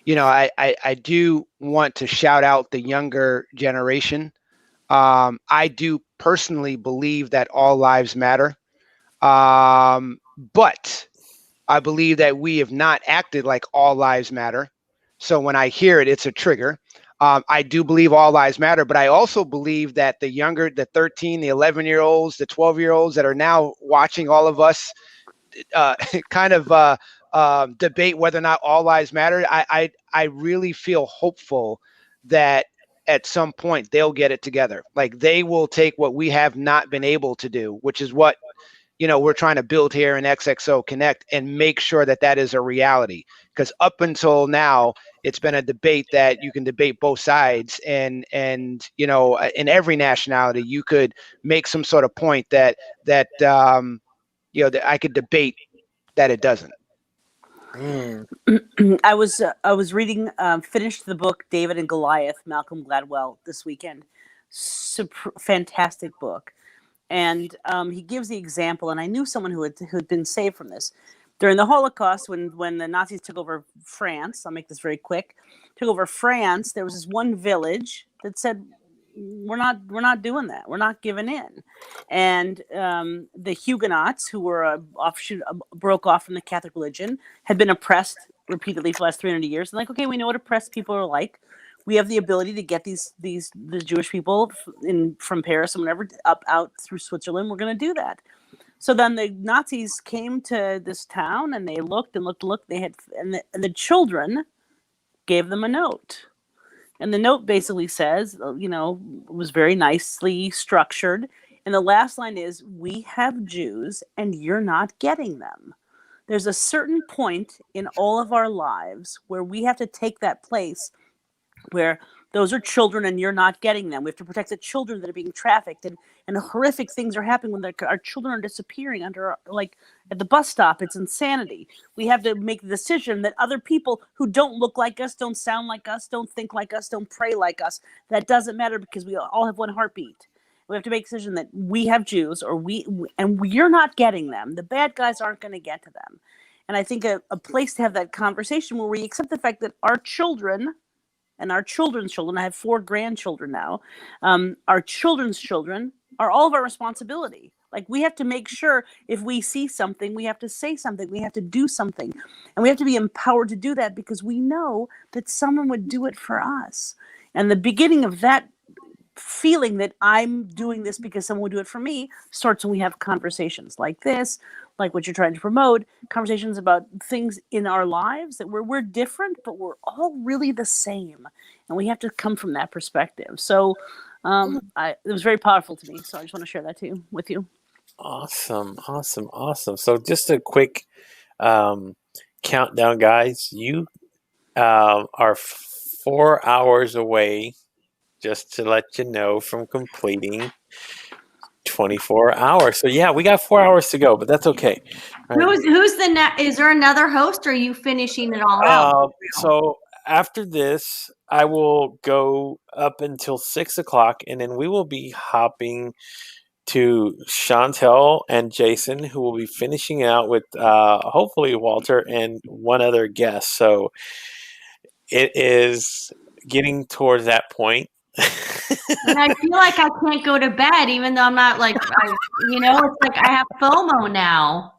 I do want to shout out the younger generation. I do personally believe that all lives matter. But I believe that we have not acted like all lives matter. So when I hear it, it's a trigger. I do believe all lives matter, but I also believe that the 13, the 11-year-olds, the 12-year-olds that are now watching all of us kind of debate whether or not all lives matter, I really feel hopeful that at some point they'll get it together. Like they will take what we have not been able to do, which is what we're trying to build here in XXO Connect, and make sure that that is a reality. Because up until now, it's been a debate that you can debate both sides, and in every nationality, you could make some sort of point that that I could debate that it doesn't. I was reading, finished the book David and Goliath, Malcolm Gladwell, this weekend. Fantastic book. And he gives the example, and I knew someone who had been saved from this. During the Holocaust, when the Nazis took over France, I'll make this very quick, took over France, there was this one village that said, we're not doing that. We're not giving in. And the Huguenots, who were a offshoot, broke off from the Catholic religion, had been oppressed repeatedly for the last 300 years. And like, okay, we know what oppressed people are like. We have the ability to get the Jewish people from Paris and whatever out through Switzerland. We're going to do that. So then the Nazis came to this town and they looked. They had, and the children gave them a note, and the note basically says, was very nicely structured. And the last line is, "We have Jews, and you're not getting them." There's a certain point in all of our lives where we have to take that place where those are children and you're not getting them. We have to protect the children that are being trafficked, and horrific things are happening when our children are disappearing at the bus stop. It's insanity. We have to make the decision that other people who don't look like us, don't sound like us, don't think like us, don't pray like us, that doesn't matter because we all have one heartbeat. We have to make a decision that we have Jews, and we're not getting them. The bad guys aren't going to get to them. And I think a place to have that conversation where we accept the fact that our children and our children's children, I have 4 grandchildren now, our children's children are all of our responsibility. Like, we have to make sure if we see something, we have to say something, we have to do something. And we have to be empowered to do that because we know that someone would do it for us. And the beginning of that feeling that I'm doing this because someone would do it for me starts when we have conversations like this, like what you're trying to promote, conversations about things in our lives that we're different, but we're all really the same. And we have to come from that perspective. So it was very powerful to me. So I just want to share that with you. Awesome. So just a quick countdown, guys. You are 4 hours away, just to let you know, from completing 24 hours. So yeah, we got 4 hours to go, but that's okay. Right? Who's the is there another host, or are you finishing it all out? So after this, I will go up until 6 o'clock, and then we will be hopping to Chantel and Jason, who will be finishing out with hopefully Walter and one other guest. So it is getting towards that point. And I feel like I can't go to bed, even though I'm not like, it's like I have FOMO now.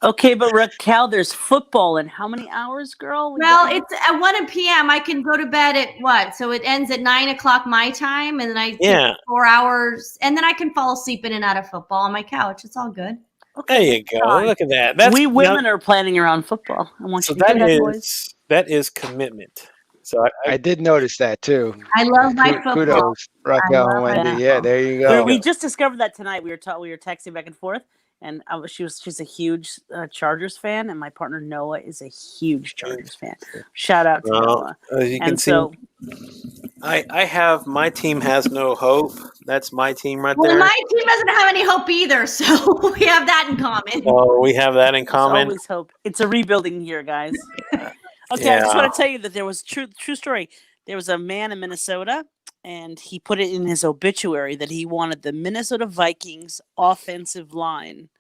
Okay, but Raquel, there's football in how many hours, girl? Well, it's at 1 p.m. I can go to bed at what? So it ends at 9 o'clock my time, and then I take 4 hours, and then I can fall asleep in and out of football on my couch. It's all good. There you go. Look at that. We women are planning around football. I want so you to do that that, is boys. that is commitment. So I did notice that too. I love my football. Kudos, Raquel and Wendy. Yeah, there you go. We just discovered that tonight. We were texting back and forth, and she's a huge Chargers fan, and my partner Noah is a huge Chargers fan. Shout out to Noah. As you can see, I have my team has no hope. That's my team right there. Well, my team doesn't have any hope either, so we have that in common. Oh, we have that in common. There's always hope. It's a rebuilding year, guys. Okay, I just want to tell you that there was true story. There was a man in Minnesota, and he put it in his obituary that he wanted the Minnesota Vikings offensive line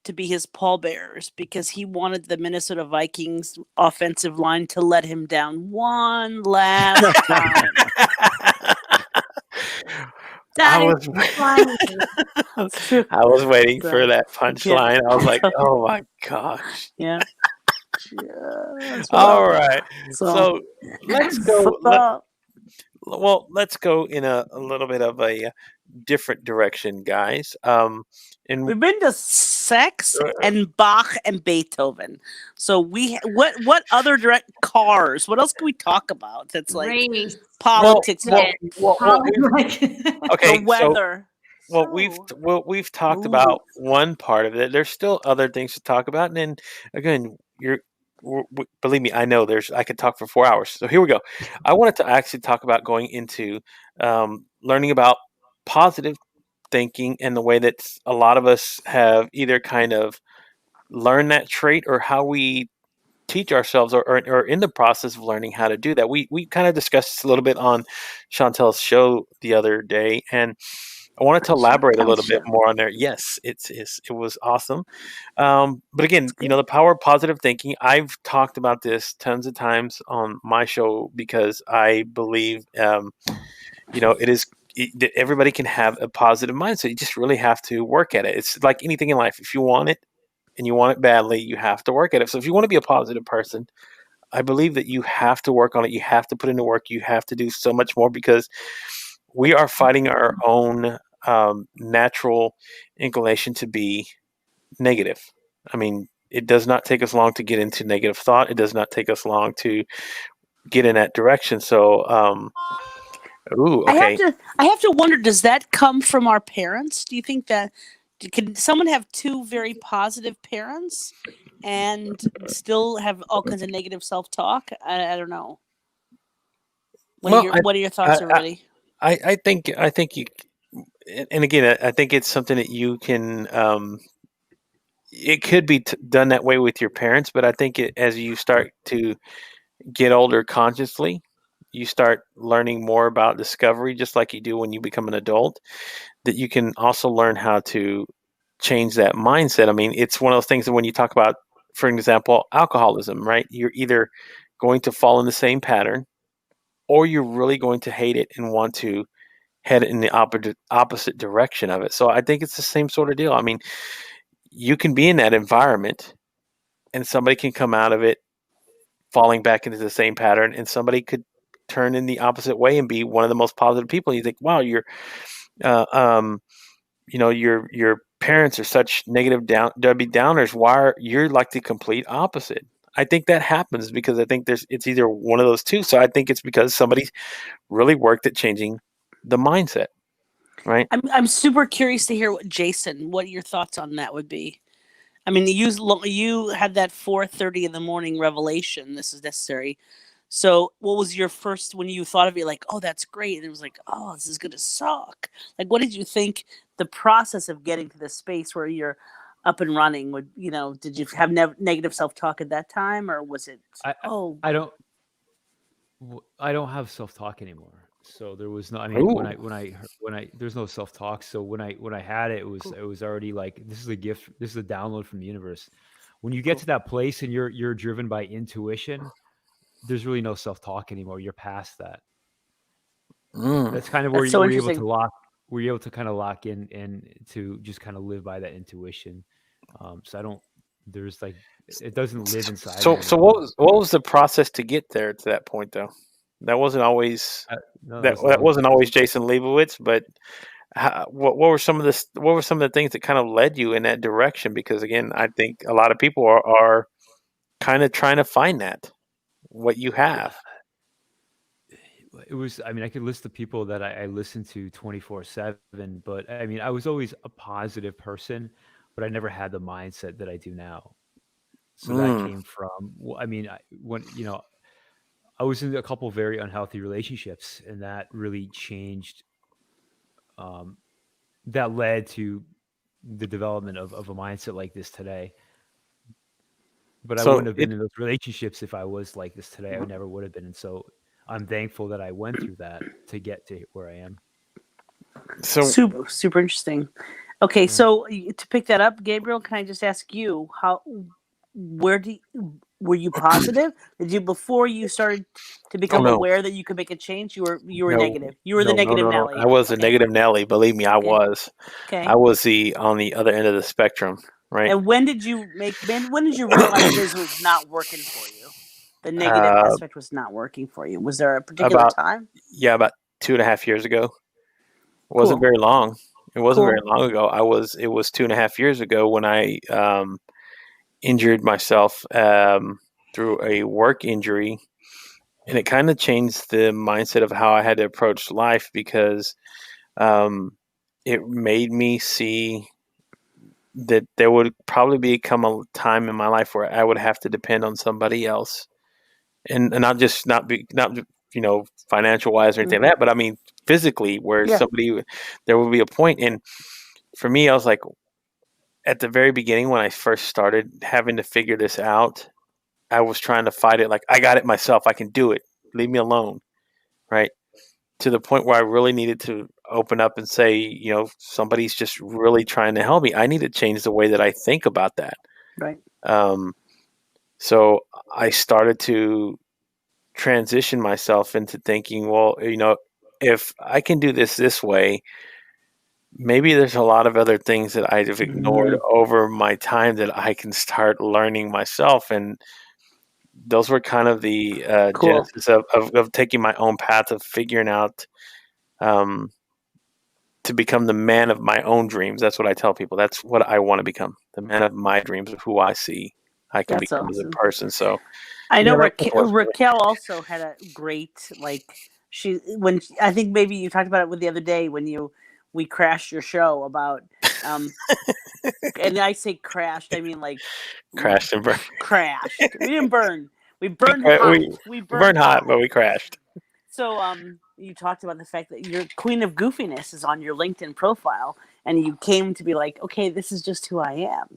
to be his pallbearers because he wanted the Minnesota Vikings offensive line to let him down one last time. I was waiting for that punchline. I was like, oh my gosh. Yeah. All right. So let's go. Let's go in a little bit of a different direction, guys. And we've been to sex and Bach and Beethoven. So what other cars? What else can we talk about? That's like race, politics, okay, the weather. We've talked about one part of it. There's still other things to talk about, and then again, believe me, I know I could talk for 4 hours. So here we go. I wanted to actually talk about going into learning about positive thinking and the way that a lot of us have either kind of learned that trait or how we teach ourselves or in the process of learning how to do that. We kind of discussed this a little bit on Chantel's show the other day, and I wanted to elaborate a little bit more on there. Yes, it was awesome. But again, the power of positive thinking, I've talked about this tons of times on my show because I believe, it is that everybody can have a positive mindset. You just really have to work at it. It's like anything in life. If you want it and you want it badly, you have to work at it. So if you want to be a positive person, I believe that you have to work on it. You have to put in the work. You have to do so much more because we are fighting our own natural inclination to be negative. I mean, it does not take us long to get into negative thought. It does not take us long to get in that direction. So, okay. I have to wonder, does that come from our parents? Do you think that can someone have two very positive parents and still have all kinds of negative self-talk? I don't know. What are your thoughts already? I think you, and again, I think it's something that you can. It could be done that way with your parents, but I think as you start to get older consciously, you start learning more about discovery, just like you do when you become an adult. That you can also learn how to change that mindset. I mean, it's one of those things that when you talk about, for example, alcoholism, right? You're either going to fall in the same pattern, or you're really going to hate it and want to head in the opposite direction of it. So I think it's the same sort of deal. I mean, you can be in that environment and somebody can come out of it falling back into the same pattern, and somebody could turn in the opposite way and be one of the most positive people. And you think, wow, your parents are such negative Debbie Downers. Why are you're like the complete opposite? I think that happens because I think it's either one of those two. So I think it's because somebody really worked at changing the mindset, right? I'm super curious to hear what your thoughts on that would be. I mean, you had that 4:30 in the morning revelation. This is necessary. So what was your first, when you thought of it, like, oh, that's great, and it was like, oh, this is gonna suck? Like, what did you think the process of getting to the space where you're up and running would, did you have negative self-talk at that time, or was it, I don't have self-talk anymore. So there was no, I mean, Ooh. when I there's no self-talk. So when I had it, it was already like, this is a gift. This is a download from the universe. When you get to that place and you're driven by intuition, there's really no self-talk anymore. You're past that. That's kind of where That's so we're able interesting. to lock. We're able to kind of lock in and to just kind of live by that intuition. So I don't. There's like, it doesn't live inside. So me so anymore. what was the process to get there to that point though? That wasn't always No, that wasn't always Jason Leibowitz, but what were some of the things that kind of led you in that direction? Because again, I think a lot of people are kind of trying to find what you have. It was, I mean, I could list the people that I listened to 24/7, but I mean, I was always a positive person, but I never had the mindset that I do now. So that Mm. came from, I mean, when, I was in a couple of very unhealthy relationships, and that really changed. That led to the development of a mindset like this today. But I So wouldn't have been in those relationships if I was like this today. I never would have been. And so I'm thankful that I went through that to get to where I am. So super interesting. Okay, so to pick that up, Gabriel, can I just ask you were you positive? Did you, before you started to become no. aware that you could make a change, you were No, negative? You were the negative no. Nelly. I was a Okay. negative Nelly. Believe me, I was. Okay. I was on the other end of the spectrum, right? And when did you realize this was not working for you? The negative aspect was not working for you. Was there a particular time? Yeah, about 2.5 years ago. It wasn't very long. It wasn't very long ago. It was 2.5 years ago when I injured myself through a work injury. And it kind of changed the mindset of how I had to approach life, because it made me see that there would probably become a time in my life where I would have to depend on somebody else, and not financial wise or anything like that, but I mean physically, where there would be a point. And for me, I was like, at the very beginning when I first started having to figure this out, I was trying to fight it like, I got it myself, I can do it, leave me alone, right? To the point where I really needed to open up and say, somebody's just really trying to help me. I need to change the way that I think about that. Right. So I started to transition myself into thinking, well, if I can do this way, maybe there's a lot of other things that I've ignored over my time that I can start learning myself. And those were kind of the genesis of taking my own path of figuring out to become the man of my own dreams. That's what I tell people. That's what I want to become, the man of my dreams, of who I see I can become as a person. So I know Raquel also had a great, I think maybe you talked about it with the other day when we crashed your show about, and I say crashed, I mean like crashed and burned. Crashed. We didn't burn. We burned hot. We burned hot, but we crashed. So you talked about the fact that your Queen of Goofiness is on your LinkedIn profile, and you came to be like, okay, this is just who I am.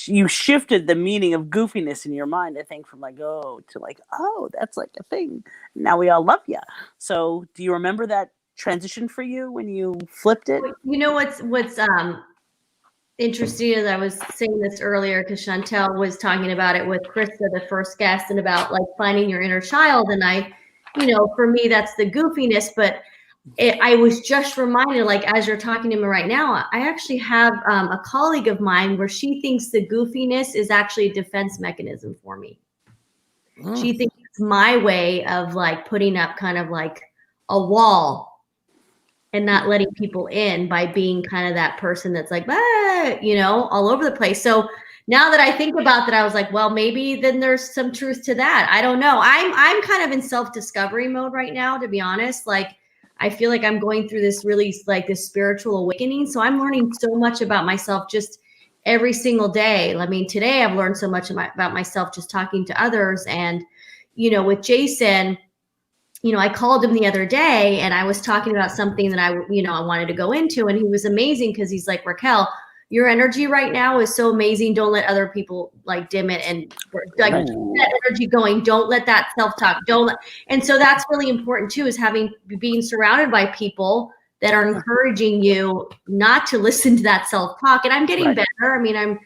You shifted the meaning of goofiness in your mind, I think, from like, oh, to like, oh, that's like a thing. Now we all love you. So do you remember that transition for you when you flipped it? You know what's interesting is I was saying this earlier because Chantel was talking about it with Krista, the first guest, and about like finding your inner child. And for me, that's the goofiness, but I was just reminded, like, as you're talking to me right now, I actually have a colleague of mine where she thinks the goofiness is actually a defense mechanism for me. She thinks it's my way of like putting up kind of like a wall and not letting people in by being kind of that person that's like, all over the place. So now that I think about that, I was like, well, maybe then there's some truth to that. I don't know. I'm kind of in self-discovery mode right now, to be honest. Like, I feel like I'm going through this really like this spiritual awakening. So I'm learning so much about myself just every single day. I mean, today I've learned so much about myself just talking to others. And, with Jason, I called him the other day and I was talking about something that I wanted to go into, and he was amazing because he's like, Raquel, your energy right now is so amazing. Don't let other people like dim it, and like that energy going. Don't let that self-talk. And so that's really important too, is being surrounded by people that are encouraging you not to listen to that self-talk. And I'm getting better. I mean, I'm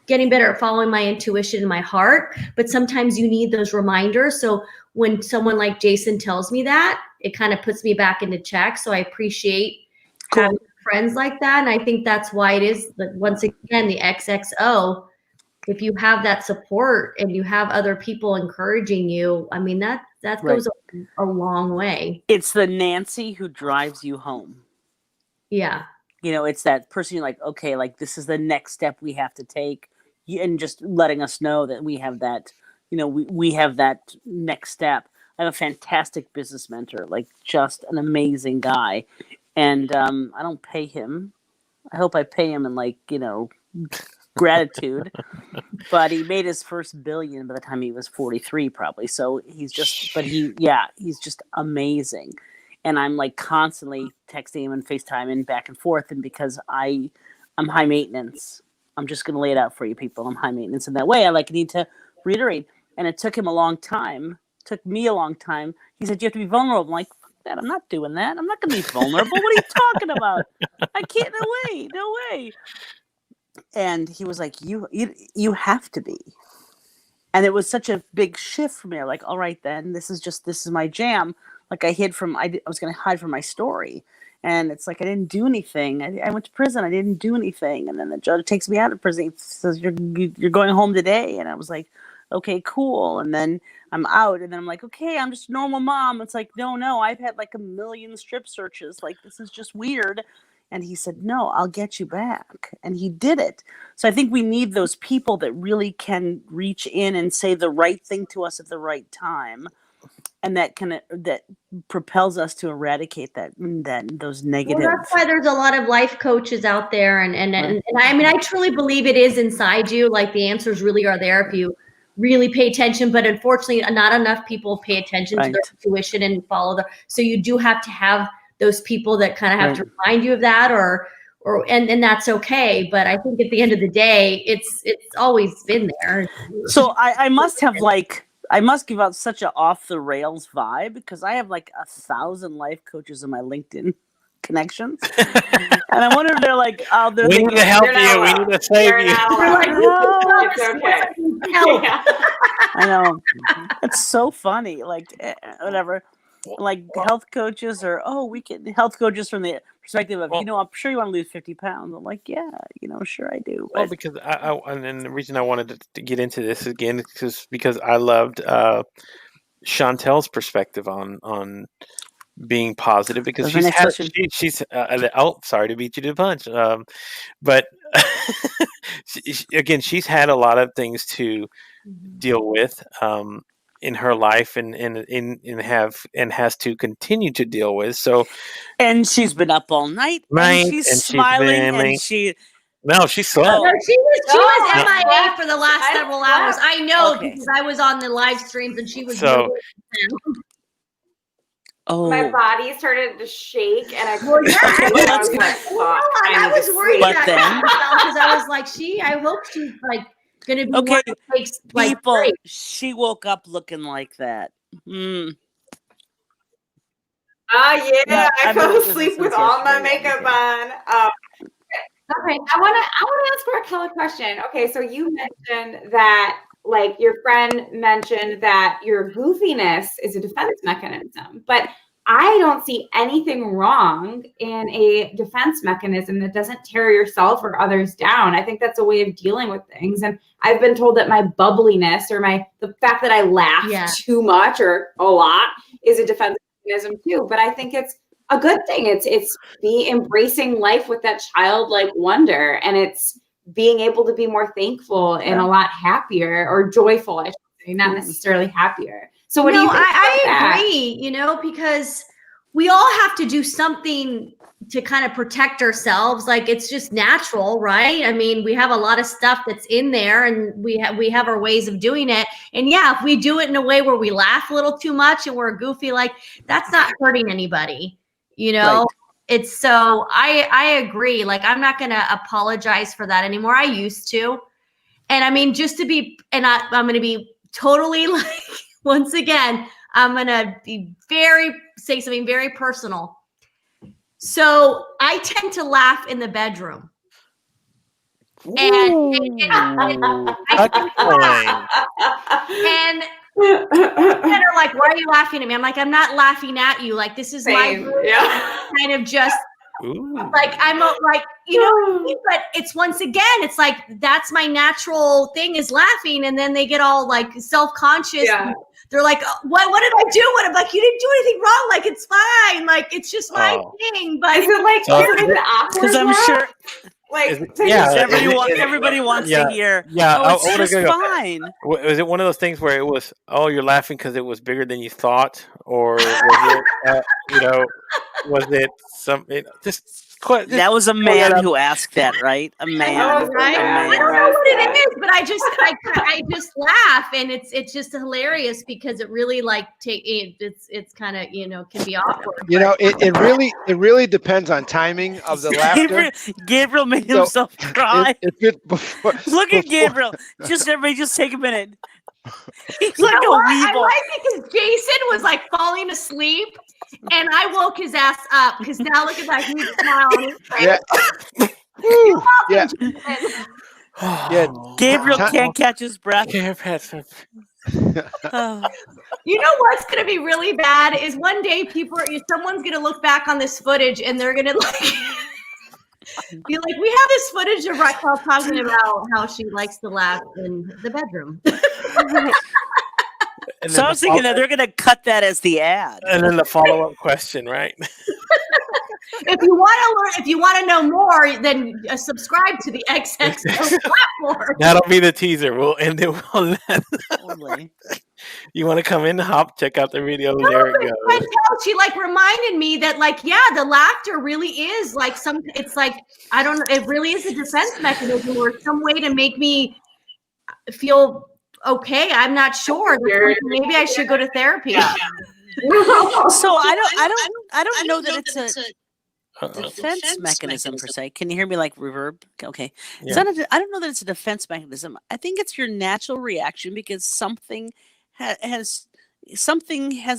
getting better at following my intuition and my heart, but sometimes you need those reminders. So when someone like Jason tells me that, it kind of puts me back into check. So I appreciate having friends like that. And I think that's why it is that, once again, the XXO, if you have that support and you have other people encouraging you, I mean, that goes a long way. It's the Nancy who drives you home. Yeah. It's that person you're like, okay, like this is the next step we have to take. And just letting us know that we have that, we have that next step. I have a fantastic business mentor, like just an amazing guy. And I don't pay him. I hope I pay him in gratitude. But he made his first billion by the time he was 43, probably. So he's just, he's just amazing. And I'm like constantly texting him and FaceTiming back and forth. And because I'm high maintenance, I'm just going to lay it out for you people. I'm high maintenance in that way. I need to reiterate. And it took him a long time. Took me a long time. He said, you have to be vulnerable. I'm like, fuck that. I'm not doing that. I'm not going to be vulnerable. What are you talking about? I can't. No way. And he was like, you have to be. And it was such a big shift for me. Like, all right, then this is my jam. Like I was going to hide from my story. And it's like, I didn't do anything. I went to prison. I didn't do anything. And then the judge takes me out of prison. He says, you're going home today. And I was like, okay, cool. And then I'm out. And then I'm like, okay, I'm just a normal mom. It's like, no, I've had like 1 million strip searches. Like, this is just weird. And he said, no, I'll get you back. And he did it. So I think we need those people that really can reach in and say the right thing to us at the right time. And that propels us to eradicate those negative. Well, that's why there's a lot of life coaches out there, and I mean, I truly believe it is inside you. Like the answers really are there if you really pay attention. But unfortunately, not enough people pay attention to their intuition and follow So you do have to have those people that kind of have to remind you of that, and that's okay. But I think at the end of the day, it's always been there. So I must give out such an off the rails vibe because I have like 1,000 life coaches in my LinkedIn connections. And I wonder if they're like, oh, we need to help you. We need to save you. It's okay. I know. It's so funny. Like, whatever. Like health coaches we get health coaches from the perspective of, I'm sure you want to lose 50 pounds. I'm like, yeah, sure I do. Well, because and the reason I wanted to get into this again is because I loved Chantel's perspective on being positive, because she's sorry to beat you to the punch. But again, she's had a lot of things to deal with in her life and has to continue to deal with. So, and she's been up all night, and she's smiling, No, she slept. No, she was MIA for the last several hours. I know because I was on the live streams and she was. My body started to shake, and I was worried because I was like, I hope she's like gonna be okay. Takes, like, people, break. She woke up looking like that. I fell asleep with all my makeup on. Okay, I want to ask Raquel a question. Okay, so you mentioned that, like, your friend mentioned that your goofiness is a defense mechanism, but I don't see anything wrong in a defense mechanism that doesn't tear yourself or others down. I think that's a way of dealing with things. And I've been told that my bubbliness or the fact that I laugh too much or a lot is a defense mechanism too. But I think it's a good thing. It's embracing life with that childlike wonder, and it's being able to be more thankful and a lot happier, or joyful, I should say, not necessarily happier. So what do you think about I agree, because we all have to do something to kind of protect ourselves. Like, it's just natural, right? I mean, we have a lot of stuff that's in there, and we have our ways of doing it. And yeah, if we do it in a way where we laugh a little too much and we're goofy, like, that's not hurting anybody, you know? Right. It's so I agree. Like, I'm not going to apologize for that anymore. I used to. And I mean, just to be, and I'm going to be totally like, once again, I'm going to say something very personal. So I tend to laugh in the bedroom. And are like, why are you laughing at me? I'm like, I'm not laughing at you. Like, this is my kind of just like, I'm like, you know, but it's, once again, it's like, that's my natural thing, is laughing. And then they get all like self-conscious. Yeah. They're like, what did I do? What? I'm like, you didn't do anything wrong. Like, it's fine. Like, it's just my thing. But is it like, is it awkward? Because I'm sure. Like, everybody wants to hear. Yeah, oh, it's just fine. Was it one of those things where it was, oh, you're laughing because it was bigger than you thought, or was it, was it something? That was a man who asked that, right? A man. Right? I don't know what it is, but I just laugh, and it's just hilarious because it really it's kind of, can be awkward. It really depends on timing of the laughter. Gabriel made himself cry. Look at Gabriel. Everybody just take a minute. He's like a weeble. I like it because Jason was like falling asleep. And I woke his ass up, because now look at that huge smile on his face. Yeah. Gabriel can't catch his breath. You know what's going to be really bad is one day someone's going to look back on this footage and they're going to be like, we have this footage of Raquel talking about how she likes to laugh in the bedroom. So I was thinking that they're going to cut that as the ad. And then the follow-up question, right? If you want to know more, then subscribe to the XXO platform. That'll be the teaser. We'll end it on that. You want to come in, check out the video. No, there it goes. She reminded me that the laughter really is it's like, I don't know, it really is a defense mechanism or some way to make me feel okay. I'm not sure. Maybe I should go to therapy. So I don't know that it's a defense mechanism per se. Can you hear me like reverb? Okay. Yeah. I don't know that it's a defense mechanism. I think it's your natural reaction because something has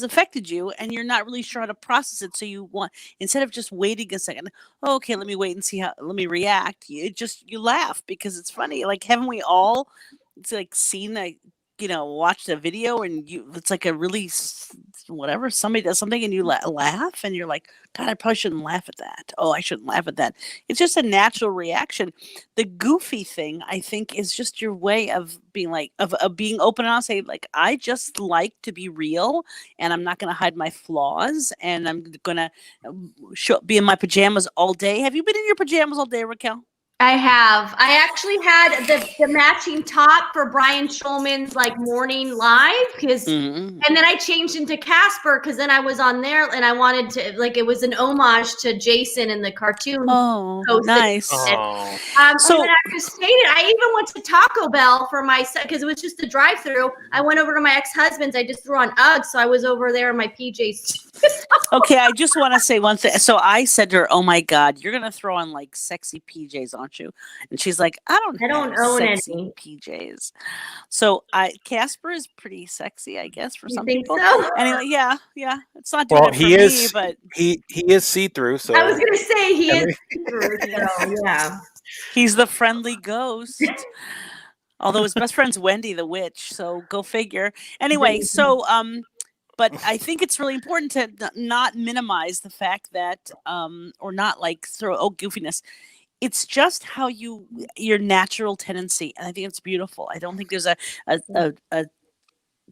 affected you and you're not really sure how to process it. So you want, instead of just waiting a second, okay, let me wait and see let me react. You laugh because it's funny. Like, haven't we all seen watched a video and it's like a really whatever, somebody does something and you laugh and you're like, God, I probably shouldn't laugh at that. Oh, I shouldn't laugh at that. It's just a natural reaction. The goofy thing, I think, is just your way of being of being open and honest. Say, I just like to be real and I'm not going to hide my flaws and I'm going to be in my pajamas all day. Have you been in your pajamas all day, Raquel? I have. I actually had the matching top for Brian Schulman's morning live and then I changed into Casper because then I was on there and I wanted to it was an homage to Jason in the cartoon. Oh, nice. So and I just stated, I even went to Taco Bell for my because it was just a drive-through. I went over to my ex-husband's. I just threw on Uggs, so I was over there in my PJs. Okay, I just want to say one thing. So I said to her, "Oh my God, you're gonna throw on sexy PJs, aren't you?" And she's like, "I don't own sexy any PJs." So Casper is pretty sexy, I guess, for some people. So? Anyway, yeah, it's not doing it for me, but he is see-through. So I was gonna say he is see-through. So yeah, he's the friendly ghost. Although his best friend's Wendy the witch, so go figure. Anyway, so but I think it's really important to not minimize the fact that, or not throw goofiness. It's just how your natural tendency, and I think it's beautiful. I don't think there's a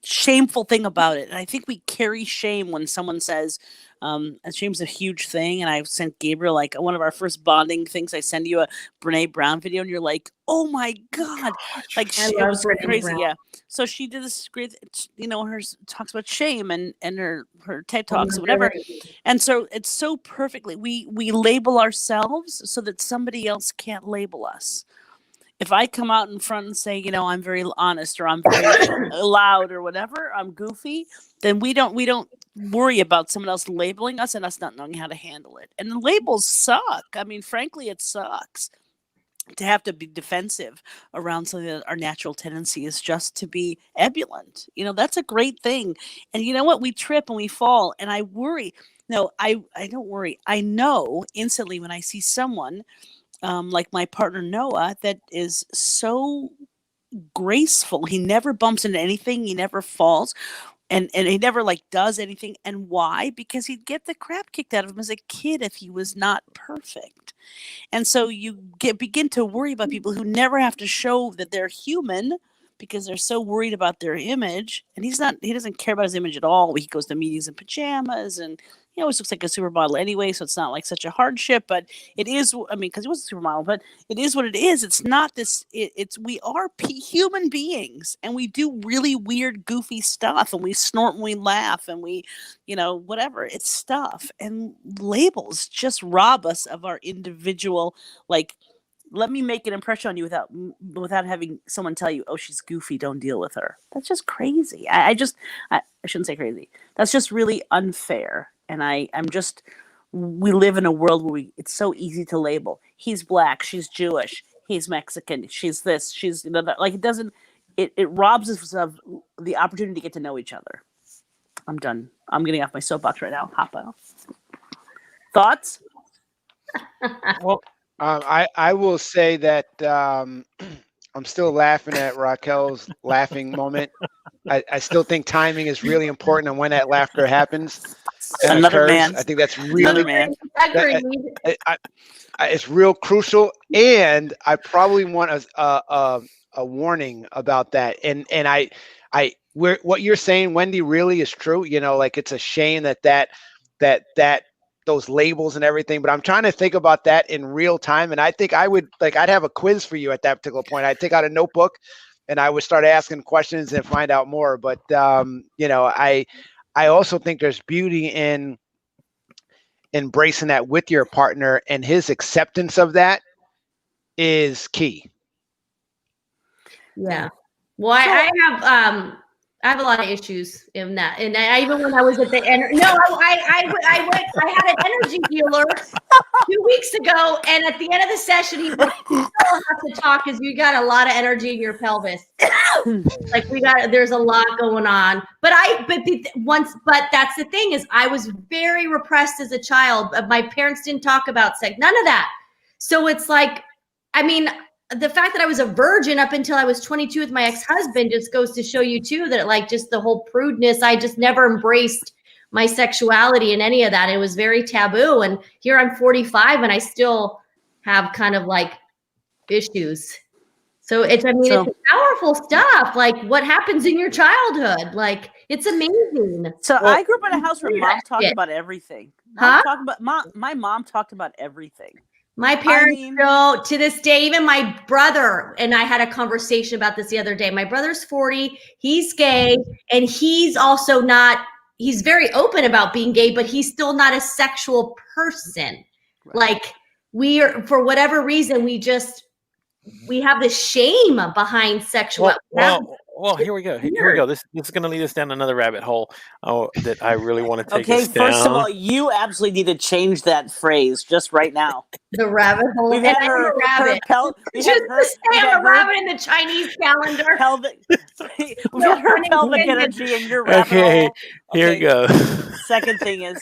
shameful thing about it. And I think we carry shame when someone says, and shame's a huge thing. And I've sent Gabriel, like, one of our first bonding things, I send you a Brene Brown video and you're like, oh my God. Like, I it love was Brene crazy. Brown. Yeah. So she did this great, her talks about shame and her TED Talks or whatever. And so it's so perfectly, we label ourselves so that somebody else can't label us. If I come out in front and say, I'm very honest, or I'm very loud, or whatever, I'm goofy, then we don't worry about someone else labeling us and us not knowing how to handle it. And the labels suck. I mean, frankly, it sucks to have to be defensive around something that our natural tendency is just to be ebullient. That's a great thing. And you know what? We trip and we fall. And I worry. No, I don't worry. I know instantly when I see someone like my partner Noah, that is so graceful. He never bumps into anything. He never falls. And he never does anything. And why? Because he'd get the crap kicked out of him as a kid if he was not perfect. And so you begin to worry about people who never have to show that they're human because they're so worried about their image. And he doesn't care about his image at all. He goes to meetings in pajamas and he always looks like a supermodel anyway, so it's not like such a hardship, but it is, because he was a supermodel, but it is what it is. It's not this, we are human beings, and we do really weird, goofy stuff, and we snort and we laugh, and we, whatever, it's stuff. And labels just rob us of our individual, let me make an impression on you without having someone tell you, oh, she's goofy, don't deal with her. That's just crazy. I shouldn't say crazy. That's just really unfair. And we live in a world where it's so easy to label. He's black, she's Jewish, he's Mexican, she's this, she's, it doesn't, it robs us of the opportunity to get to know each other. I'm done. I'm getting off my soapbox right now. Hop off. Thoughts? Well, I will say that I'm still laughing at Raquel's laughing moment. I still think timing is really important on when that laughter happens. Another man. I think that's really, man. It's real crucial. And I probably want a warning about that. And what you're saying, Wendy, really is true. It's a shame that those labels and everything, but I'm trying to think about that in real time. And I think I'd have a quiz for you at that particular point. I'd take out a notebook and I would start asking questions and find out more. But, I also think there's beauty in embracing that with your partner, and his acceptance of that is key. Yeah. Well, I have a lot of issues in that, and even when I was at the end, I had an energy healer 2 weeks ago, and at the end of the session, he's like, "You still have to talk because you got a lot of energy in your pelvis. There's a lot going on." But that's the thing is, I was very repressed as a child. My parents didn't talk about sex, none of that. So it's the fact that I was a virgin up until I was 22 with my ex-husband just goes to show you too that just the whole prudeness, I just never embraced my sexuality in any of that. It was very taboo. And here I'm 45 and I still have kind of issues. So it's powerful stuff. What happens in your childhood? It's amazing. So I grew up in a house where mom talked about everything. My mom talked about everything. My parents still, to this day, even my brother and I had a conversation about this the other day. My brother's 40, he's gay, and he's also not, he's very open about being gay, but he's still not a sexual person. Right. We are, for whatever reason, we have this shame behind sexual. Well, here we go. Here we go. This is going to lead us down another rabbit hole that I really want to take us down. First of all, you absolutely need to change that phrase just right now. The rabbit hole. We've had her rabbit. Stay on the rabbit in the Chinese calendar. We've had her pelvic energy in your rabbit hole. Here we go. Second thing is,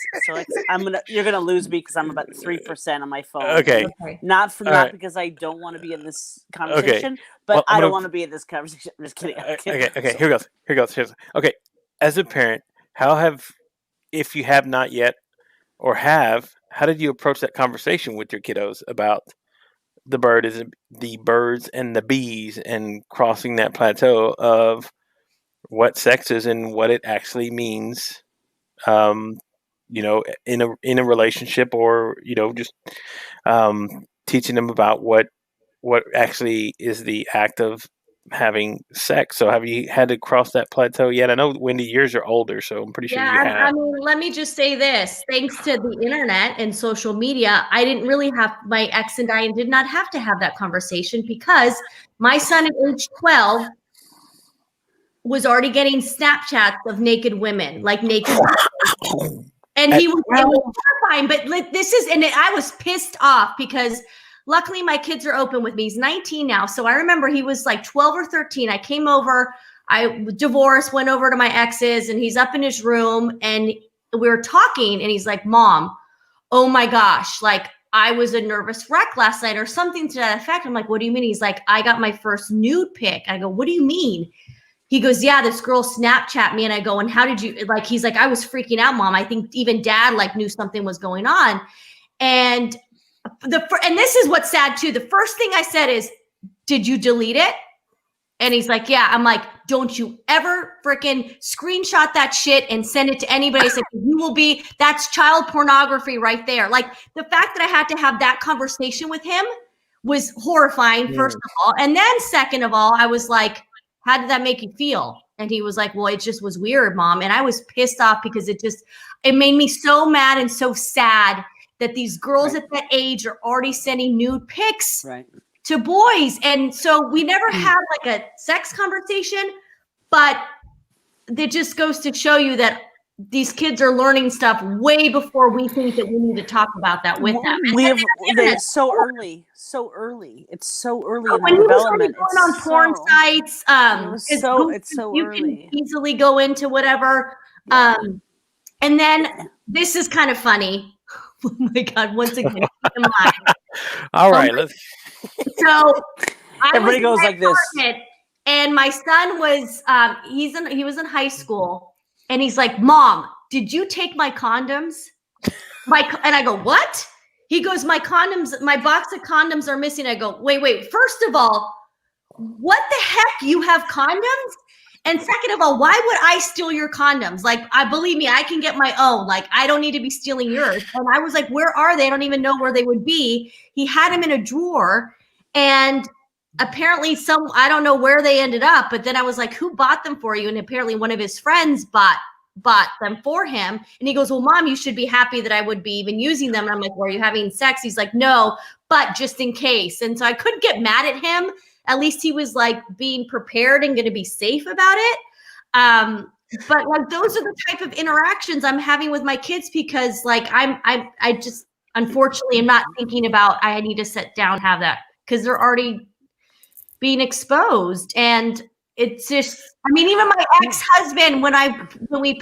you're gonna lose me because I'm about 3% on my phone. Okay. Not because I don't want to be in this conversation, but I don't want to be in this conversation. I'm just kidding. Okay. Here goes. Okay. As a parent, if you have not yet or how did you approach that conversation with your kiddos about the birds and the bees and crossing that plateau of what sex is and what it actually means, you know, in a relationship, or, you know, just teaching them about what actually is the act of having sex. So have you had to cross that plateau yet? I know, Wendy, yours are older, so I'm pretty sure you have. I mean, let me just say this. Thanks to the internet and social media, I didn't really have, my ex and I did not have to have that conversation, because my son at age 12 was already getting Snapchats of naked women, like naked women. And it was horrifying, but this is, and I was pissed off because luckily my kids are open with me. He's 19 now. So I remember he was like 12 or 13. I came over, I divorced, went over to my ex's, and he's up in his room and we were talking, and he's like, Mom, oh my gosh, like I was a nervous wreck last night, or something to that effect. I'm like, what do you mean? He's like, I got my first nude pic. I go, what do you mean? He goes, yeah, this girl Snapchat me. And I go, and how did you, like, he's like, I was freaking out, Mom. I think even Dad like knew something was going on. And this is what's sad too. The first thing I said is, did you delete it? And he's like, yeah. I'm like, don't you ever freaking screenshot that shit and send it to anybody. I said, that's child pornography right there. Like, the fact that I had to have that conversation with him was horrifying, first of all. And then second of all, I was like, how did that make you feel? And he was like, well, it just was weird, Mom. And I was pissed off because it made me so mad and so sad that these girls at that age are already sending nude pics to boys. And so we never had like a sex conversation, but it just goes to show you that these kids are learning stuff way before we think that we need to talk about that with them. It's so early. It's so early in the Going development. on porn sites, it's so you early. can easily go into whatever. And then this is kind of funny. Oh my God! Once again, keep in mind. All right, let's. So everybody goes like this. And my son was he was in high school, and he's like, Mom, did you take my condoms? And I go, what? He goes, my box of condoms are missing. I go, wait. First of all, what the heck? You have condoms? And second of all, why would I steal your condoms? Like, believe me, I can get my own. Like, I don't need to be stealing yours. And I was like, where are they? I don't even know where they would be. He had them in a drawer, and apparently I don't know where they ended up, but then I was like, who bought them for you? And apparently one of his friends bought them for him. And he goes, well, Mom, you should be happy that I would be even using them. And I'm like, well, are you having sex? He's like, no, but just in case. And so I couldn't get mad at him. At least he was like being prepared and going to be safe about it. But like, those are the type of interactions I'm having with my kids, because like, I just, unfortunately, am not thinking about, I need to sit down, have that, because they're already being exposed. And it's just, I mean, even my ex-husband, when we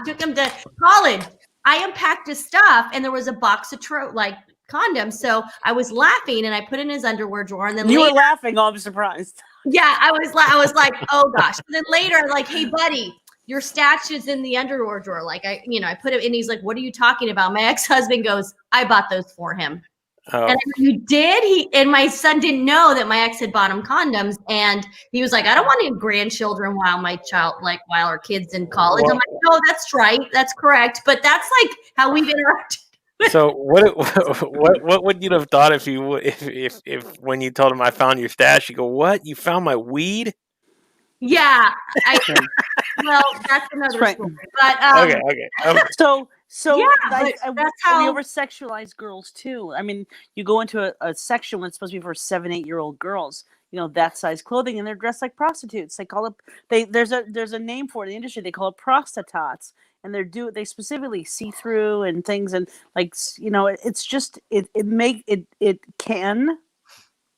took him to college, I unpacked his stuff and there was a box of condoms. So I was laughing and I put in his underwear drawer, and then you were laughing. Oh, I'm surprised. Yeah, I was like, oh gosh. And then later, like, hey buddy, your stash is in the underwear drawer. Like I put it in. He's like, what are you talking about? My ex-husband goes, I bought those for him. Oh. And you did? And my son didn't know that my ex had bought him condoms, and he was like, I don't want any grandchildren while our kid's in college. I'm like, no, that's right, that's correct, but that's like how we've interacted. So what would you have thought if when you told him I found your stash, you go, what? You found my weed? Yeah, well, that's another story. But okay. So yeah, that's how we over sexualize girls too. I mean, you go into a section when it's supposed to be for 7-8-year-old girls, that size clothing, and they're dressed like prostitutes. They call it there's a name for it in the industry. They call it prostitutes, and they specifically see through and things, and it's just it can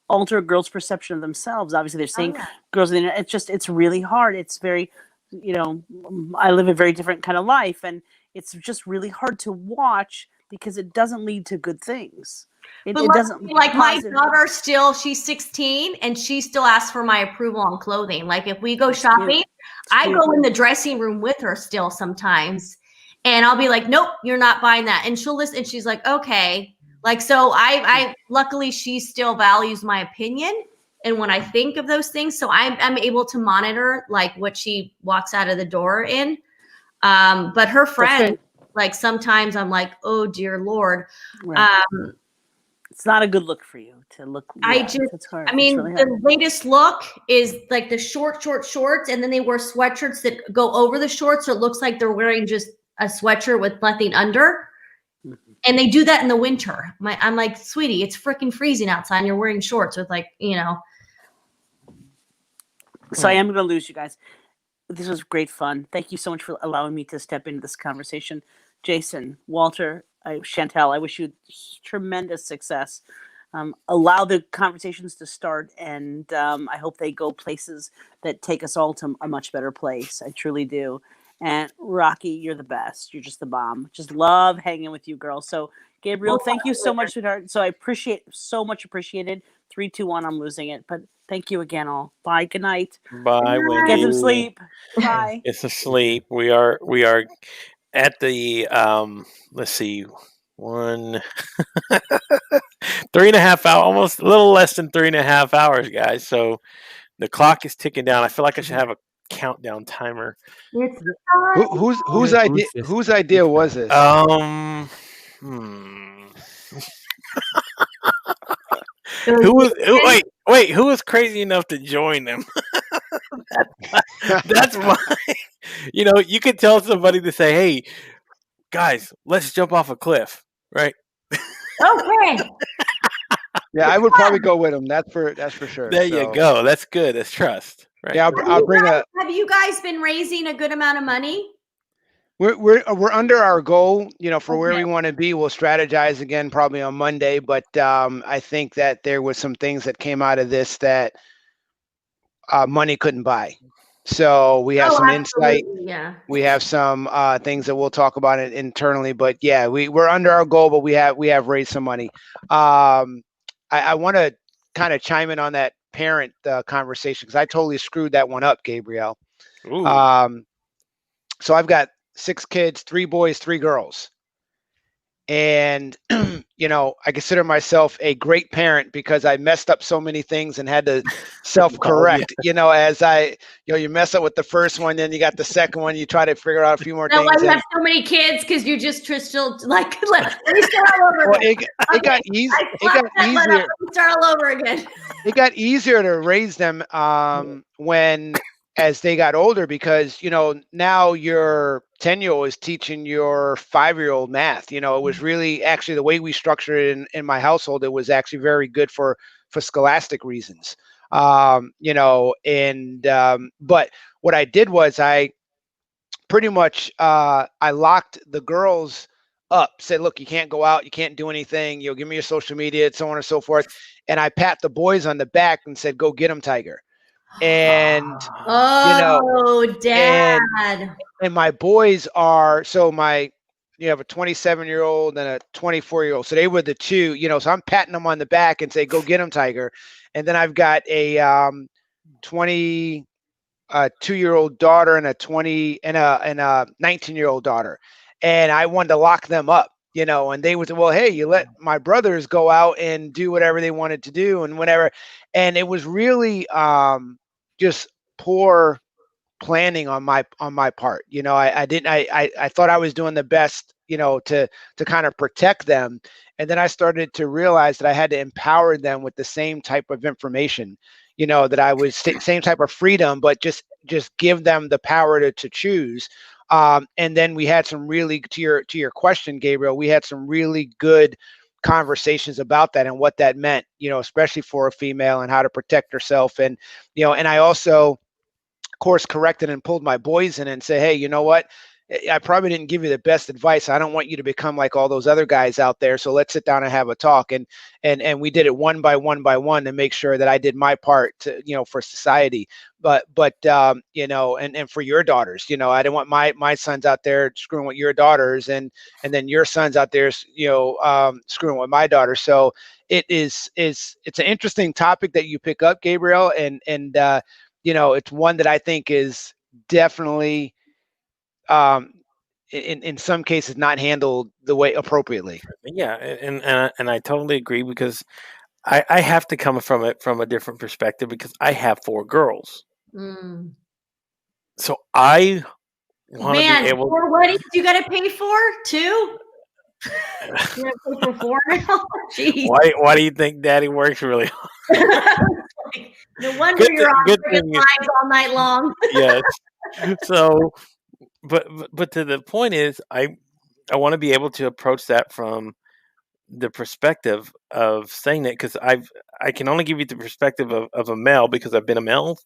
alter a girl's perception of themselves. Obviously, they're saying girls on the internet. It's really hard. It's very, I live a very different kind of life, and it's just really hard to watch because it doesn't lead to good things. It doesn't, like my daughter she's 16 and she still asks for my approval on clothing. Like if we go shopping, I go in the dressing room with her still sometimes, and I'll be like, nope, you're not buying that. And she'll listen, and she's like, okay. Like, so I luckily she still values my opinion. and when I think of those things. So I'm able to monitor like what she walks out of the door in. But her friend, like sometimes I'm like, oh dear Lord. Right. It's not a good look for you to look. It's hard. I mean, really hard. the latest look is like the short shorts, and then they wear sweatshirts that go over the shorts, so it looks like they're wearing just a sweatshirt with nothing under. Mm-hmm. And they do that in the winter. I'm like, sweetie, it's freaking freezing outside, and you're wearing shorts with like, So I am going to lose you guys. This was great fun. Thank you so much for allowing me to step into this conversation. Jason, Walter, Chantel, I wish you tremendous success. Allow the conversations to start, and I hope they go places that take us all to a much better place. I truly do. And Rocky, you're the best. You're just the bomb. Just love hanging with you, girl. So Gabriel, thank you so much, sweetheart. So I appreciated. 3, 2, 1. I'm losing it, but thank you again, all. Bye. Good night. Bye, Wendy. Get some sleep. Bye. It's asleep. We are at the let's see, 3.5 hours, almost a little less than 3.5 hours, guys. So the clock is ticking down. I feel like I should have a countdown timer. Whose idea was this? Who was crazy enough to join them? That's why. You could tell somebody to say, "Hey, guys, let's jump off a cliff," right? Okay. Yeah, I would probably go with him. That's for sure. There you go. That's good. That's trust. Right? Yeah, I'll bring Have you guys been raising a good amount of money? We're under our goal, for where we want to be. We'll strategize again probably on Monday, but I think that there was some things that came out of this that money couldn't buy. So we have some insight. Yeah. We have some things that we'll talk about it internally, but yeah, we're under our goal, but we have raised some money. I want to kind of chime in on that parent conversation because I totally screwed that one up, Gabriel. So I've got 6 kids, 3 boys, 3 girls. And, I consider myself a great parent because I messed up so many things and had to self-correct, as you mess up with the first one, then you got the second one, you try to figure out a few more things. Why you have so many kids? Because you just still like, let me start all over again. It got easier. Let me start all over again. It got easier to raise them as they got older because, now your 10-year-old is teaching your 5-year-old math. It was really actually the way we structured it in my household. It was actually very good for scholastic reasons. But what I did was I pretty much I locked the girls up, said, look, you can't go out, you can't do anything, give me your social media, so on and so forth. And I pat the boys on the back and said, go get them, Tiger. And Dad. And my boys are you have a 27-year-old and a 24-year-old, so they were the two, so I'm patting them on the back and say, go get them, Tiger. And then I've got a 22-year-old daughter and a 19-year-old daughter, and I wanted to lock them up, and they would say, well, hey, you let my brothers go out and do whatever they wanted to do and whatever. And it was really just poor planning on my part. I thought I was doing the best, to kind of protect them. And then I started to realize that I had to empower them with the same type of information, that I was same type of freedom, but just give them the power to choose. And then we had some really, to your question, Gabriel, we had some really good conversations about that and what that meant, especially for a female and how to protect herself. And, and I also course corrected and pulled my boys in and say, hey, you know what? I probably didn't give you the best advice. I don't want you to become like all those other guys out there. So let's sit down and have a talk. And we did it one by one to make sure that I did my part to, for society. But and for your daughters, I didn't want my sons out there screwing with your daughters and then your sons out there, screwing with my daughters. So it's an interesting topic that you pick up, Gabriel. And it's one that I think is definitely, in some cases, not handled the way appropriately. Yeah, and I totally agree because I have to come from it from a different perspective because I have 4 girls. So I want to be Man, able. 4 weddings you got to pay for too? You got to pay for 4 now? Jeez. Why do you think Daddy works really hard? No wonder you're on friggin' lives all night long. Yes. So, but to the point is, I want to be able to approach that from the perspective of saying that, because I can only give you the perspective of a male because I've been a male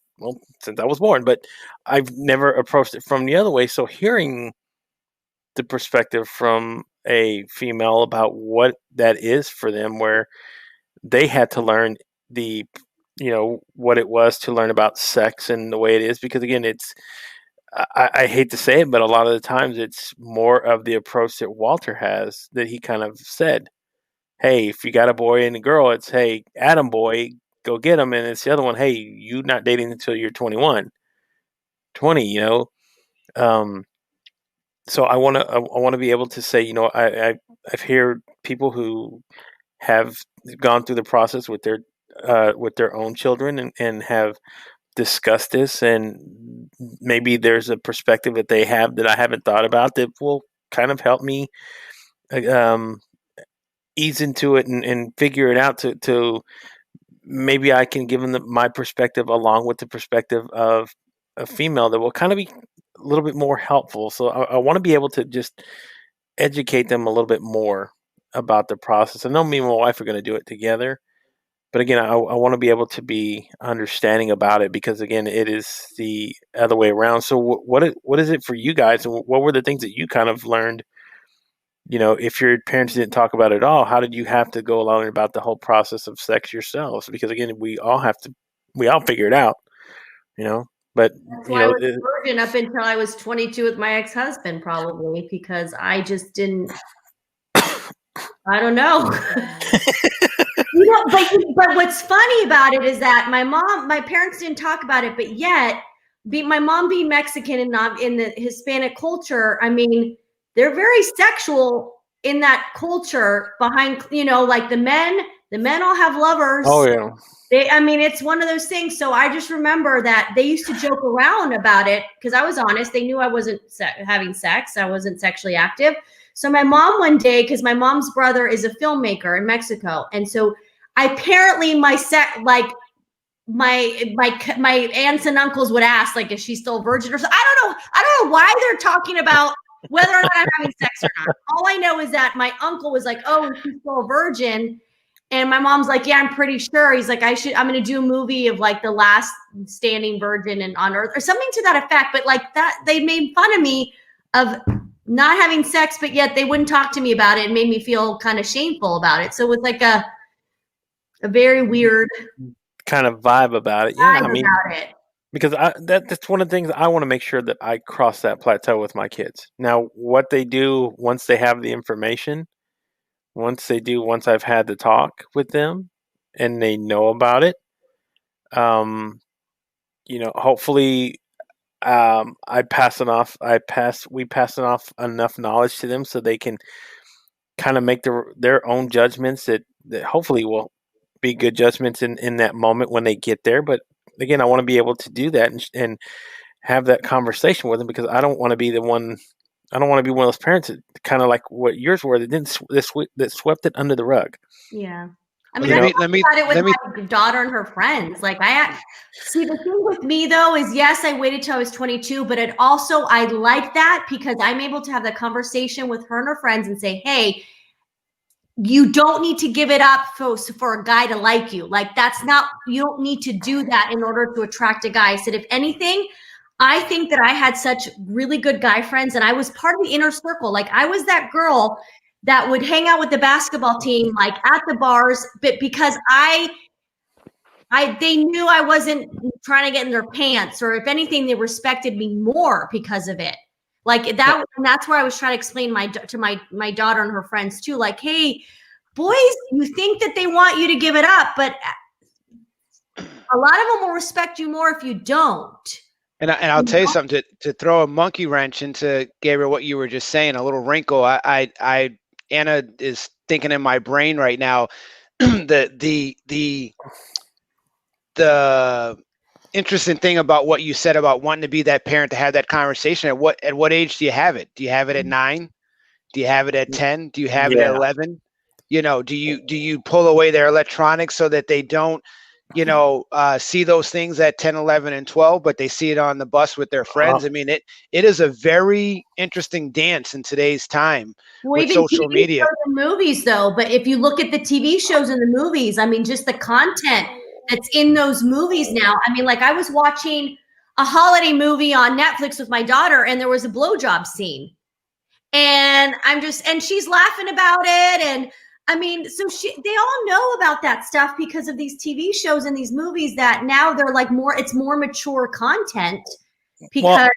since I was born, but I've never approached it from the other way. So hearing the perspective from a female about what that is for them, where they had to learn what it was to learn about sex and the way it is, because again, I hate to say it, but a lot of the times it's more of the approach that Walter has, that he kind of said, hey, if you got a boy and a girl, it's, hey, Adam boy, go get them. And it's the other one, hey, you not dating until you're 21, 20, so I want to be able to say, I've heard people who have gone through the process with their own children and have discussed this, and maybe there's a perspective that they have that I haven't thought about that will kind of help me ease into it and figure it out to maybe I can give them my perspective along with the perspective of a female that will kind of be a little bit more helpful. So I want to be able to just educate them a little bit more about the process. I know me and my wife are going to do it together, but again, I want to be able to be understanding about it, because again, it is the other way around. So what is it for you guys? And what were the things that you kind of learned? If your parents didn't talk about it at all, how did you have to go learn about the whole process of sex yourselves? Because again, we all figure it out, but that's why I was a virgin up until I was 22 with my ex-husband, probably, because I just didn't, I don't know. But what's funny about it is that my parents didn't talk about it, but yet my mom being Mexican and not in the Hispanic culture, I mean, they're very sexual in that culture behind, like the men all have lovers. Oh yeah. It's one of those things. So I just remember that they used to joke around about it because I was honest. They knew I wasn't having sex. I wasn't sexually active. So my mom one day, because my mom's brother is a filmmaker in Mexico. And so apparently my aunts and uncles would ask, like, is she still a virgin or something? I don't know why they're talking about whether or not I'm having sex or not. All I know is that my uncle was like, oh, she's still a virgin. And my mom's like, yeah, I'm pretty sure. He's like, I'm going to do a movie of like the last standing virgin on earth or something to that effect. But like that, they made fun of me of not having sex, but yet they wouldn't talk to me about it. It made me feel kind of shameful about it. So it was like a very weird kind of vibe about it. Yeah. Because that's one of the things I want to make sure that I cross that plateau with my kids. Now, what they do once they have the information, once I've had the talk with them and they know about it, hopefully we pass off enough knowledge to them so they can kind of make their own judgments that hopefully will be good judgments in that moment when they get there. But again, I want to be able to do that and have that conversation with them, because I don't want to be one of those parents that kind of like what yours were, that swept it under the rug. Yeah. I mean, let me my daughter and her friends. Like see, the thing with me though is, yes, I waited till I was 22, but I like that because I'm able to have the conversation with her and her friends and say, hey, you don't need to give it up for a guy to like you. Like you don't need to do that in order to attract a guy. I said, if anything, I think that I had such really good guy friends and I was part of the inner circle. Like I was that girl that would hang out with the basketball team, like at the bars, but because they knew I wasn't trying to get in their pants, or if anything, they respected me more because of it. Like that, and that's where I was trying to explain to my daughter and her friends too. Like, hey, boys, you think that they want you to give it up, but a lot of them will respect you more if you don't. And I'll tell you something to throw a monkey wrench into, Gabriel, what you were just saying, a little wrinkle. Anna is thinking in my brain right now. the interesting thing about what you said about wanting to be that parent to have that conversation, at what age do you have it? Do you have it at 9? Do you have it at 10? Do you have it at 11? You know, do you pull away their electronics so that they don't, see those things at 10, 11, and 12, but they see it on the bus with their friends? I mean, it is a very interesting dance in today's time with social media. And movies, though, but if you look at the TV shows and the movies, I mean, just the content that's in those movies now. I mean, like I was watching a holiday movie on Netflix with my daughter, and there was a blowjob scene. And and she's laughing about it. And I mean, so they all know about that stuff because of these TV shows and these movies that now they're like it's more mature content because.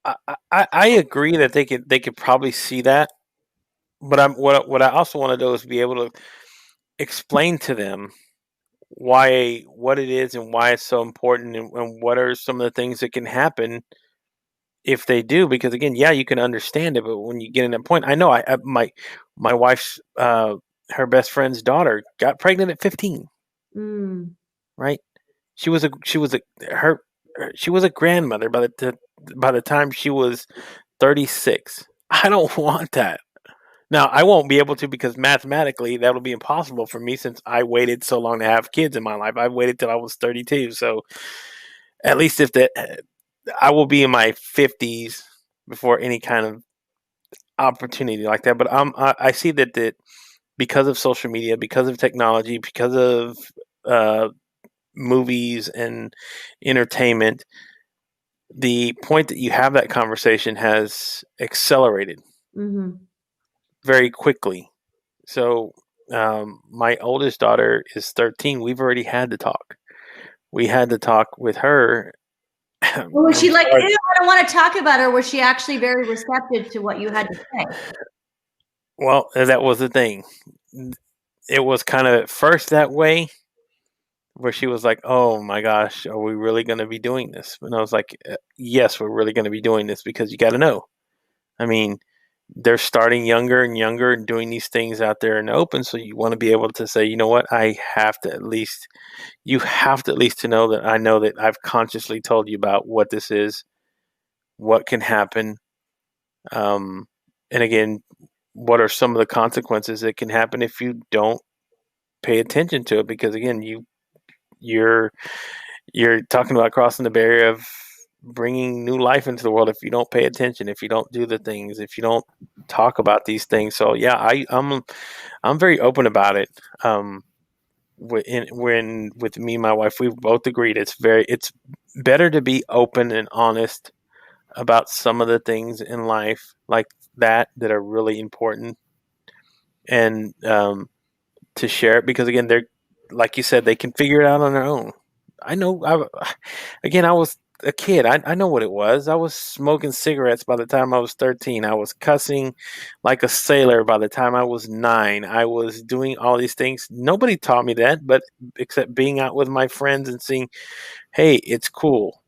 Well, I agree that they could probably see that, but what I also want to do is be able to explain to them what it is and why it's so important, and what are some of the things that can happen if they do. Because again, yeah, you can understand it, but when you get in that point, I know my wife's her best friend's daughter got pregnant at 15. Right? She was a grandmother by the time she was 36. I don't want that. Now, I won't be able to, because mathematically that'll be impossible for me, since I waited so long to have kids in my life. I waited till I was 32. So at least I will be in my 50s before any kind of opportunity like that. But I see that because of social media, because of technology, because of movies and entertainment, the point that you have that conversation has accelerated very quickly. So my oldest daughter is 13. We've already had the talk. We had to talk with her. Was she like, ew, I don't want to talk about her? Was she actually very receptive to what you had to say? Well, that was the thing. It was kind of at first that way, where she was like, oh my gosh, are we really going to be doing this? And I was like, yes, we're really going to be doing this, because you got to know. I mean, they're starting younger and younger and doing these things out there in the open. So you want to be able to say, you know what, you have to at least to know that I know that I've consciously told you about what this is, what can happen. And again, what are some of the consequences that can happen if you don't pay attention to it? Because again, you're talking about crossing the barrier of bringing new life into the world if you don't pay attention, if you don't do the things, if you don't talk about these things. So yeah, I'm very open about it. When with me and my wife, we've both agreed it's better to be open and honest about some of the things in life like that are really important, and to share it, because again, they're, like you said, they can figure it out on their own. I know. I was a kid. I know what it was. I was smoking cigarettes by the time I was 13. I was cussing like a sailor by the time I was 9. I was doing all these things. Nobody taught me that, but except being out with my friends and seeing, hey, it's cool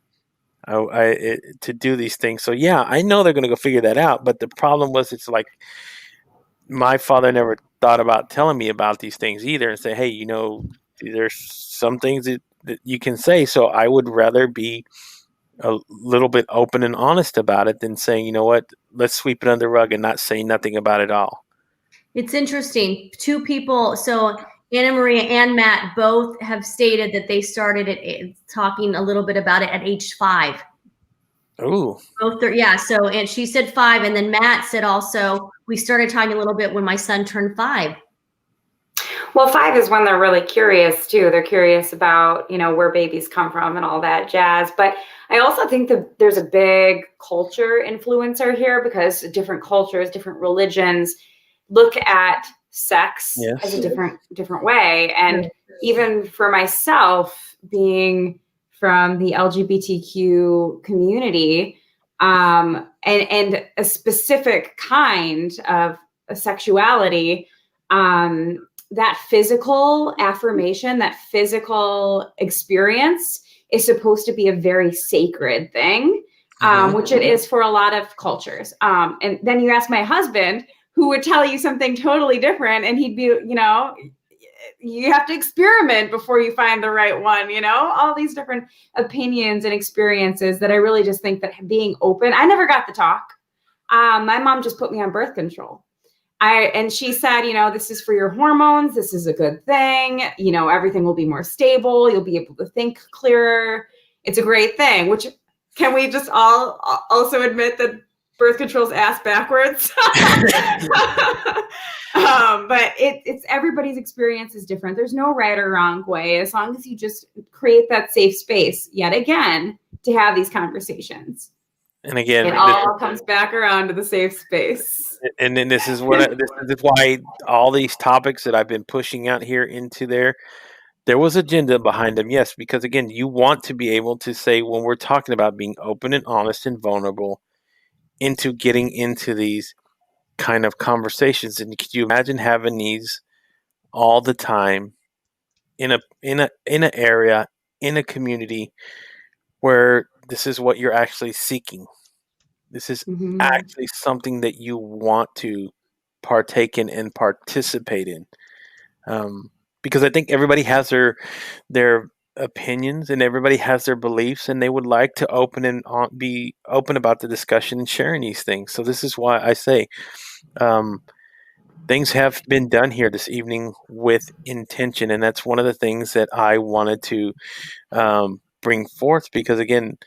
to do these things. So yeah, I know they're going to go figure that out. But the problem was, it's like my father never thought about telling me about these things either, and say, hey, there's some things that you can say. So I would rather be a little bit open and honest about it than saying, you know what, let's sweep it under the rug and not say nothing about it all. It's interesting. 2 people, so Anna Maria and Matt, both have stated that they started talking a little bit about it at age 5. Ooh. Both yeah. So, and she said 5, and then Matt said also, we started talking a little bit when my son turned 5. Well, 5 is when they're really curious too. They're curious about, where babies come from and all that jazz. But I also think that there's a big culture influencer here, because different cultures, different religions look at sex as a different way. And even for myself, being from the LGBTQ community, and a specific kind of sexuality, that physical affirmation, that physical experience is supposed to be a very sacred thing, which it is for a lot of cultures. And then you ask my husband, who would tell you something totally different, and he'd be, you have to experiment before you find the right one, you know, all these different opinions and experiences that I really just think that being open, I never got the talk. My mom just put me on birth control. And she said, you know, this is for your hormones. This is a good thing. You know, everything will be more stable. You'll be able to think clearer. It's a great thing, which can we just all also admit that birth control's ass backwards? But it's everybody's experience is different. There's no right or wrong way, as long as you just create that safe space yet again to have these conversations. And again, it all comes back around to the safe space. And then this is why all these topics that I've been pushing out here into there was agenda behind them. Yes, because again, you want to be able to say, when we're talking about being open and honest and vulnerable, into getting into these kind of conversations. And could you imagine having these all the time in an area, in a community where this is what you're actually seeking? This is actually something that you want to partake in and participate in. Because I think everybody has their opinions and everybody has their beliefs, and they would like to be open about the discussion and sharing these things. So this is why I say things have been done here this evening with intention, and that's one of the things that I wanted to bring forth, because again,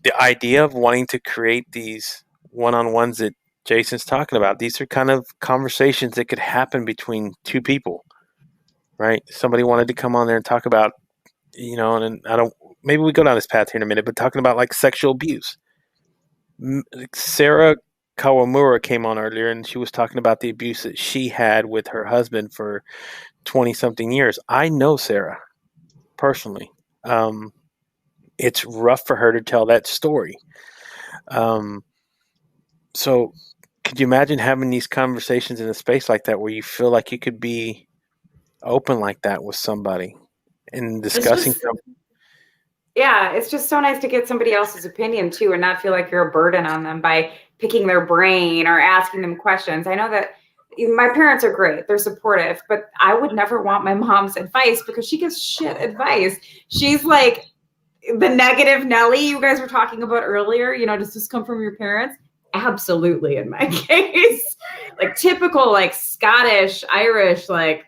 the idea of wanting to create these one-on-ones that Jason's talking about, these are kind of conversations that could happen between two people, right? Somebody wanted to come on there and talk about, you know, and maybe we go down this path here in a minute, but talking about like sexual abuse. Sarah Kawamura came on earlier and she was talking about the abuse that she had with her husband for 20 something years. I know Sarah personally. It's rough for her to tell that story. So could you imagine having these conversations in a space like that where you feel like you could be open like that with somebody and discussing something? Yeah, it's just so nice to get somebody else's opinion too, and not feel like you're a burden on them by picking their brain or asking them questions. I know that my parents are great. They're supportive, but I would never want my mom's advice because she gives shit advice. She's like the negative Nelly you guys were talking about earlier. You know, does this come from your parents? Absolutely, in my case. Like typical, like Scottish, Irish, like,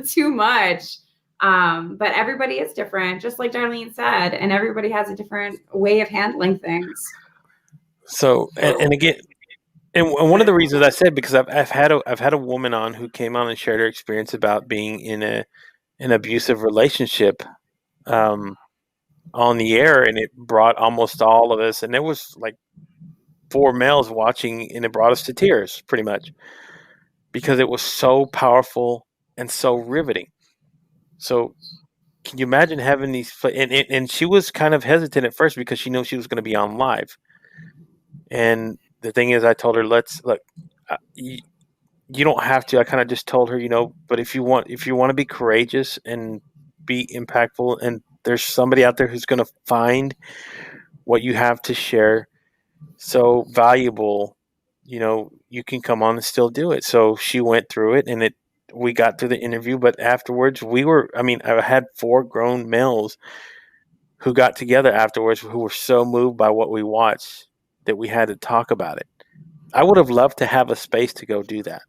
too much. But everybody is different, just like Darlene said, and everybody has a different way of handling things. So, and again, and one of the reasons I said, because I've had a woman on who came on and shared her experience about being in an abusive relationship on the air, and it brought almost all of us, and there was like 4 males watching, and it brought us to tears pretty much, because it was so powerful and so riveting. So can you imagine having these, and she was kind of hesitant at first because she knew she was going to be on live. And the thing is, I told her, you don't have to. I kind of just told her, you know, but if you want to be courageous and be impactful, and there's somebody out there who's going to find what you have to share so valuable, you know, you can come on and still do it. So she went through it, and we got through the interview, but afterwards I had 4 grown males who got together afterwards who were so moved by what we watched that we had to talk about it. I would have loved to have a space to go do that.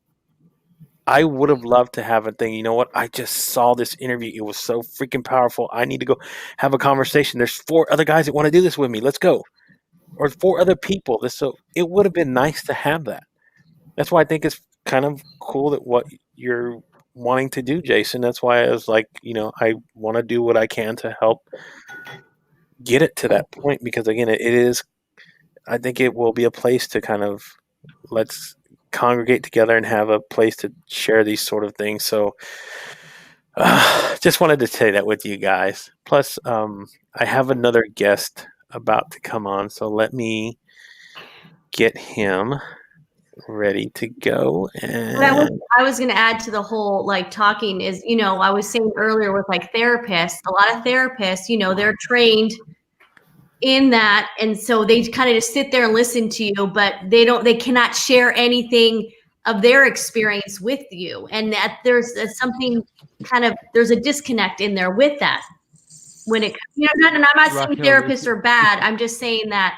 I would have loved to have a thing. You know what? I just saw this interview. It was so freaking powerful. I need to go have a conversation. There's 4 other guys that want to do this with me. Let's go. Or 4 other people. So it would have been nice to have that. That's why I think it's kind of cool that what you're wanting to do, Jason. That's why I was like, you know, I want to do what I can to help get it to that point, because again, it is, I think it will be a place to kind of, let's congregate together and have a place to share these sort of things. So just wanted to say that with you guys. Plus, I have another guest about to come on, so let me get him ready to go. And I was going to add to the whole like talking is, you know, I was saying earlier with like therapists, a lot of therapists, you know, they're trained in that, and so they kind of just sit there and listen to you, but they cannot share anything of their experience with you, and that there's something there's a disconnect in there with that. When it, and I'm not saying therapists are bad. I'm just saying that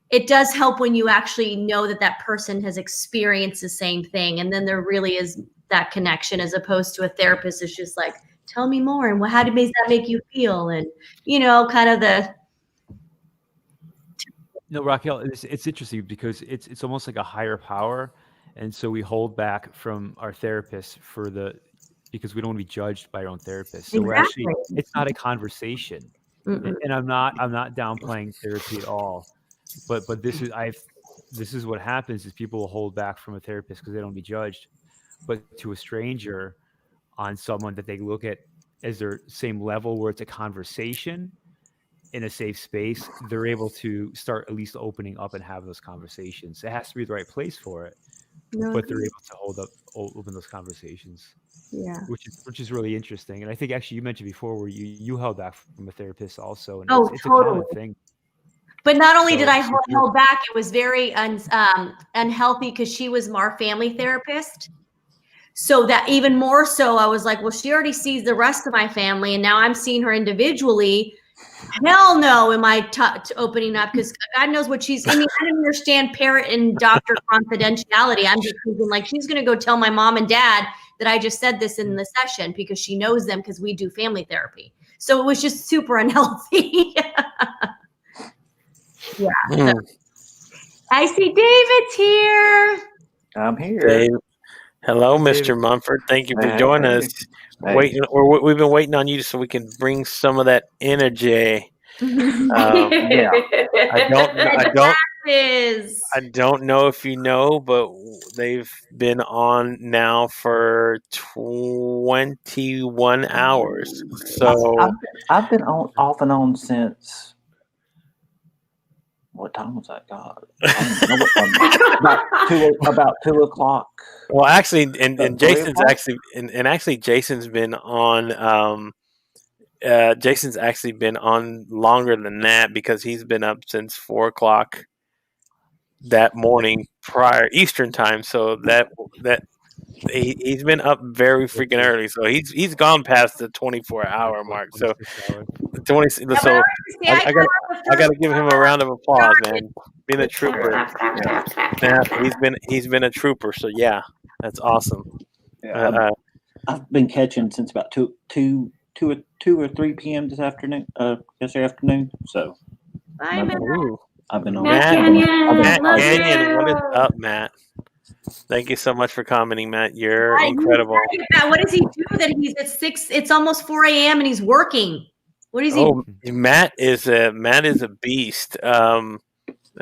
it does help when you actually know that person has experienced the same thing, and then there really is that connection, as opposed to a therapist is just like, tell me more, and how does that make you feel, and kind of the. No, Raquel, it's interesting because it's almost like a higher power, and so we hold back from our therapists because we don't want to be judged by our own therapist. So Exactly. it's not a conversation, and I'm not downplaying therapy at all, but this is what happens is people will hold back from a therapist because they don't want to be judged, but to a stranger, on someone that they look at as their same level, where it's a conversation in a safe space, they're able to start at least opening up and have those conversations. It has to be the right place for it, but they're able to open those conversations. Yeah, which is really interesting. And I think actually you mentioned before where you held back from a therapist also, and it's totally. a common thing. But not only did I hold back, it was very unhealthy because she was our family therapist. So that even more so, I was like, well, she already sees the rest of my family, and now I'm seeing her individually. Hell no, am I opening up? Because God knows what she's. I mean, I didn't understand parent and doctor confidentiality. I'm just thinking like she's going to go tell my mom and dad that I just said this in the session because she knows them because we do family therapy. So it was just super unhealthy. Yeah. So. I see David's here. I'm here. Dave. Hello, Mr. Mumford. Thank you for joining us. Hey. We've been waiting on you so we can bring some of that energy. Yeah. I don't know if you know, but they've been on now for 21 hours. So I've been on off and on since. What time was that, God? About 2 o'clock. Well, actually, and Jason's actually Jason's been on. Jason's actually been on longer than that because he's been up since 4 o'clock that morning prior Eastern time. So that he's been up very freaking early. So he's gone past the 24-hour mark. So 20. So I got to give him a round of applause, man. Being a trooper. Yeah, he's been a trooper. So yeah, that's awesome. Yeah, I've been catching since about 2 or 3 p.m. yesterday afternoon. So I've been on. Matt Canyon, what is up, Matt? Thank you so much for commenting, Matt. You're incredible. What does he do that he's at 6? It's almost 4 a.m. and he's working. What is he? Oh, Matt is a beast. I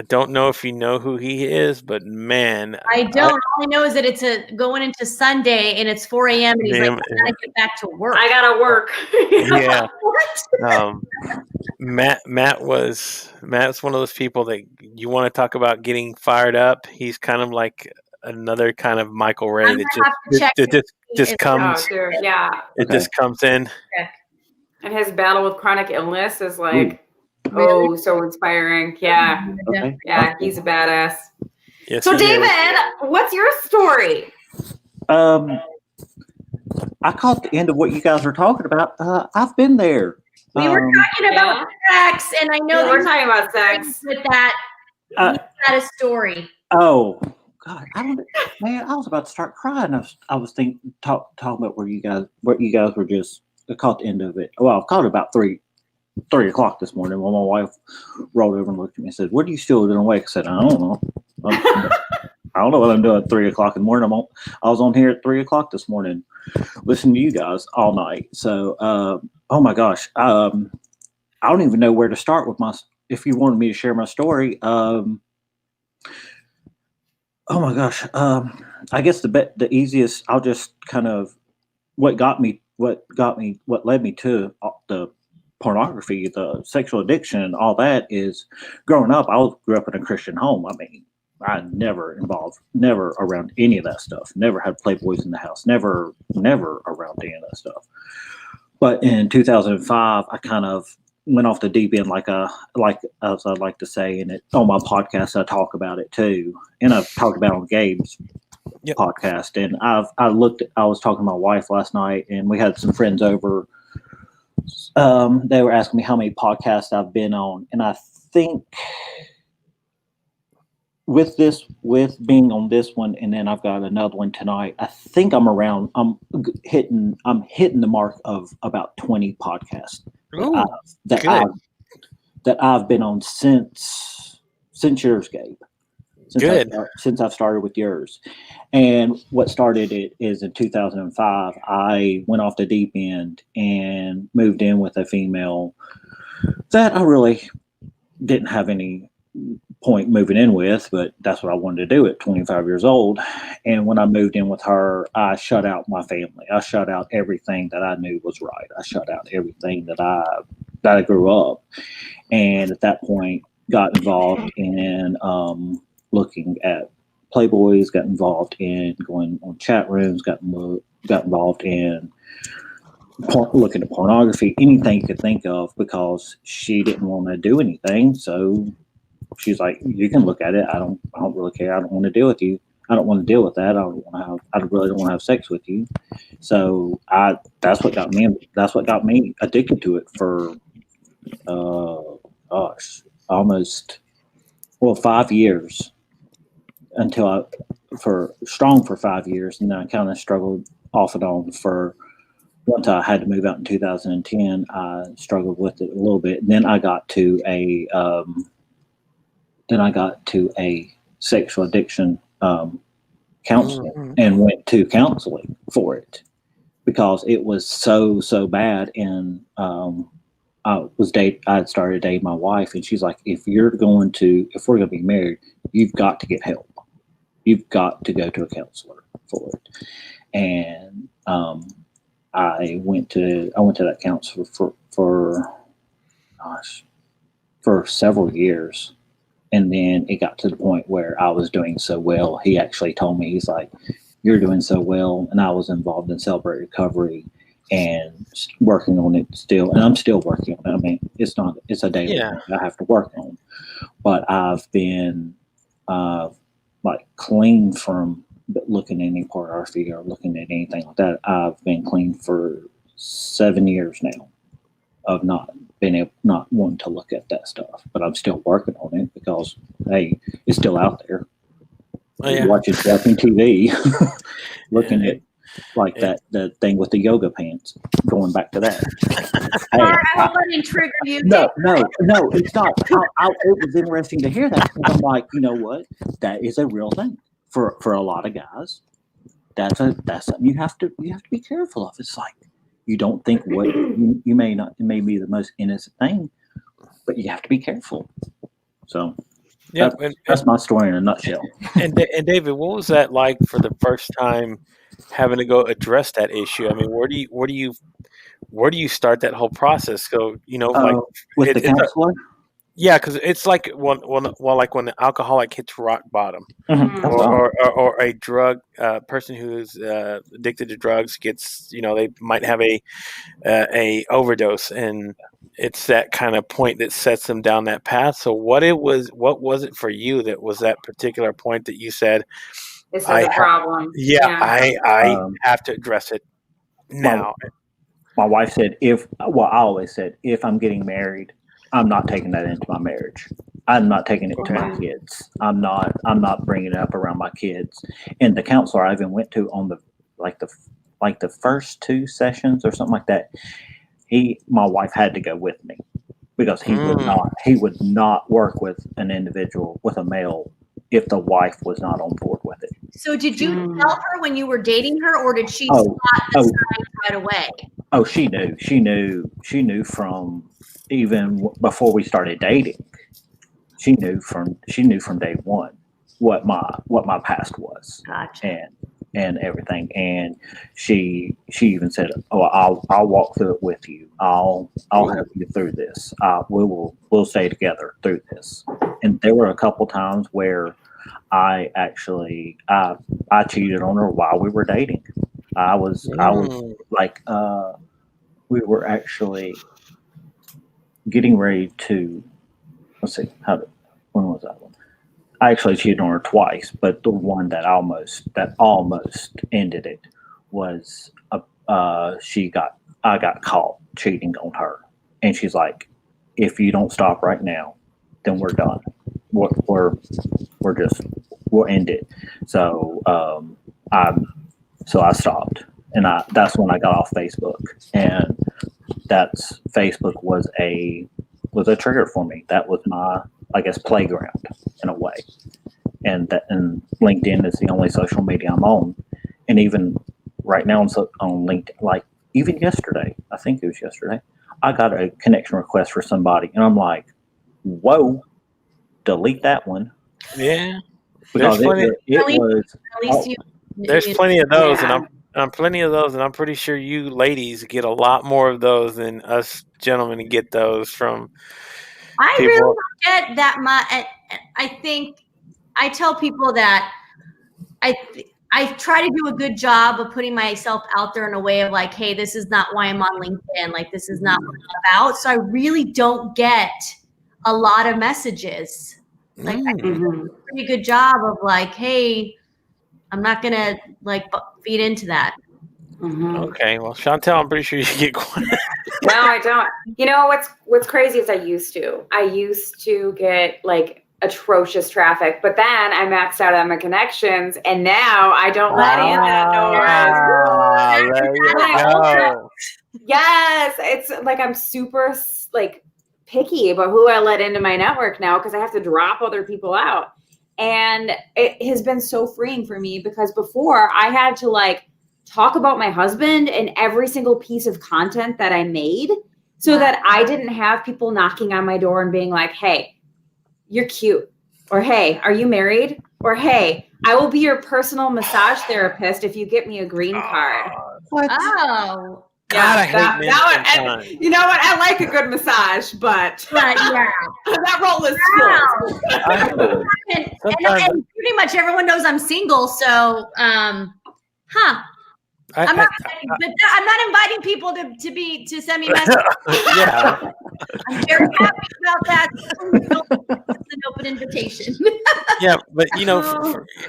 don't know if you know who he is, but man, I don't. All I know is that it's going into Sunday and it's 4 a.m. and he's like, I gotta get back to work. I gotta work. Yeah. Matt's one of those people that you want to talk about getting fired up. He's kind of like another kind of Michael Ray that just comes. Oh, dude, yeah. It just comes in. And his battle with chronic illness is like, oh, so inspiring. Yeah. Okay. Yeah, he's a badass. Yes, so David, what's your story? I caught the end of what you guys were talking about. I've been there. We were talking about sex, and I know we're talking about sex. With that, he's got a story. Oh God, I was about to start crying. I was talking about what you guys were just. I caught the end of it. Well, I caught it about 3 o'clock this morning when my wife rolled over and looked at me and said, "What are you still doing awake?" I said, "I don't know. I don't know what I'm doing at 3 o'clock in the morning. I was on here at 3 o'clock this morning, listening to you guys all night." So, oh my gosh, I don't even know where to start with if you wanted me to share my story. Oh my gosh, I guess the easiest. I'll just kind of what led me to the pornography, the sexual addiction, and all that is growing up. I grew up in a Christian home. I mean, I never around any of that stuff. Never had Playboys in the house. Never around any of that stuff. But in 2005, I kind of went off the deep end, as I like to say, and on my podcast I talk about it too, and I've talked about it on Gabe's podcast. And I was talking to my wife last night, and we had some friends over. They were asking me how many podcasts I've been on, and I think with being on this one, and then I've got another one tonight, I think I'm hitting the mark of about 20 podcasts that I've been on since yours, Gabe. Since I've started with yours. And what started it is in 2005, I went off the deep end and moved in with a female that I really didn't have any point moving in with, but that's what I wanted to do at 25 years old. And when I moved in with her, I shut out my family. I shut out everything that I knew was right. I shut out everything that I grew up. And at that point, got involved in looking at Playboys, got involved in going on chat rooms, got involved in looking at pornography, anything you could think of, because she didn't want to do anything. So she's like, "You can look at it. I don't really care. I don't want to deal with you. I don't want to deal with that. I really don't want to have sex with you." So that's what got me addicted to it for almost 5 years, until for 5 years, and then I kind of struggled off and on for. Once I had to move out in 2010, I struggled with it a little bit. And then I got to a sexual addiction counselor and went to counseling for it, because it was so bad. And I had started dating my wife, and she's like, if we're going to be married, you've got to get help. You've got to go to a counselor for it. And I went to that counselor for several years. And then it got to the point where I was doing so well. He actually told me, he's like, "You're doing so well." And I was involved in Celebrate Recovery and working on it still. And I'm still working on it. I mean, it's a daily thing I have to work on. But I've been clean from looking at any pornography or looking at anything like that. I've been clean for 7 years now of not wanting to look at that stuff, but I'm still working on it, because hey, it's still out there. Watching TV, looking at that the thing with the yoga pants. Going back to that. Sorry, I hope I didn't trigger you. No, it's not. It was interesting to hear that, because I'm like, you know what? That is a real thing for a lot of guys. That's something you have to be careful of. It's like, you don't think what you may not, it may be the most innocent thing, but you have to be careful. So that's my story in a nutshell. And David, what was that like for the first time having to go address that issue? I mean, where do you start that whole process? So, with the counselor. Yeah, because it's like like when the alcoholic hits rock bottom, or a drug person who's addicted to drugs gets, they might have a overdose, and it's that kind of point that sets them down that path. So what was it for you that was that particular point that you said, "This is a problem"? I have to address it now. My wife said, I always said, if I'm getting married, I'm not taking that into my marriage. I'm not taking it to my kids. I'm not bringing it up around my kids. And the counselor I even went to on the first 2 sessions or something like that, my wife had to go with me, because he would not work with an individual, with a male, if the wife was not on board with it. So did you tell her when you were dating her, or did she spot the signs right away? Oh, she knew. She knew from even before we started dating. She knew from day one what my past was. Gotcha. And everything. And she even said, "Oh, I'll walk through it with you. I'll help you through this. We'll stay together through this." And there were a couple times where I cheated on her while we were dating. I was like, we were actually getting ready to, let's see, when was that one? I actually cheated on her twice, but the one that almost ended it was I got caught cheating on her, and she's like, "If you don't stop right now, then we're done. We'll end it." So I stopped, and that's when I got off Facebook, and Facebook was a trigger for me. That was my, I guess, playground in a way, and LinkedIn is the only social media I'm on, and even right now on LinkedIn, like even yesterday, I think it was yesterday, I got a connection request for somebody, and I'm like, whoa, delete that one. Yeah, because there's plenty of those, and I'm plenty of those, and I'm pretty sure you ladies get a lot more of those than us gentlemen get those from. I people. really don't get that much. I think I tell people that I try to do a good job of putting myself out there in a way of like, hey, this is not why I'm on LinkedIn. Like, this is not what I'm about. So I really don't get a lot of messages. Like, I do a pretty good job of like, hey, I'm not gonna like feed into that. Okay, well, Chantel, I'm pretty sure you get quite. No, I don't. You know what's crazy is I used to get like atrocious traffic, but then I maxed out on my connections, and now I don't let in that noise. There you go. Yes, it's like I'm super like picky about who I let into my network now because I have to drop other people out, and it has been so freeing for me because before I had to like talk about my husband in every single piece of content that I made so that I didn't have people knocking on my door and being like, hey, you're cute. Or, hey, are you married? Or, hey, I will be your personal massage therapist if you get me a green card. What? Oh. God, Yeah, I hate men sometimes. you know what? I like a good massage, but yeah. that role is filled. And pretty much everyone knows I'm single, so I'm not inviting people to send me messages. Yeah. I'm very happy about that. It's an open invitation. Yeah, but you know,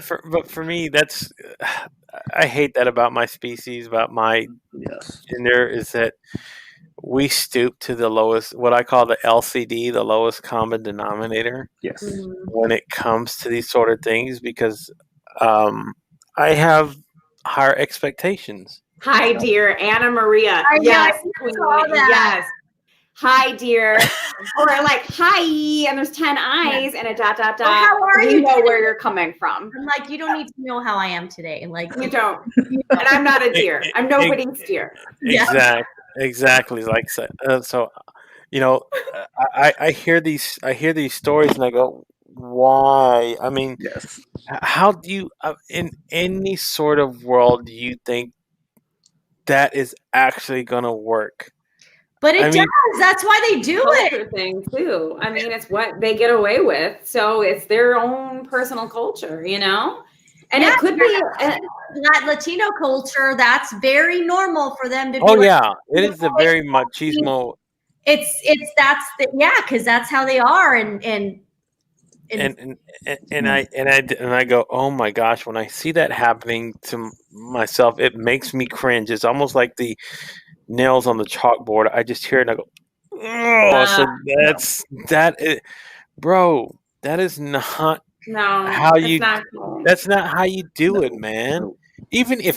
for me, that's I hate that about my species, about my gender, is that we stoop to the lowest, what I call the LCD, the lowest common denominator. Yes. When it comes to these sort of things, because I have higher expectations. Hi, dear Anna Maria. Yes, queen. Yes. Hi, dear. Or like, hi, and there's 10 eyes and a dot, dot, dot. How are you? You know where you're coming from. I'm like, you don't need to know how I am today. Like, you don't. And I'm not a deer. I'm nobody's deer. Exactly. Like so, you know, I hear these stories and I go, why? I mean, how do you in any sort of world do you think that is actually gonna work? But it does. That's why they do it. Thing too. I mean, it's what they get away with. So it's their own personal culture, you know. And it could be Latino culture. That's very normal for them to be. Oh yeah, it is a very machismo. Because that's how they are, and I go, oh my gosh, when I see that happening to myself, it makes me cringe. It's almost like the nails on the chalkboard. I just hear it and I go, oh, bro, that is not how you. That's not how you do it, man. Even if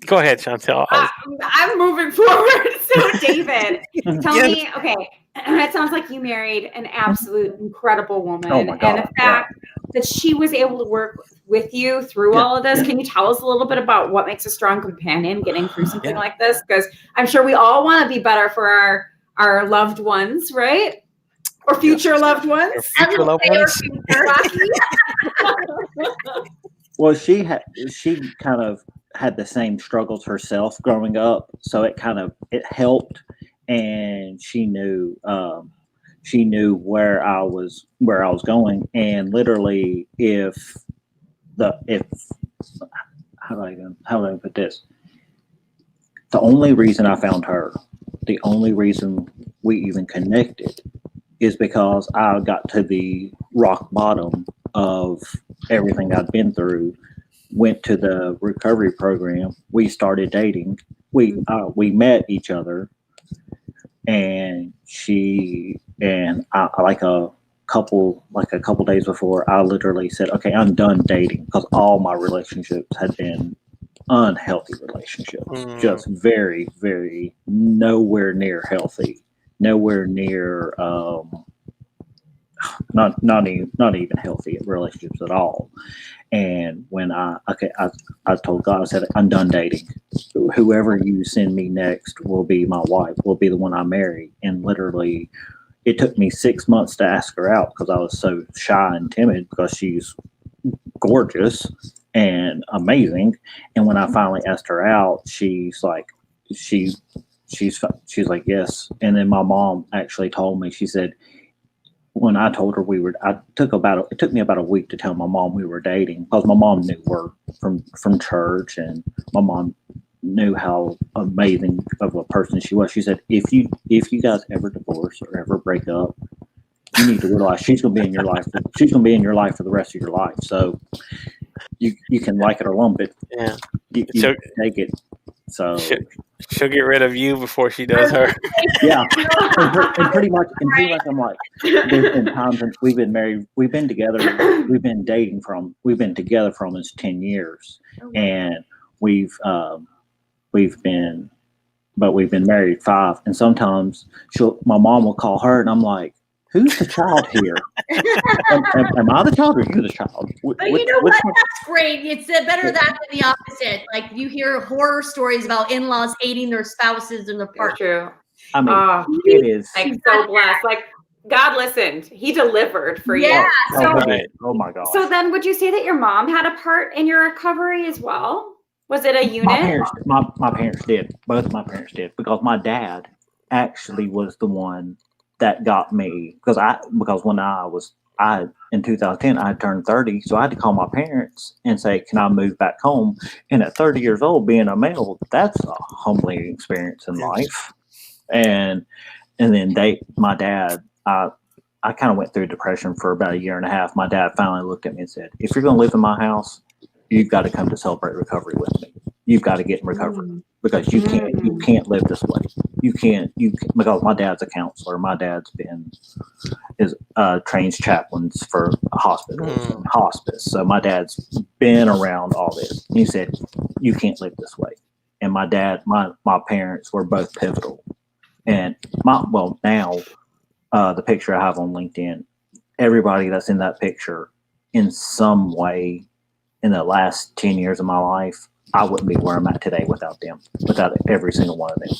go ahead, Chantel. I'm moving forward. So, David, tell me, okay, it sounds like you married an absolute incredible woman. Oh my God, and the fact that she was able to work with you through all of this, can you tell us a little bit about what makes a strong companion getting through something like this? Because I'm sure we all want to be better for our loved ones, right? Or future loved ones. Future loved ones. Well, she kind of had the same struggles herself growing up, so it helped, and she knew where I was going, and literally how do I put this? The only reason I found her, the only reason we even connected, is because I got to the rock bottom of everything I'd been through, went to the recovery program. We started dating. We met each other, and I like a couple days before, I literally said, okay, I'm done dating, because all my relationships had been unhealthy relationships, just very, very nowhere near healthy, nowhere near not even healthy relationships at all. And when I told God, I said, I'm done dating. Whoever you send me next will be my wife, will be the one I marry. And literally, it took me 6 months to ask her out, because I was so shy and timid, because she's gorgeous and amazing. And when I finally asked her out, she's like, she's like, yes. And then my mom actually told me, she said, when I told her it took me about a week to tell my mom we were dating, because my mom knew her from church, and my mom knew how amazing of a person she was. She said, if you guys ever divorce or ever break up, you need to realize she's going to be in your life. She's going to be in your life for the rest of your life. So you can like it or lump it. Yeah. You take it. So she'll get rid of you before she does her. Yeah. And pretty much I'm like, there's been times since we've been married, we've been together, we've been together for almost 10 years. And we've been married 5. And sometimes my mom will call her, and I'm like, who's the child here? Am I the child, or you the child? But you know what? That's great. It's better that than the opposite. Like, you hear horror stories about in-laws hating their spouses and their partners. True. I mean, it is. Like, so blessed. Like, God listened. He delivered for you. Yeah. Oh my God. So then, would you say that your mom had a part in your recovery as well? Was it a unit? My parents did. Both my parents did, because my dad actually was the one that got me, because when I in 2010 I turned 30, so I had to call my parents and say, can I move back home? And at 30 years old, being a male, that's a humbling experience in life. And then my dad, I kind of went through depression for about a year and a half. My dad finally looked at me and said, if you're going to live in my house, you've got to come to Celebrate Recovery with me. You've got to get in recovery, because you can't live this way. You can't, because my dad's a counselor. My dad's trains chaplains for hospitals and hospice. So my dad's been around all this. He said, you can't live this way. And my parents were both pivotal. And now the picture I have on LinkedIn, everybody that's in that picture in some way in the last 10 years of my life, I wouldn't be where I'm at today without them, without every single one of them.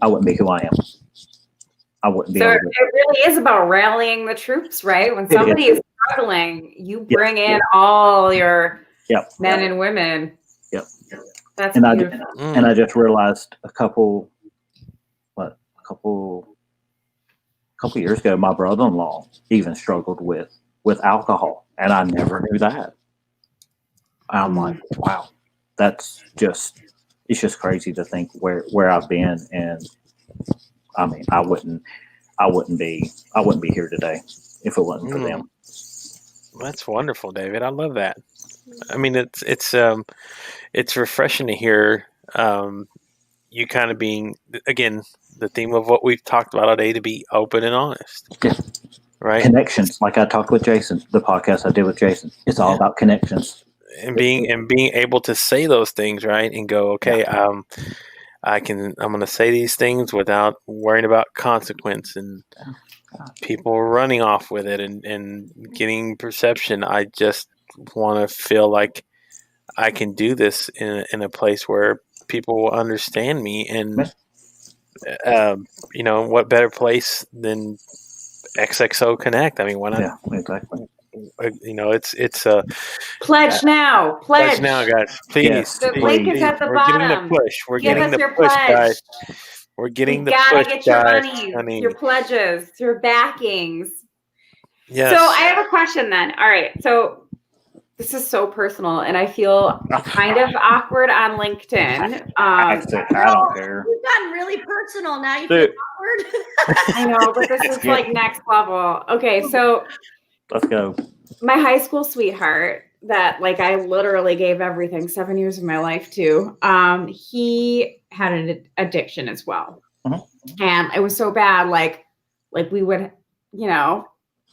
I wouldn't be who I am. I wouldn't be. So it really is about rallying the troops, right? When somebody is struggling, you bring in all your men and women. Yep. That's beautiful. And I just realized a couple years ago, my brother-in-law even struggled with alcohol, and I never knew that. I'm like, wow, it's just crazy to think where I've been. And I mean, I wouldn't be here today if it wasn't for them. That's wonderful, David. I love that. I mean, it's refreshing to hear you kind of being, again, the theme of what we've talked about all day, to be open and honest. Yeah. Right. Connections. Like I talked with Jason, the podcast I did with Jason, it's all about connections. And being able to say those things, right, and go, okay, I'm going to say these things without worrying about consequence and people running off with it and getting perception. I just want to feel like I can do this in a place where people will understand me. And what better place than XXO Connect? I mean, why not? Yeah, exactly. It's a pledge now, guys. Please, yes, the link is at the bottom. Getting the push. We're Give getting us the your push, pledge. guys. We're getting the gotta push, get your guys. money, your pledges, your backings. Yes. So I have a question then. All right, so this is so personal, and I feel kind of awkward on LinkedIn. I don't care. We've gotten really personal now. You feel awkward. I know, but this is like next level. Okay, so Let's go. My high school sweetheart that like I literally gave everything 7 years of my life to, he had an addiction as well. And it was so bad, like we would,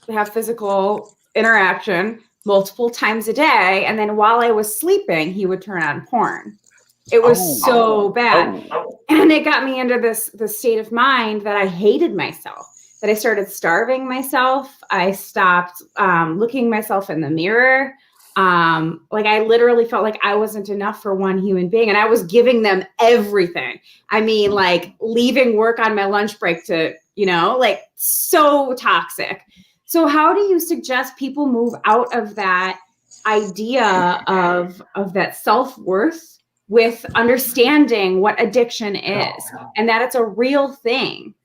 have physical interaction multiple times a day. And then while I was sleeping, he would turn on porn. It was so bad. And it got me into this state of mind that I hated myself, that I started starving myself. I stopped looking myself in the mirror. Like I literally felt like I wasn't enough for one human being, and I was giving them everything. I mean, like leaving work on my lunch break to, like so toxic. So how do you suggest people move out of that idea of that self-worth with understanding what addiction is and that it's a real thing,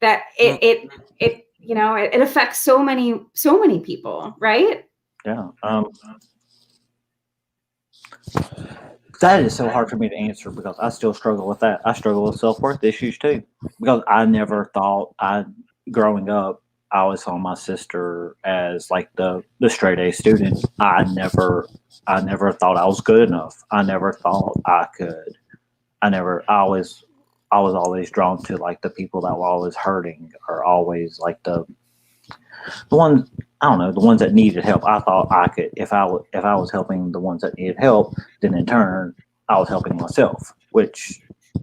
that it affects so many people, right? Yeah. That is so hard for me to answer because I still struggle with that. I struggle with self-worth issues too, because I never thought growing up, I always saw my sister as like the straight A student. I never thought I was good enough. I never thought I could. I was always drawn to like the people that were always hurting, or always like the ones, I don't know, the ones that needed help. I thought I could, if I was helping the ones that needed help, then in turn I was helping myself, which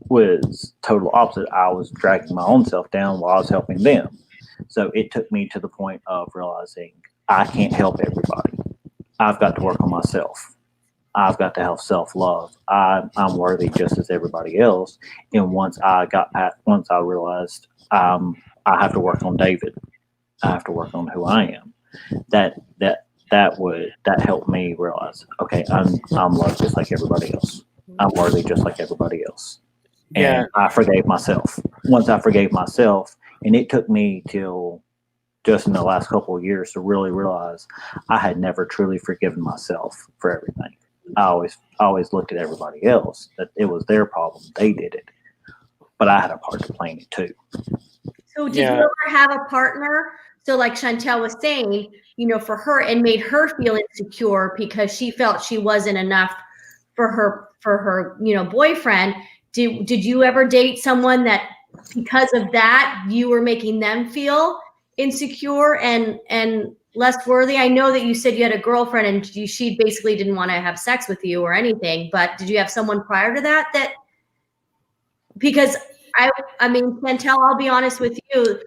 was total opposite. I was dragging my own self down while I was helping them. So it took me to the point of realizing I can't help everybody. I've got to work on myself. I've got to have self-love. I'm worthy just as everybody else. And once I realized I have to work on David, I have to work on who I am. That helped me realize, okay, I'm loved just like everybody else. I'm worthy just like everybody else. And I forgave myself. Once I forgave myself, and it took me till just in the last couple of years to really realize I had never truly forgiven myself for everything. I always looked at everybody else, that it was their problem. They did it. But I had a part to play in it too. So did you ever have a partner? So like Chantel was saying, for her, it made her feel insecure because she felt she wasn't enough for her, boyfriend. Did you ever date someone that because of that, you were making them feel insecure and less worthy? I know that you said you had a girlfriend and she basically didn't want to have sex with you or anything, but did you have someone prior to that? Because I mean, Chantel, I'll be honest with you.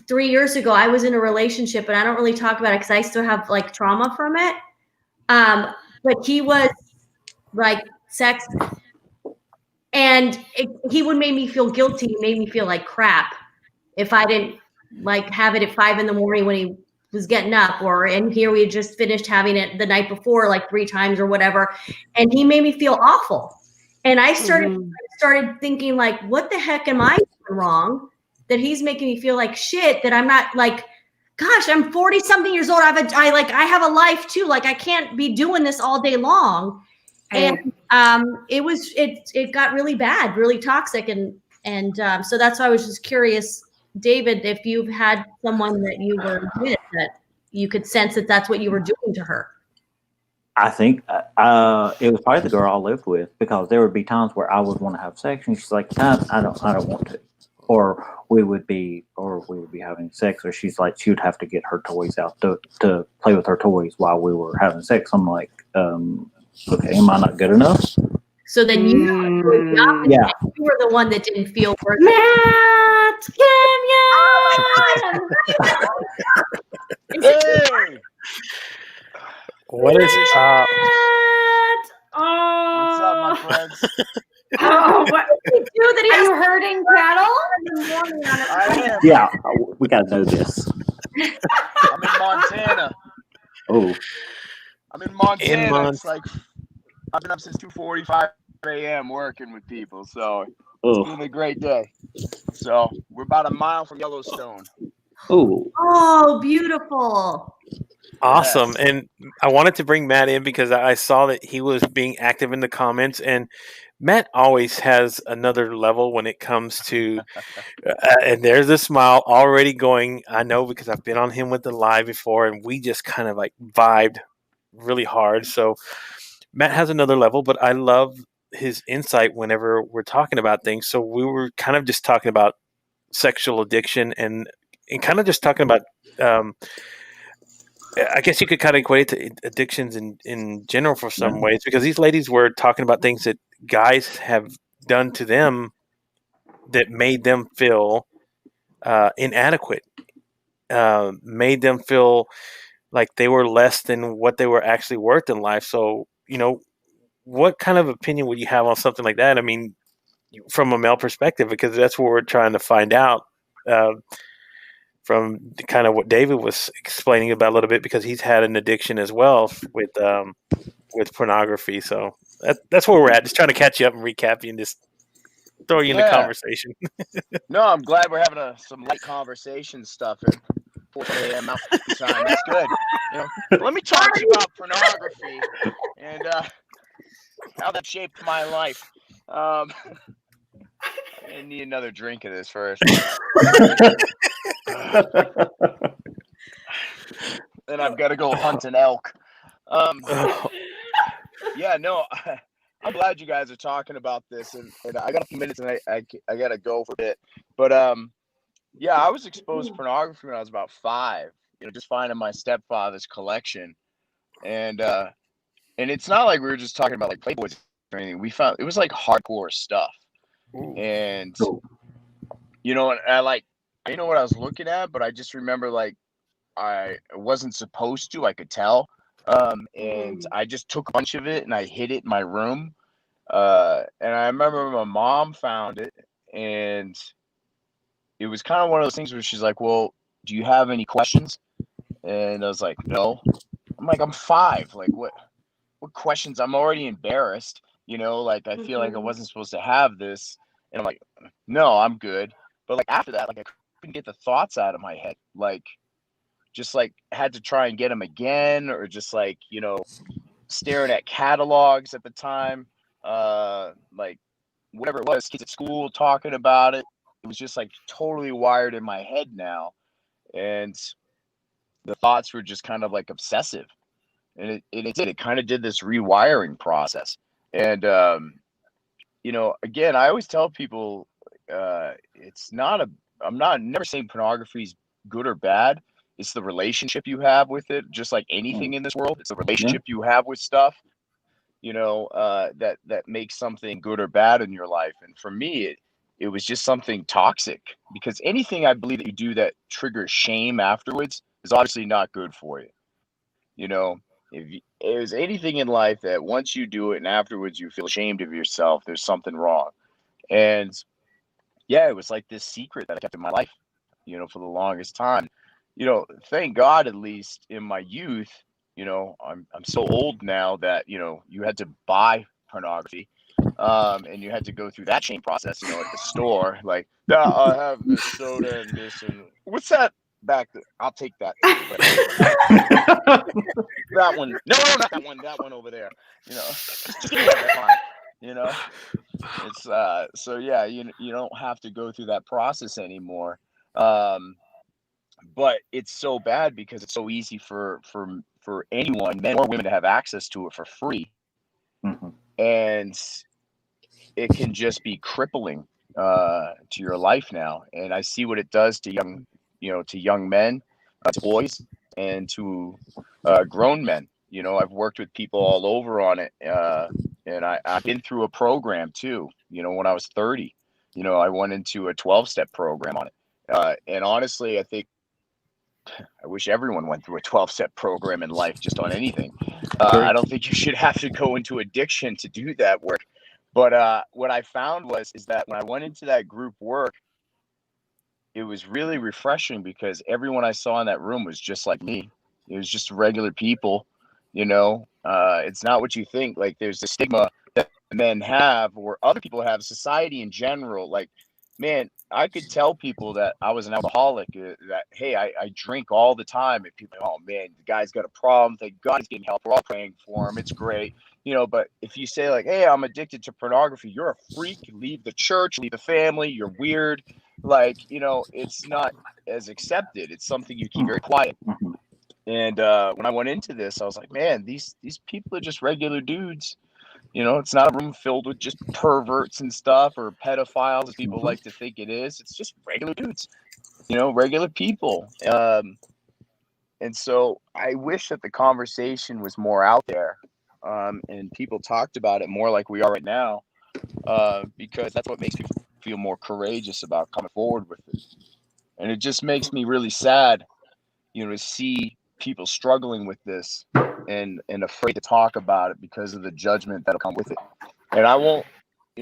3 years ago, I was in a relationship, and I don't really talk about it because I still have like trauma from it. But he was like sex, and he would make me feel guilty. He made me feel like crap if I didn't like have it at 5 a.m. when he was getting up, and here we had just finished having it the night before, like 3 times or whatever. And he made me feel awful. And I started thinking like, what the heck am I doing wrong? That he's making me feel like shit, that I'm not like, gosh, I'm 40 something years old. I have a life too. Like I can't be doing this all day long. And it got really bad, really toxic. And so that's why I was just curious, David, if you've had someone that you were with that you could sense that that's what you were doing to her. I think it was probably the girl I lived with, because there would be times where I would want to have sex and she's like, I don't want to. Or we would be having sex, or she would have to get her toys out to play with her toys while we were having sex. I'm like, okay, am I not good enough? So then you were the opposite. Yeah. You were the one that didn't feel worth it. Hey! What is up? What's up, my friends? Oh, what did you do? That are you hurting cattle? I am. Yeah, we gotta know this. I'm in Montana. Oh. I'm in Montana. It's like I've been up since 2:45 a.m. working with people, so it's been a great day. So we're about a mile from Yellowstone. Oh. Oh, beautiful. Awesome. And I wanted to bring Matt in because I saw that he was being active in the comments, and Matt always has another level when it comes to, and there's a smile already going. I know because I've been on him with the live before, and we just kind of like vibed really hard. So Matt has another level, but I love his insight whenever we're talking about things. So we were kind of just talking about sexual addiction and kind of just talking about, I guess you could kind of equate it to addictions in general for some ways, because these ladies were talking about things that guys have done to them that made them feel inadequate, made them feel like they were less than what they were actually worth in life. So, what kind of opinion would you have on something like that? I mean, from a male perspective, because that's what we're trying to find out. From kind of what David was explaining about a little bit, because he's had an addiction as well with pornography. So that's where we're at. Just trying to catch you up and recap you and just throw you in the conversation. No, I'm glad we're having some light conversation stuff at 4 a.m. Mountain Time. That's good. Let me talk to you about pornography and how that shaped my life. I need another drink of this first. Then I've got to go hunt an elk. Yeah, no, I'm glad you guys are talking about this, and I got a few minutes, and I got to go for a bit. But yeah, I was exposed to pornography when I was about 5. Just finding my stepfather's collection, and it's not like we were just talking about like Playboys or anything. We found it was like hardcore stuff, and and I didn't know what I was looking at, but I just remember like I wasn't supposed to. I could tell. And I just took a bunch of it and I hid it in my room. And I remember my mom found it, and it was kind of one of those things where she's like, "Well, do you have any questions?" And I was like, "No." I'm like, "I'm 5. Like, what questions?" I'm already embarrassed. Like I feel like I wasn't supposed to have this. And I'm like, "No, I'm good." But like after that, like I couldn't get the thoughts out of my head. Like, just like had to try and get them again, or just like, staring at catalogs at the time, like whatever it was, kids at school talking about it. It was just like totally wired in my head now. And the thoughts were just kind of like obsessive. And it kind of did this rewiring process. And, again, I always tell people, I'm never saying pornography is good or bad. It's the relationship you have with it, just like anything in this world. It's the relationship you have with stuff, that makes something good or bad in your life. And for me, it was just something toxic, because anything I believe that you do that triggers shame afterwards is obviously not good for you. If there's anything in life that once you do it and afterwards you feel ashamed of yourself, there's something wrong. And yeah, it was like this secret that I kept in my life, for the longest time. Thank God, at least in my youth, I'm so old now that, you had to buy pornography, and you had to go through that shame process, at the store, like, I have this soda and this, and what's that back there? I'll take that. That one. No, not that one. That one over there. Just give me that one. It's so yeah, you don't have to go through that process anymore. But it's so bad because it's so easy for anyone, men or women, to have access to it for free. And it can just be crippling to your life now. And I see what it does to young men, to boys, and to grown men. I've worked with people all over on it, and I've been through a program too. When I was 30, I went into a 12-step program on it. And honestly, I wish everyone went through a 12-step program in life, just on anything. I don't think you should have to go into addiction to do that work. But what I found is that when I went into that group work, it was really refreshing, because everyone I saw in that room was just like me. It was just regular people. It's not what you think. Like, there's the stigma that men have, or other people have, society in general. Like, man, I could tell people that I was an alcoholic, that, hey, I drink all the time. And people, oh man, the guy's got a problem. Thank God he's getting help. We're all praying for him. It's great. But if you say like, hey, I'm addicted to pornography, you're a freak. Leave the church, leave the family. You're weird. Like, it's not as accepted. It's something you keep very quiet. And when I went into this, I was like, man, these people are just regular dudes. It's not a room filled with just perverts and stuff, or pedophiles, as people like to think it is. It's just regular dudes, regular people. And so I wish that the conversation was more out there, and people talked about it more like we are right now, because that's what makes me feel more courageous about coming forward with it. And it just makes me really sad, to see people struggling with this and afraid to talk about it because of the judgment that'll come with it. And I won't,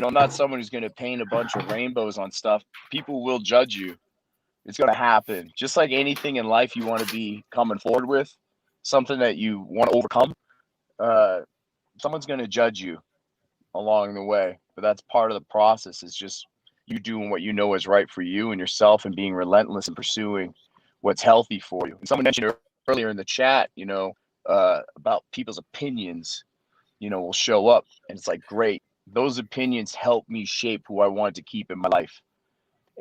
I'm not someone who's going to paint a bunch of rainbows on stuff. People will judge you. It's going to happen. Just like anything in life you want to be coming forward with, something that you want to overcome, someone's going to judge you along the way. But that's part of the process. It's just you doing what you know is right for you and yourself, and being relentless in pursuing what's healthy for you. And someone mentioned earlier in the chat, about people's opinions, will show up. And it's like, great. Those opinions help me shape who I wanted to keep in my life.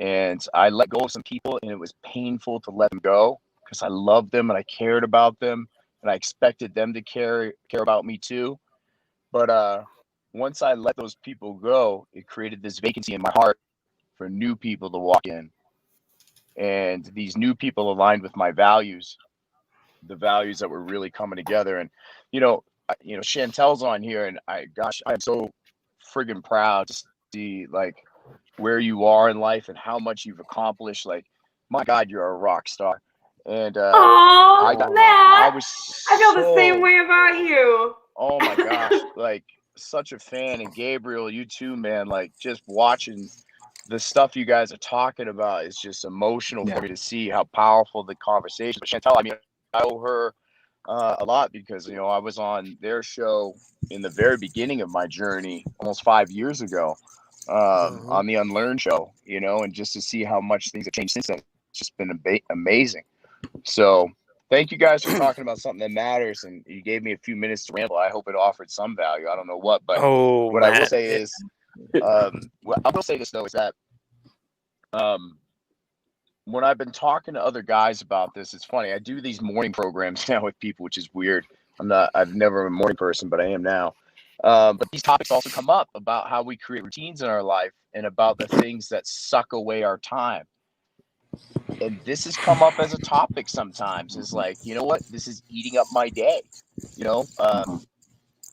And I let go of some people, and it was painful to let them go, because I loved them and I cared about them, and I expected them to care about me too. But once I let those people go, it created this vacancy in my heart for new people to walk in. And these new people aligned with my values, the values that were really coming together. And, Chantel's on here, and I'm so friggin' proud to see like where you are in life and how much you've accomplished. Like, my God, you're a rock star. And I feel the same way about you. Oh my gosh, like such a fan. And Gabriel, you too, man. Like, just watching the stuff you guys are talking about is just emotional for me to see how powerful the conversation. But Chantel, I mean, I owe her a lot, because I was on their show in the very beginning of my journey almost 5 years ago, on the Unlearn show, and just to see how much things have changed since then, it's just been amazing. So thank you guys for talking about something that matters, and you gave me a few minutes to ramble. I hope it offered some value. I don't know what, but what I will say is, what I will say this though is that when I've been talking to other guys about this, it's funny. I do these morning programs now with people, which is weird. I've never been a morning person, but I am now. But these topics also come up about how we create routines in our life, and about the things that suck away our time. And this has come up as a topic sometimes. It's like, you know what? This is eating up my day.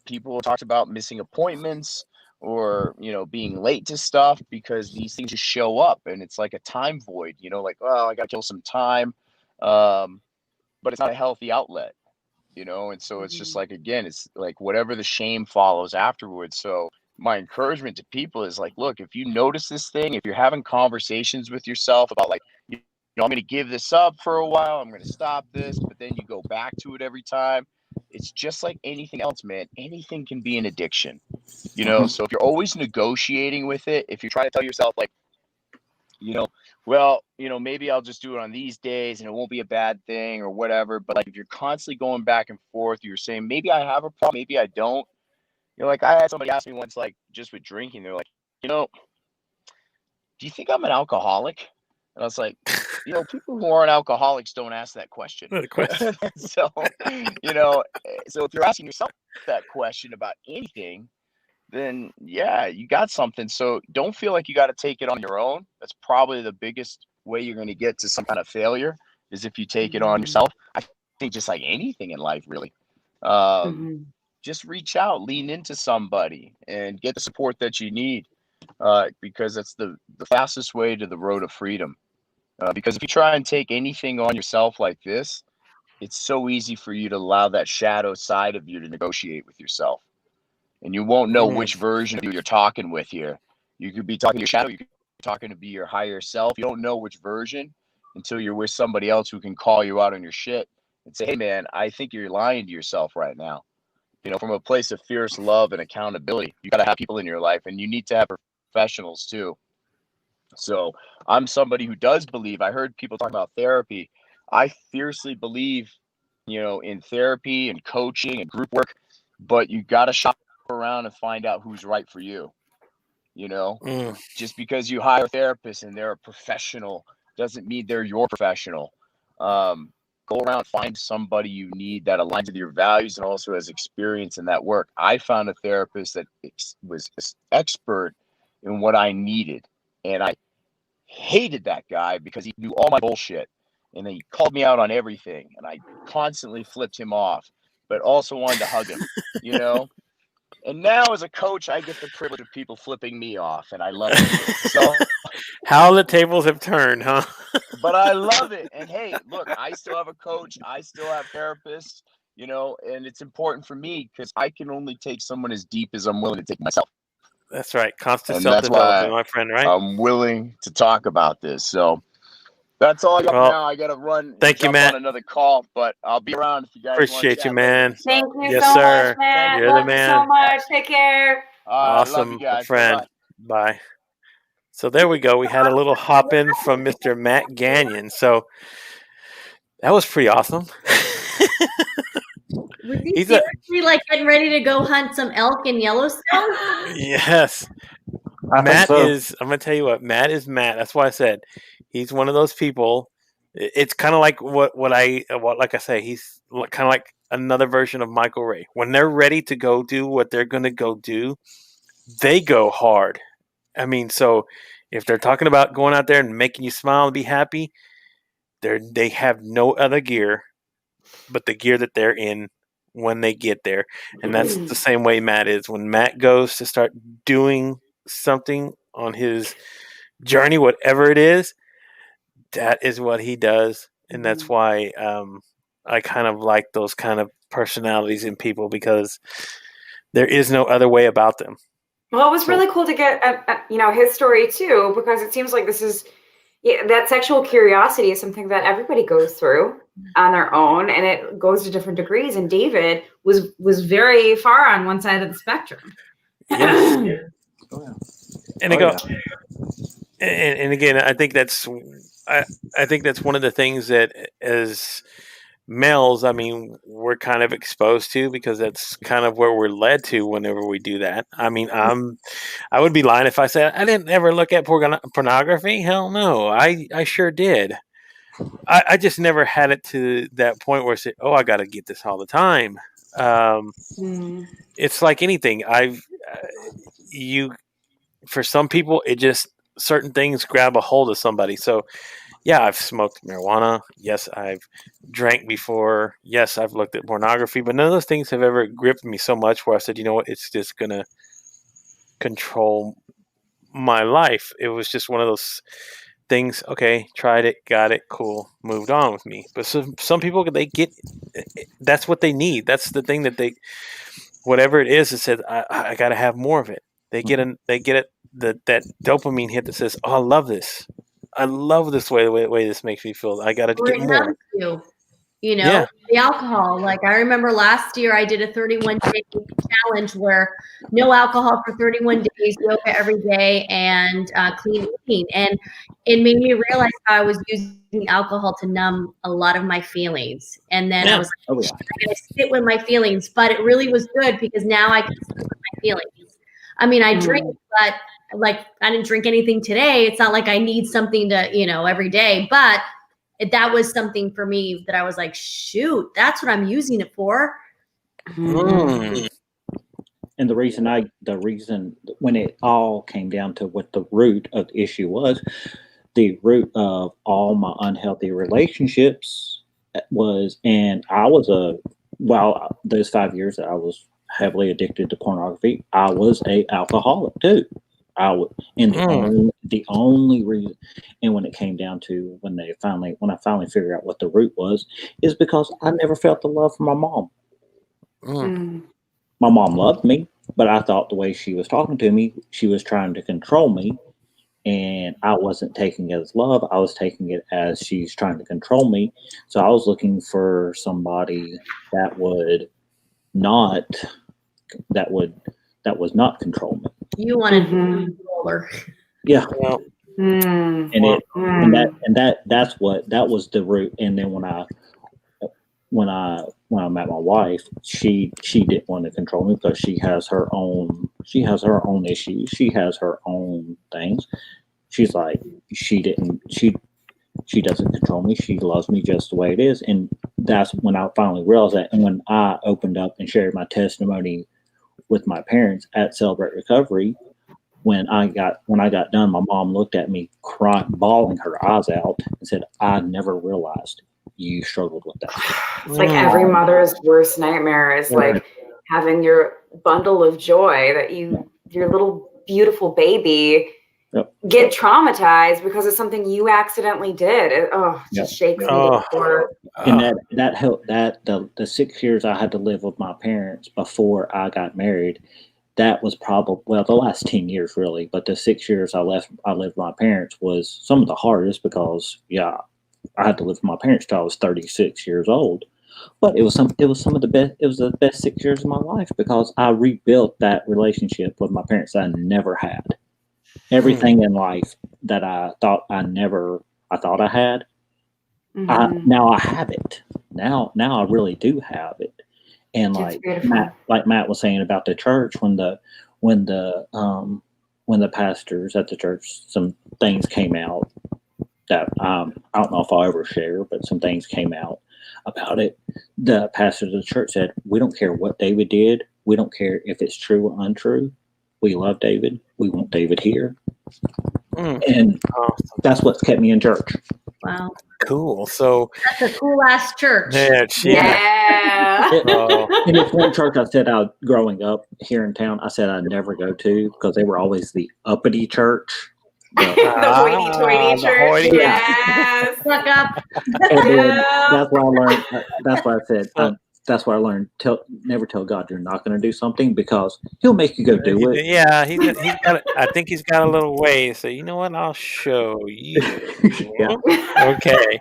People talked about missing appointments, or being late to stuff, because these things just show up, and it's like a time void. Like, oh, I gotta kill some time, but it's not a healthy outlet. And so it's just like, again, it's like whatever the shame follows afterwards. So my encouragement to people is like, look, if you notice this thing, if you're having conversations with yourself about like, I'm going to give this up for a while, I'm going to stop this, but then you go back to it every time. It's just like anything else, man. Anything can be an addiction, So if you're always negotiating with it, if you try to tell yourself like, well, maybe I'll just do it on these days and it won't be a bad thing or whatever. But like, if you're constantly going back and forth, you're saying, maybe I have a problem, maybe I don't. Like, I had somebody ask me once, like, just with drinking, they're like, do you think I'm an alcoholic? And I was like, people who aren't alcoholics don't ask that question. So, so if you're asking yourself that question about anything, then yeah, you got something. So don't feel like you got to take it on your own. That's probably the biggest way you're going to get to some kind of failure, is if you take it on yourself. I think just like anything in life, really, just reach out, lean into somebody, and get the support that you need, because that's the fastest way to the road of freedom. Because if you try and take anything on yourself like this, it's so easy for you to allow that shadow side of you to negotiate with yourself. And you won't know which version of you you're talking with here. You could be talking to your shadow. You could be talking to be your higher self. You don't know which version until you're with somebody else who can call you out on your shit and say, hey, man, I think you're lying to yourself right now. From a place of fierce love and accountability. You got to have people in your life, and you need to have professionals too. So I'm somebody who does believe, I heard people talk about therapy. I fiercely believe, in therapy and coaching and group work, but you got to shop around and find out who's right for you. Just because you hire a therapist and they're a professional doesn't mean they're your professional. Go around, find somebody you need that aligns with your values and also has experience in that work. I found a therapist that was expert in what I needed, and I hated that guy because he knew all my bullshit, and he called me out on everything, and I constantly flipped him off, but also wanted to hug him, And now as a coach, I get the privilege of people flipping me off, and I love it. So how the tables have turned, huh? But I love it. And hey, look, I still have a coach. I still have therapists, and it's important for me because I can only take someone as deep as I'm willing to take myself. That's right. Constant And that's self-development, why my friend, right? I'm willing to talk about this. So that's all I got for now. I got to run. Thank you, Matt. On another call, but I'll be around if you guys want to Appreciate chat you, man. later. Thank you Yes, so sir. much, Matt. You're Love the you man. so much. Take care. Awesome, love you guys. friend. Bye. So there we go. We had a little hop in from Mr. Matt Gagnon. So that was pretty awesome. Was he seriously like getting ready to go hunt some elk in Yellowstone? Yes. Matt is, I'm going to tell you what, Matt is Matt. That's why I said he's one of those people. It's kind of like like I say, he's kind of like another version of Michael Ray. When they're ready to go do what they're going to go do, they go hard. I mean, so if they're talking about going out there and making you smile and be happy, they have no other gear but the gear that they're in when they get there. And that's the same way Matt is. When Matt goes to start doing something on his journey, whatever it is, that is what he does. And that's why I kind of like those kind of personalities in people, because there is no other way about them. Well, it was really cool to get, his story too, because it seems like this is, that sexual curiosity is something that everybody goes through on their own, and it goes to different degrees. And David was very far on one side of the spectrum. Yes. And and again, I think that's one of the things that as males, I mean, we're kind of exposed to, because that's kind of where we're led to whenever we do that. I mean, I would be lying if I said I didn't ever look at pornography. Hell no, I sure did. I just never had it to that point where I said, oh, I got to get this all the time. It's like anything. For some people, it just, certain things grab a hold of somebody. So yeah, I've smoked marijuana. Yes, I've drank before. Yes, I've looked at pornography, but none of those things have ever gripped me so much where I said, you know what, it's just going to control my life. It was just one of those things. Okay, tried it, got it, cool, moved on with me. But some people, that's what they need. That's the thing that whatever it is, it says, I got to have more of it. They get that dopamine hit that says, oh, I love this. I love this the way this makes me feel. I got to get more. The alcohol. Like I remember last year I did a 31-day challenge where no alcohol for 31 days, yoga every day, and clean eating. And it made me realize how I was using alcohol to numb a lot of my feelings. And then I was like, I'm going to sit with my feelings. But it really was good because now I can sit with my feelings. I mean, I drink, but like I didn't drink anything today. It's not like I need something to, every day. But that was something for me that I was like, shoot, that's what I'm using it for. And the reason when it all came down to what the root of the issue was, the root of all my unhealthy relationships was, and I was those 5 years that I was heavily addicted to pornography, I was an alcoholic too. The only reason, and when it came down to when I finally figured out what the root was, is because I never felt the love from my mom. My mom loved me, but I thought the way she was talking to me, she was trying to control me, and I wasn't taking it as love. I was taking it as she's trying to control me. So I was looking for somebody that was not control me. You wanted a controller. Yeah. Well, And it that's was the root. And then when I met my wife, she didn't want to control me because she has her own issues. She has her own things. She's like, she doesn't control me. She loves me just the way it is. And that's when I finally realized that. And when I opened up and shared my testimony with my parents at Celebrate Recovery, when I got done, my mom looked at me crying, bawling her eyes out, and said, "I never realized you struggled with that." It's like every mother's worst nightmare is like having your bundle of joy that your little beautiful baby get traumatized because of something you accidentally did. It just shakes me to the core. And that helped. That the 6 years I had to live with my parents before I got married, that was probably the last 10 years really, but the 6 years I lived with my parents was some of the hardest because I had to live with my parents till I was 36 years old. But it was some of the best. It was the best 6 years of my life because I rebuilt that relationship with my parents that I never had. Everything in life that I thought I had, now I have it. Now I really do have it. And like Matt was saying about the church, when the pastors at the church, some things came out that I don't know if I'll ever share, but some things came out about it. The pastors of the church said, "We don't care what David did. We don't care if it's true or untrue. We love David. We want David here." And that's what's kept me in church. Wow. Cool. So that's a cool ass church. Yeah. And it's one church I said growing up here in town, I said I'd never go to because they were always the uppity church. The hoity-toity church. Yes. Suck up. And then that's why I learned. That's why I said. That's why I learned. Never tell God you're not going to do something because He'll make you go do it. Yeah, he's got. I think he's got a little way. So you know what? I'll show you. Okay.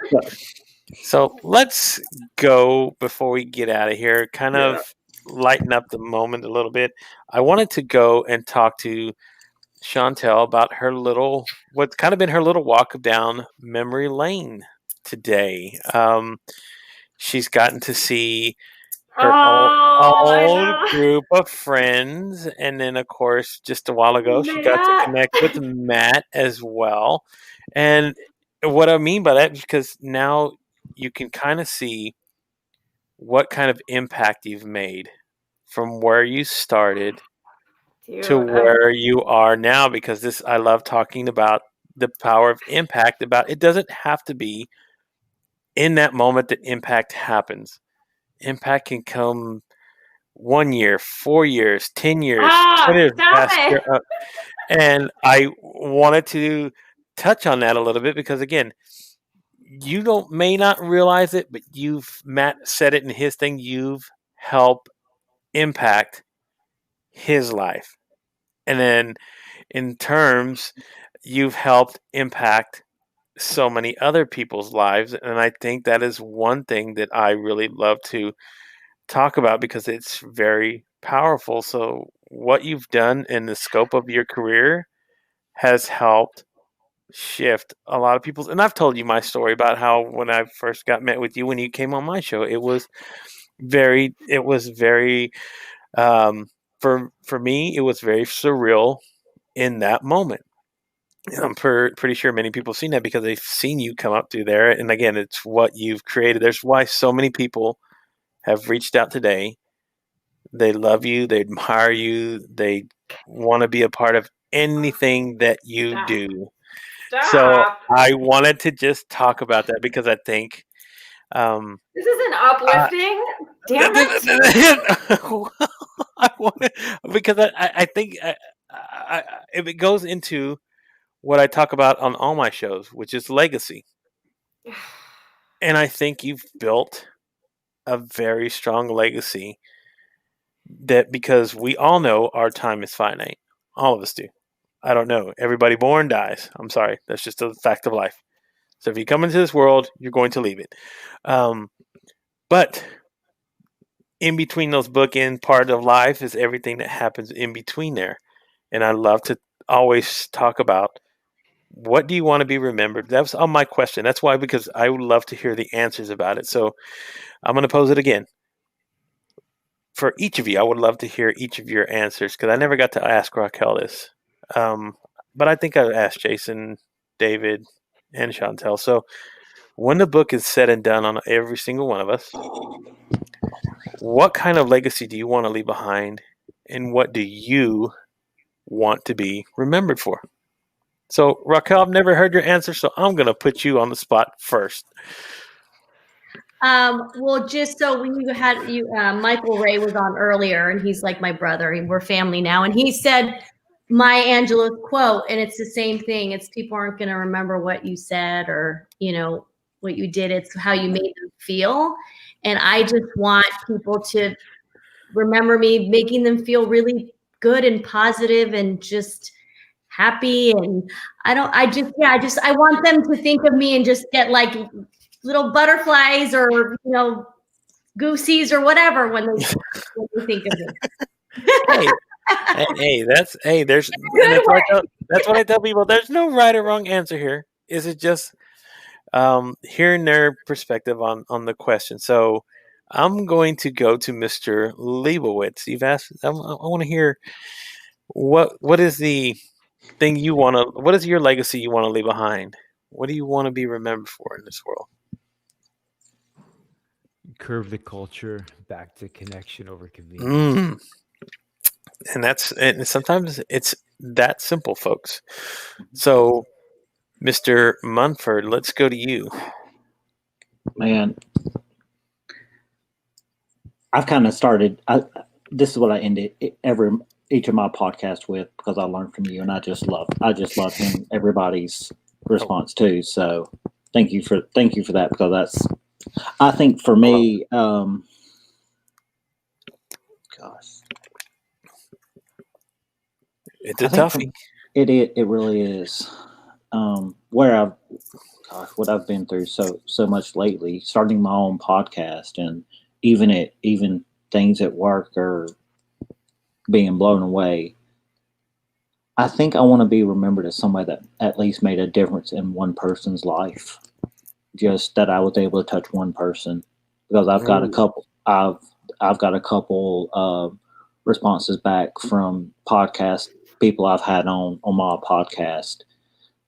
So let's go before we get out of here. Kind of lighten up the moment a little bit. I wanted to go and talk to Chantel about what's kind of been her little walk down memory lane today. She's gotten to see her old group of friends, and then of course just a while ago she got to connect with Matt as well. And what I mean by that is because now you can kind of see what kind of impact you've made from where you started to where you are now, because I love talking about the power of impact. About it doesn't have to be in that moment that impact happens. Impact can come 1 year, 4 years, 10 years, 20 years. And I wanted to touch on that a little bit because again, you may not realize it, but Matt said it in his thing, you've helped impact his life. And then in terms, you've helped impact so many other people's lives. And I think that is one thing that I really love to talk about because it's very powerful. So what you've done in the scope of your career has helped shift a lot of people's. And I've told you my story about how when I first got met with you, when you came on my show, it was very for me, it was very surreal in that moment. And I'm pretty sure many people have seen that because they've seen you come up through there. And again, it's what you've created. There's why so many people have reached out today. They love you. They admire you. They want to be a part of anything that you do. So I wanted to just talk about that because I think this isn't uplifting. Damn it! Because I think if it goes into what I talk about on all my shows, which is legacy, and I think you've built a very strong legacy. That because we all know our time is finite, all of us do. I don't know. Everybody born dies. I'm sorry. That's just a fact of life. So if you come into this world, you're going to leave it. But in between those bookend part of life is everything that happens in between there. And I love to always talk about what do you want to be remembered? That was on my question. That's why, because I would love to hear the answers about it. So I'm going to pose it again. For each of you, I would love to hear each of your answers, because I never got to ask Raquel this. But I think I asked Jason, David, and Chantel. So when the book is said and done on every single one of us, what kind of legacy do you want to leave behind? And what do you want to be remembered for? So, Raquel, I've never heard your answer, so I'm going to put you on the spot first. Well, just so when you had Michael Ray was on earlier, and he's like my brother. We're family now, and he said Maya Angelou's quote, and it's the same thing. It's people aren't going to remember what you said or what you did. It's how you made them feel, and I just want people to remember me making them feel really good and positive and just happy. And I want them to think of me and just get like little butterflies or goosies or whatever when they think of me. That's what I tell people. There's no right or wrong answer here. Is it just hearing their perspective on the question? So I'm going to go to Mr. Leibowitz. You've asked. I want to hear what is the thing you want to. What is your legacy you want to leave behind? What do you want to be remembered for in this world? Curve the culture back to connection over convenience. And sometimes it's that simple, folks. So, Mr. Munford, let's go to you. Man, I've kind of started. This is what I ended each of my podcasts with, because I learned from you, and I just love hearing everybody's response too. So, thank you for that, because that's. I think for me, gosh, it's a toughie. It really is. What I've been through so much lately, starting my own podcast, and even things at work are being blown away. I think I want to be remembered as somebody that at least made a difference in one person's life. Just that I was able to touch one person, because I've got a couple. I've got a couple of responses back from podcast people I've had on my podcast,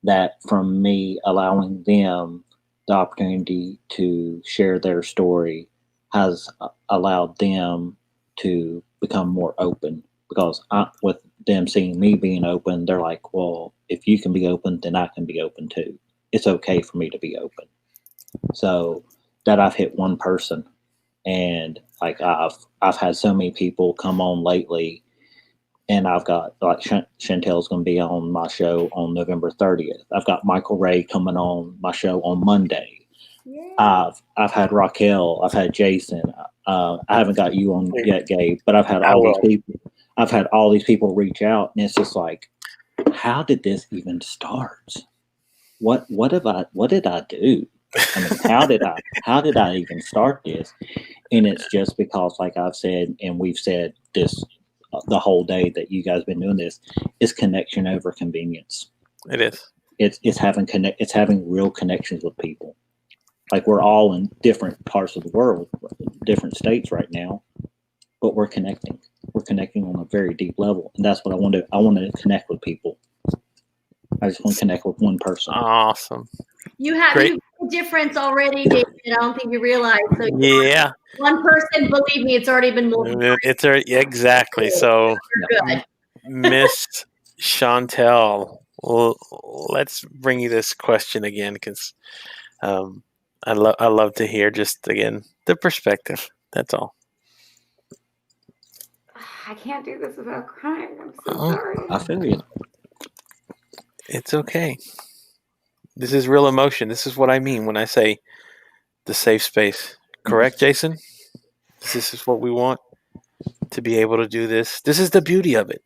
that from me allowing them the opportunity to share their story has allowed them to become more open, because with them seeing me being open, they're like, well, if you can be open, then I can be open too. It's okay for me to be open. So that I've hit one person, and like I've had so many people come on lately, and I've got like Chantel's going to be on my show on November 30th. I've got Michael Ray coming on my show on Monday. Yeah. I've had Raquel, I've had Jason. I haven't got you on yet, Gabe, but I've had all these people. I've had all these people reach out, and it's just like, how did this even start? What did I do? I mean, how did I even start this? And it's just because, like I've said, and we've said this the whole day that you guys been doing this, is connection over convenience. It is. It's having real connections with people. Like, we're all in different parts of the world, different states right now, but we're connecting. We're connecting on a very deep level, and that's what I want to. I want to connect with people. I just want to connect with one person. Awesome. You have a difference already, David. I don't think you realize. So yeah. One person, believe me, it's already been multiplied. It's exactly. So, Miss Chantel, let's bring you this question again, because I love to hear just again the perspective. That's all. I can't do this without crying. I'm so sorry. I feel you. It's okay. This is real emotion. This is what I mean when I say the safe space. Correct, Jason? This is what we want, to be able to do this. This is the beauty of it.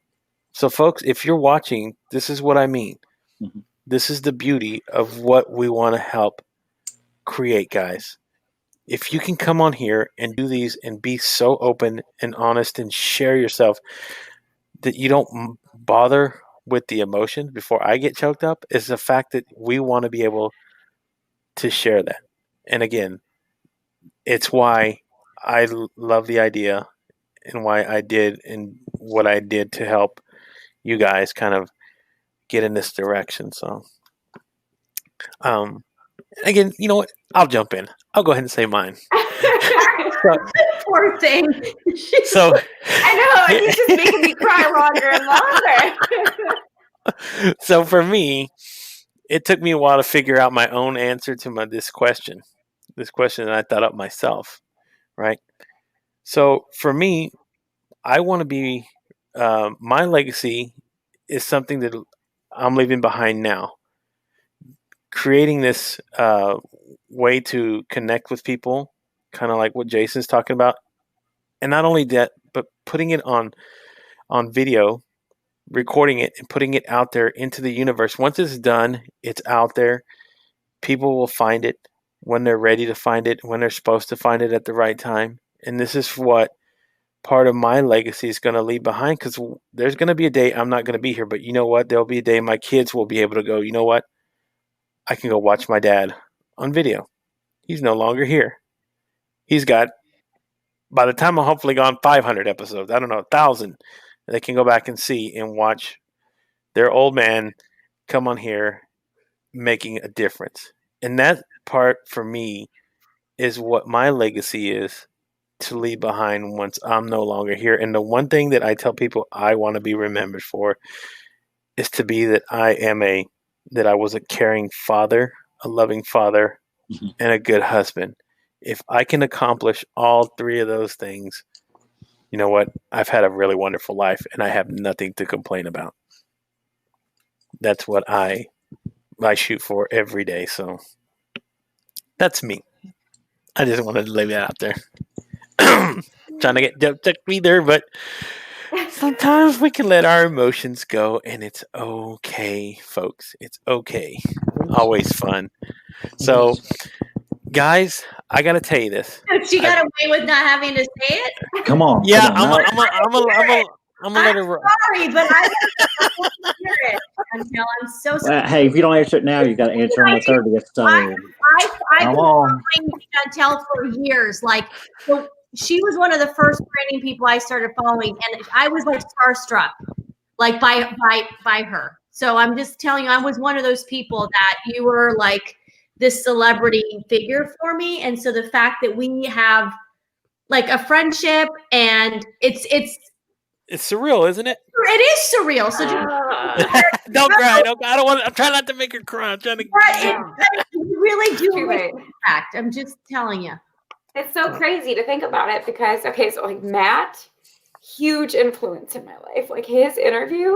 So, folks, if you're watching, this is what I mean. Mm-hmm. This is the beauty of what we want to help create, guys. If you can come on here and do these and be so open and honest and share yourself, that you don't bother with the emotions before I get choked up is the fact that we want to be able to share that. And again, it's why I love the idea and why I did and what I did to help you guys kind of get in this direction. So, again, you know what? I'll jump in. I'll go ahead and say mine. Poor thing. So I know, he's just making me cry longer and longer. So for me, it took me a while to figure out my own answer to this question that I thought up myself, right? So for me, I want to be, my legacy is something that I'm leaving behind now. Creating this way to connect with people, kind of like what Jason's talking about. And not only that, but putting it on video, recording it and putting it out there into the universe. Once it's done, it's out there. People will find it when they're ready to find it, when they're supposed to find it at the right time. And this is what part of my legacy is going to leave behind, because there's going to be a day I'm not going to be here, but you know what? There'll be a day my kids will be able to go, you know what? I can go watch my dad on video. He's no longer here. He's got, by the time I'm hopefully gone, 500 episodes. I don't know, 1,000. They can go back and see and watch their old man come on here making a difference. And that part for me is what my legacy is to leave behind once I'm no longer here. And the one thing that I tell people I want to be remembered for is to be that I was a caring father, a loving father, and a good husband. If I can accomplish all three of those things, you know what? I've had a really wonderful life and I have nothing to complain about. That's what I shoot for every day. So that's me. I just wanted to lay that out there. Trying to get jumped me there, but sometimes we can let our emotions go and it's okay, folks. It's okay. Always fun. So, guys, I got to tell you this. She got away with not having to say it? Come on. Yeah, come on. I'm gonna let her. Sorry, but I want to hear it. I'm so sorry. Well, hey, if you don't answer it now, you got to answer on the 30th. So I've come been on. following Chantel for years. Like, so she was one of the first training people I started following, and I was like starstruck, like by her. So I'm just telling you, I was one of those people that you were like this celebrity figure for me, and so the fact that we have like a friendship, and it's surreal, isn't it? It is surreal. So don't cry. I don't want. I'm trying not to make her cry. I'm trying to. You really do. Fact. I'm just telling you. It's so crazy to think about it because, okay, so like Matt, huge influence in my life. Like his interview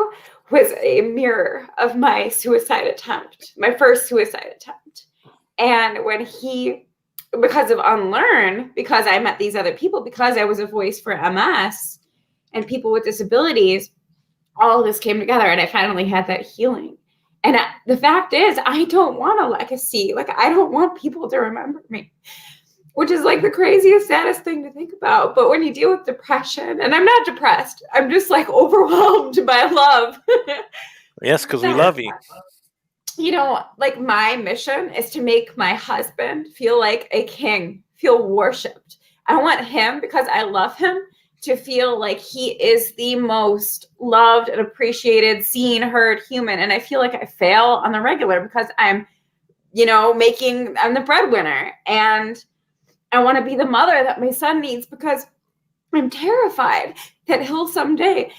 was a mirror of my suicide attempt, my first suicide attempt. And when because of Unlearn, because I met these other people, because I was a voice for MS and people with disabilities, all of this came together and I finally had that healing. And the fact is, I don't want a legacy. Like, I don't want people to remember me, which is like the craziest, saddest thing to think about. But when you deal with depression, and I'm not depressed, I'm just like overwhelmed by love. Yes, because we love you. You know, like my mission is to make my husband feel like a king, feel worshipped. I want him, because I love him, to feel like he is the most loved and appreciated, seen, heard human. And I feel like I fail on the regular because I'm, I'm the breadwinner. And I want to be the mother that my son needs because I'm terrified that he'll someday,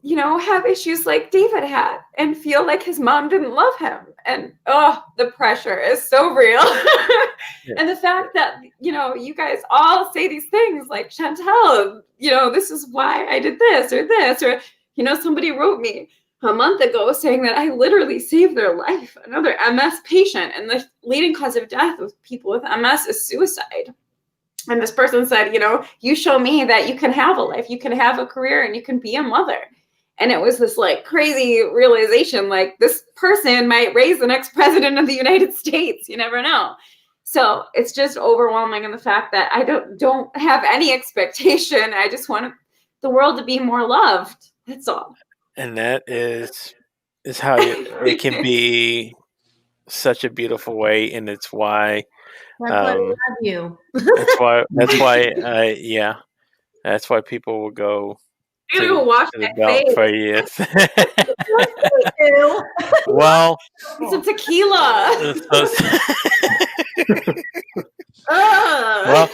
have issues like David had and feel like his mom didn't love him. And, the pressure is so real. Yeah. And the fact that, you guys all say these things like, Chantel, this is why I did this, or, somebody wrote me a month ago saying that I literally saved their life, another MS patient. And the leading cause of death of people with MS is suicide. And this person said, you show me that you can have a life, you can have a career, and you can be a mother. And it was this like crazy realization, like this person might raise the next president of the United States. You never know. So it's just overwhelming in the fact that I don't have any expectation. I just want the world to be more loved. That's all. And that is is how it can be such a beautiful way, and it's why. That's why we love you. That's why. Yeah, that's why people will go You gotta go wash to the that belt face. for you. Ew. Well, some tequila. Well,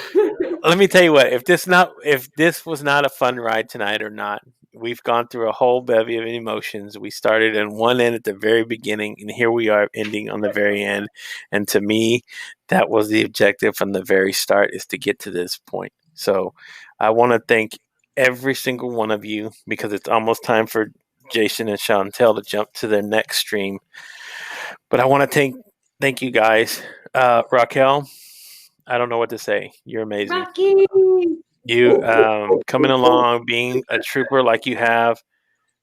let me tell you what. If this was not a fun ride tonight or not, we've gone through a whole bevy of emotions. We started in one end at the very beginning, and here we are ending on the very end. And to me, that was the objective from the very start, is to get to this point. So I want to thank every single one of you, because it's almost time for Jason and Chantel to jump to their next stream. But I want to thank you guys. Raquel, I don't know what to say. You're amazing. Rocky. You coming along, being a trooper like you have.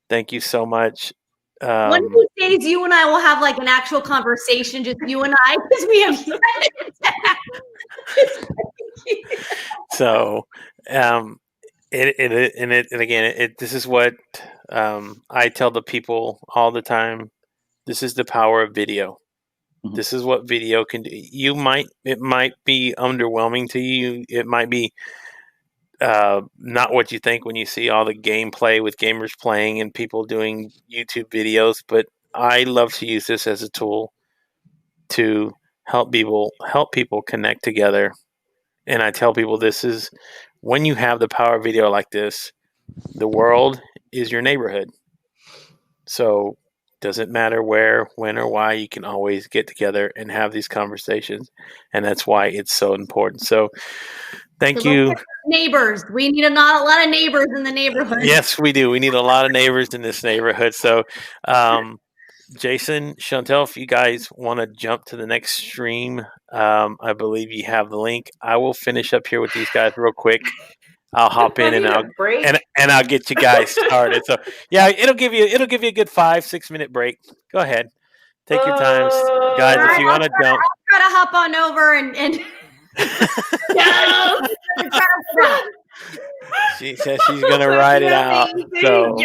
Thank you so much. One of these days, you and I will have like an actual conversation, just you and I, because we have. So, and again, this is what I tell the people all the time. This is the power of video. This is what video can do. It might be underwhelming to you. It might be not what you think when you see all the gameplay with gamers playing and people doing YouTube videos. But I love to use this as a tool to help people connect together. And I tell people, this is when you have the power of video like this, the world is your neighborhood. So doesn't matter where, when, or why, you can always get together and have these conversations. And that's why it's so important. So thank you. Neighbors. We need not a lot of neighbors in the neighborhood. Yes, we do. We need a lot of neighbors in this neighborhood. So, Jason, Chantel, if you guys want to jump to the next stream, I believe you have the link. I will finish up here with these guys real quick. I'll hop in and I'll get you guys started. So yeah, it'll give you a good 5-6 minute break. Go ahead, take your time, guys. If you want to jump, I'll try to hop on over and she says she's gonna ride it out. So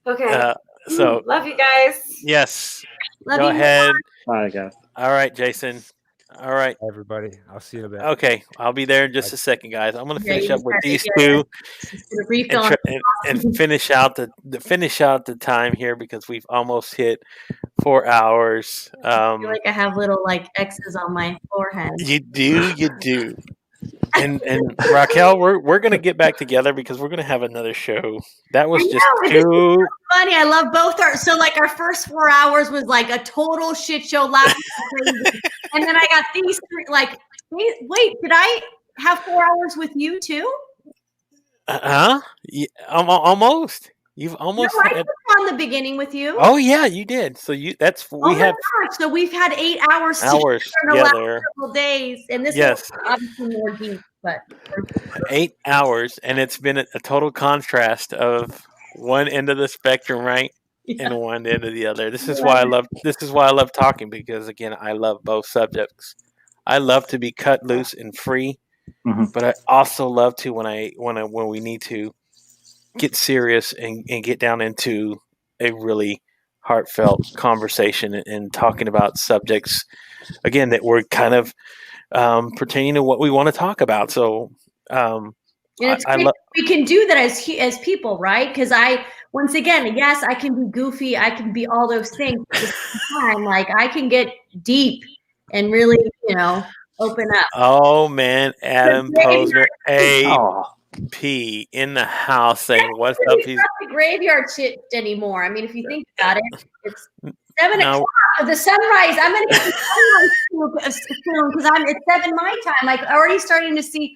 Okay. So love you guys. Yes. Love Go you ahead. Bye, guys. All right, Jason. All right. Everybody, I'll see you in a bit. Okay, I'll be there in just a second, guys. I'm going to finish you up with just these gotta two and finish out the time here, because we've almost hit 4 hours. I feel like I have little like X's on my forehead. You do. And Raquel, we're gonna get back together, because we're gonna have another show. That was just too funny. I love both so like our first 4 hours was like a total shit show, laughing crazy. And then I got these three, like, wait, did I have 4 hours with you too? Yeah, almost. You've almost had on the beginning with you. Oh yeah, you did. So we had. So we've had 8 hours together in the last couple days, and this is obviously more deep, but 8 hours, and it's been a total contrast of one end of the spectrum, right, and one end of the other. This is why I love talking, because again, I love both subjects. I love to be cut loose and free, but I also love to when we need to get serious and get down into a really heartfelt conversation and talking about subjects, again, that we're kind of pertaining to what we want to talk about. So we can do that as people, right? Because once again, yes, I can be goofy, I can be all those things, but at the same time, like I can get deep and really, open up. Oh man, Adam Posner, AP in the house saying, "What's up?" He's not the graveyard shit anymore. I mean, if you think about it, it's 7 o'clock. The sunrise. I'm going to get the sunrise soon, because it's 7 my time. Like already starting to see.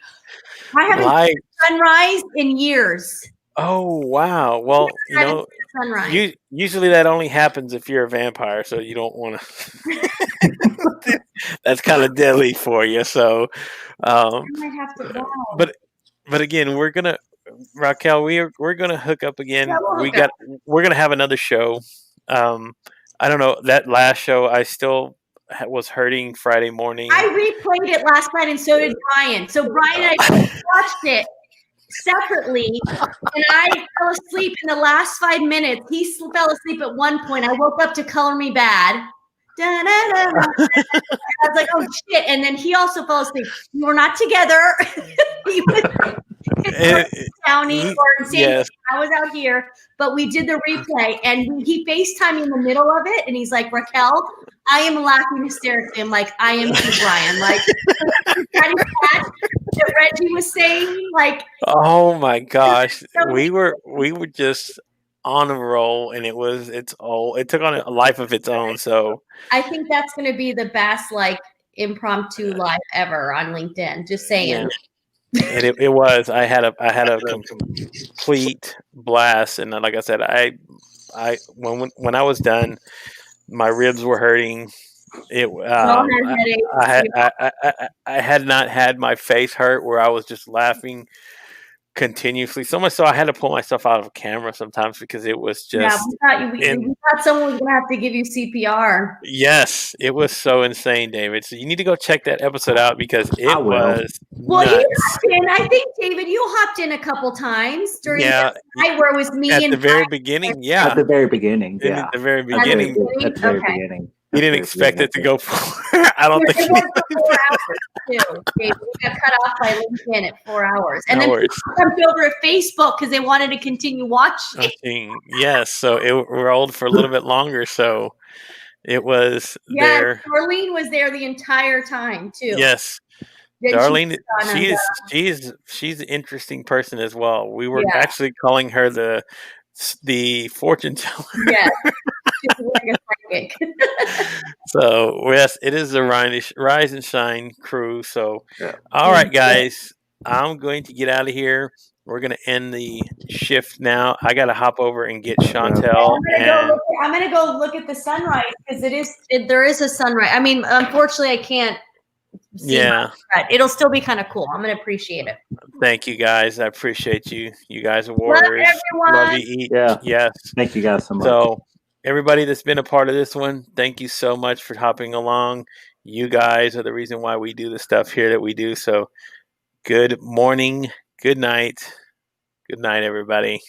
I haven't seen sunrise in years. Oh wow! Well, sunrise. Usually that only happens if you're a vampire, so you don't want to. That's kind of deadly for you. So, I might have to go. But again, Raquel, we're gonna hook up again. Yeah, we're gonna have another show. I don't know, that last show I still was hurting Friday morning. I replayed it last night, and so did Brian. So Brian and I watched it separately, and I fell asleep in the last 5 minutes. He fell asleep at one point. I woke up to Color Me Bad. Da-da-da-da. I was like, oh shit. And then he also fell asleep. We were not together. He was in County or in San Yes. I was out here, but we did the replay and he FaceTimed me in the middle of it. And he's like, Raquel, I am laughing hysterically. I'm like, I am too, Brian. Like, that Reggie was saying, like, Oh my gosh, we were just on a roll, and it took on a life of its own. So I think that's going to be the best, like, impromptu live ever on LinkedIn. Just saying. yeah, and it was. I had a complete blast, and like I said, when I was done, my ribs were hurting. I had not had my face hurt where I was just laughing continuously. So much so I had to pull myself out of camera sometimes because it was just. We thought someone was going to have to give you CPR. Yes, it was so insane, David. So you need to go check that episode out because it was. Well, nuts. he hopped in. I think, David, you hopped in a couple times during the night where it was me at and the very beginning. Yeah, At the very beginning. In Yeah. the very beginning. At the very beginning. He didn't expect it to go for. I don't think. It went for 4 hours too. David. We got cut off by LinkedIn at 4 hours, and then people jumped over to Facebook because they wanted to continue watching. Yes, so it rolled for a little bit longer. So it was there. Darlene was there the entire time too. Yes, Then Darlene. She's an interesting person as well. We were actually calling her the fortune teller. Yes. Like a psychic. So yes, it is the Rise and Shine crew. So all right, guys, I'm going to get out of here. We're going to end the shift now. I got to hop over and get Chantel. I'm going to go look at the sunrise because there is a sunrise. I mean, unfortunately, I can't see it'll still be kind of cool. I'm going to appreciate it. Thank you, guys. I appreciate you. You guys are warriors. Love you each. Yeah. Yes. Thank you guys so much. So everybody that's been a part of this one, thank you so much for hopping along. You guys are the reason why we do the stuff here that we do. So good morning, good night, everybody.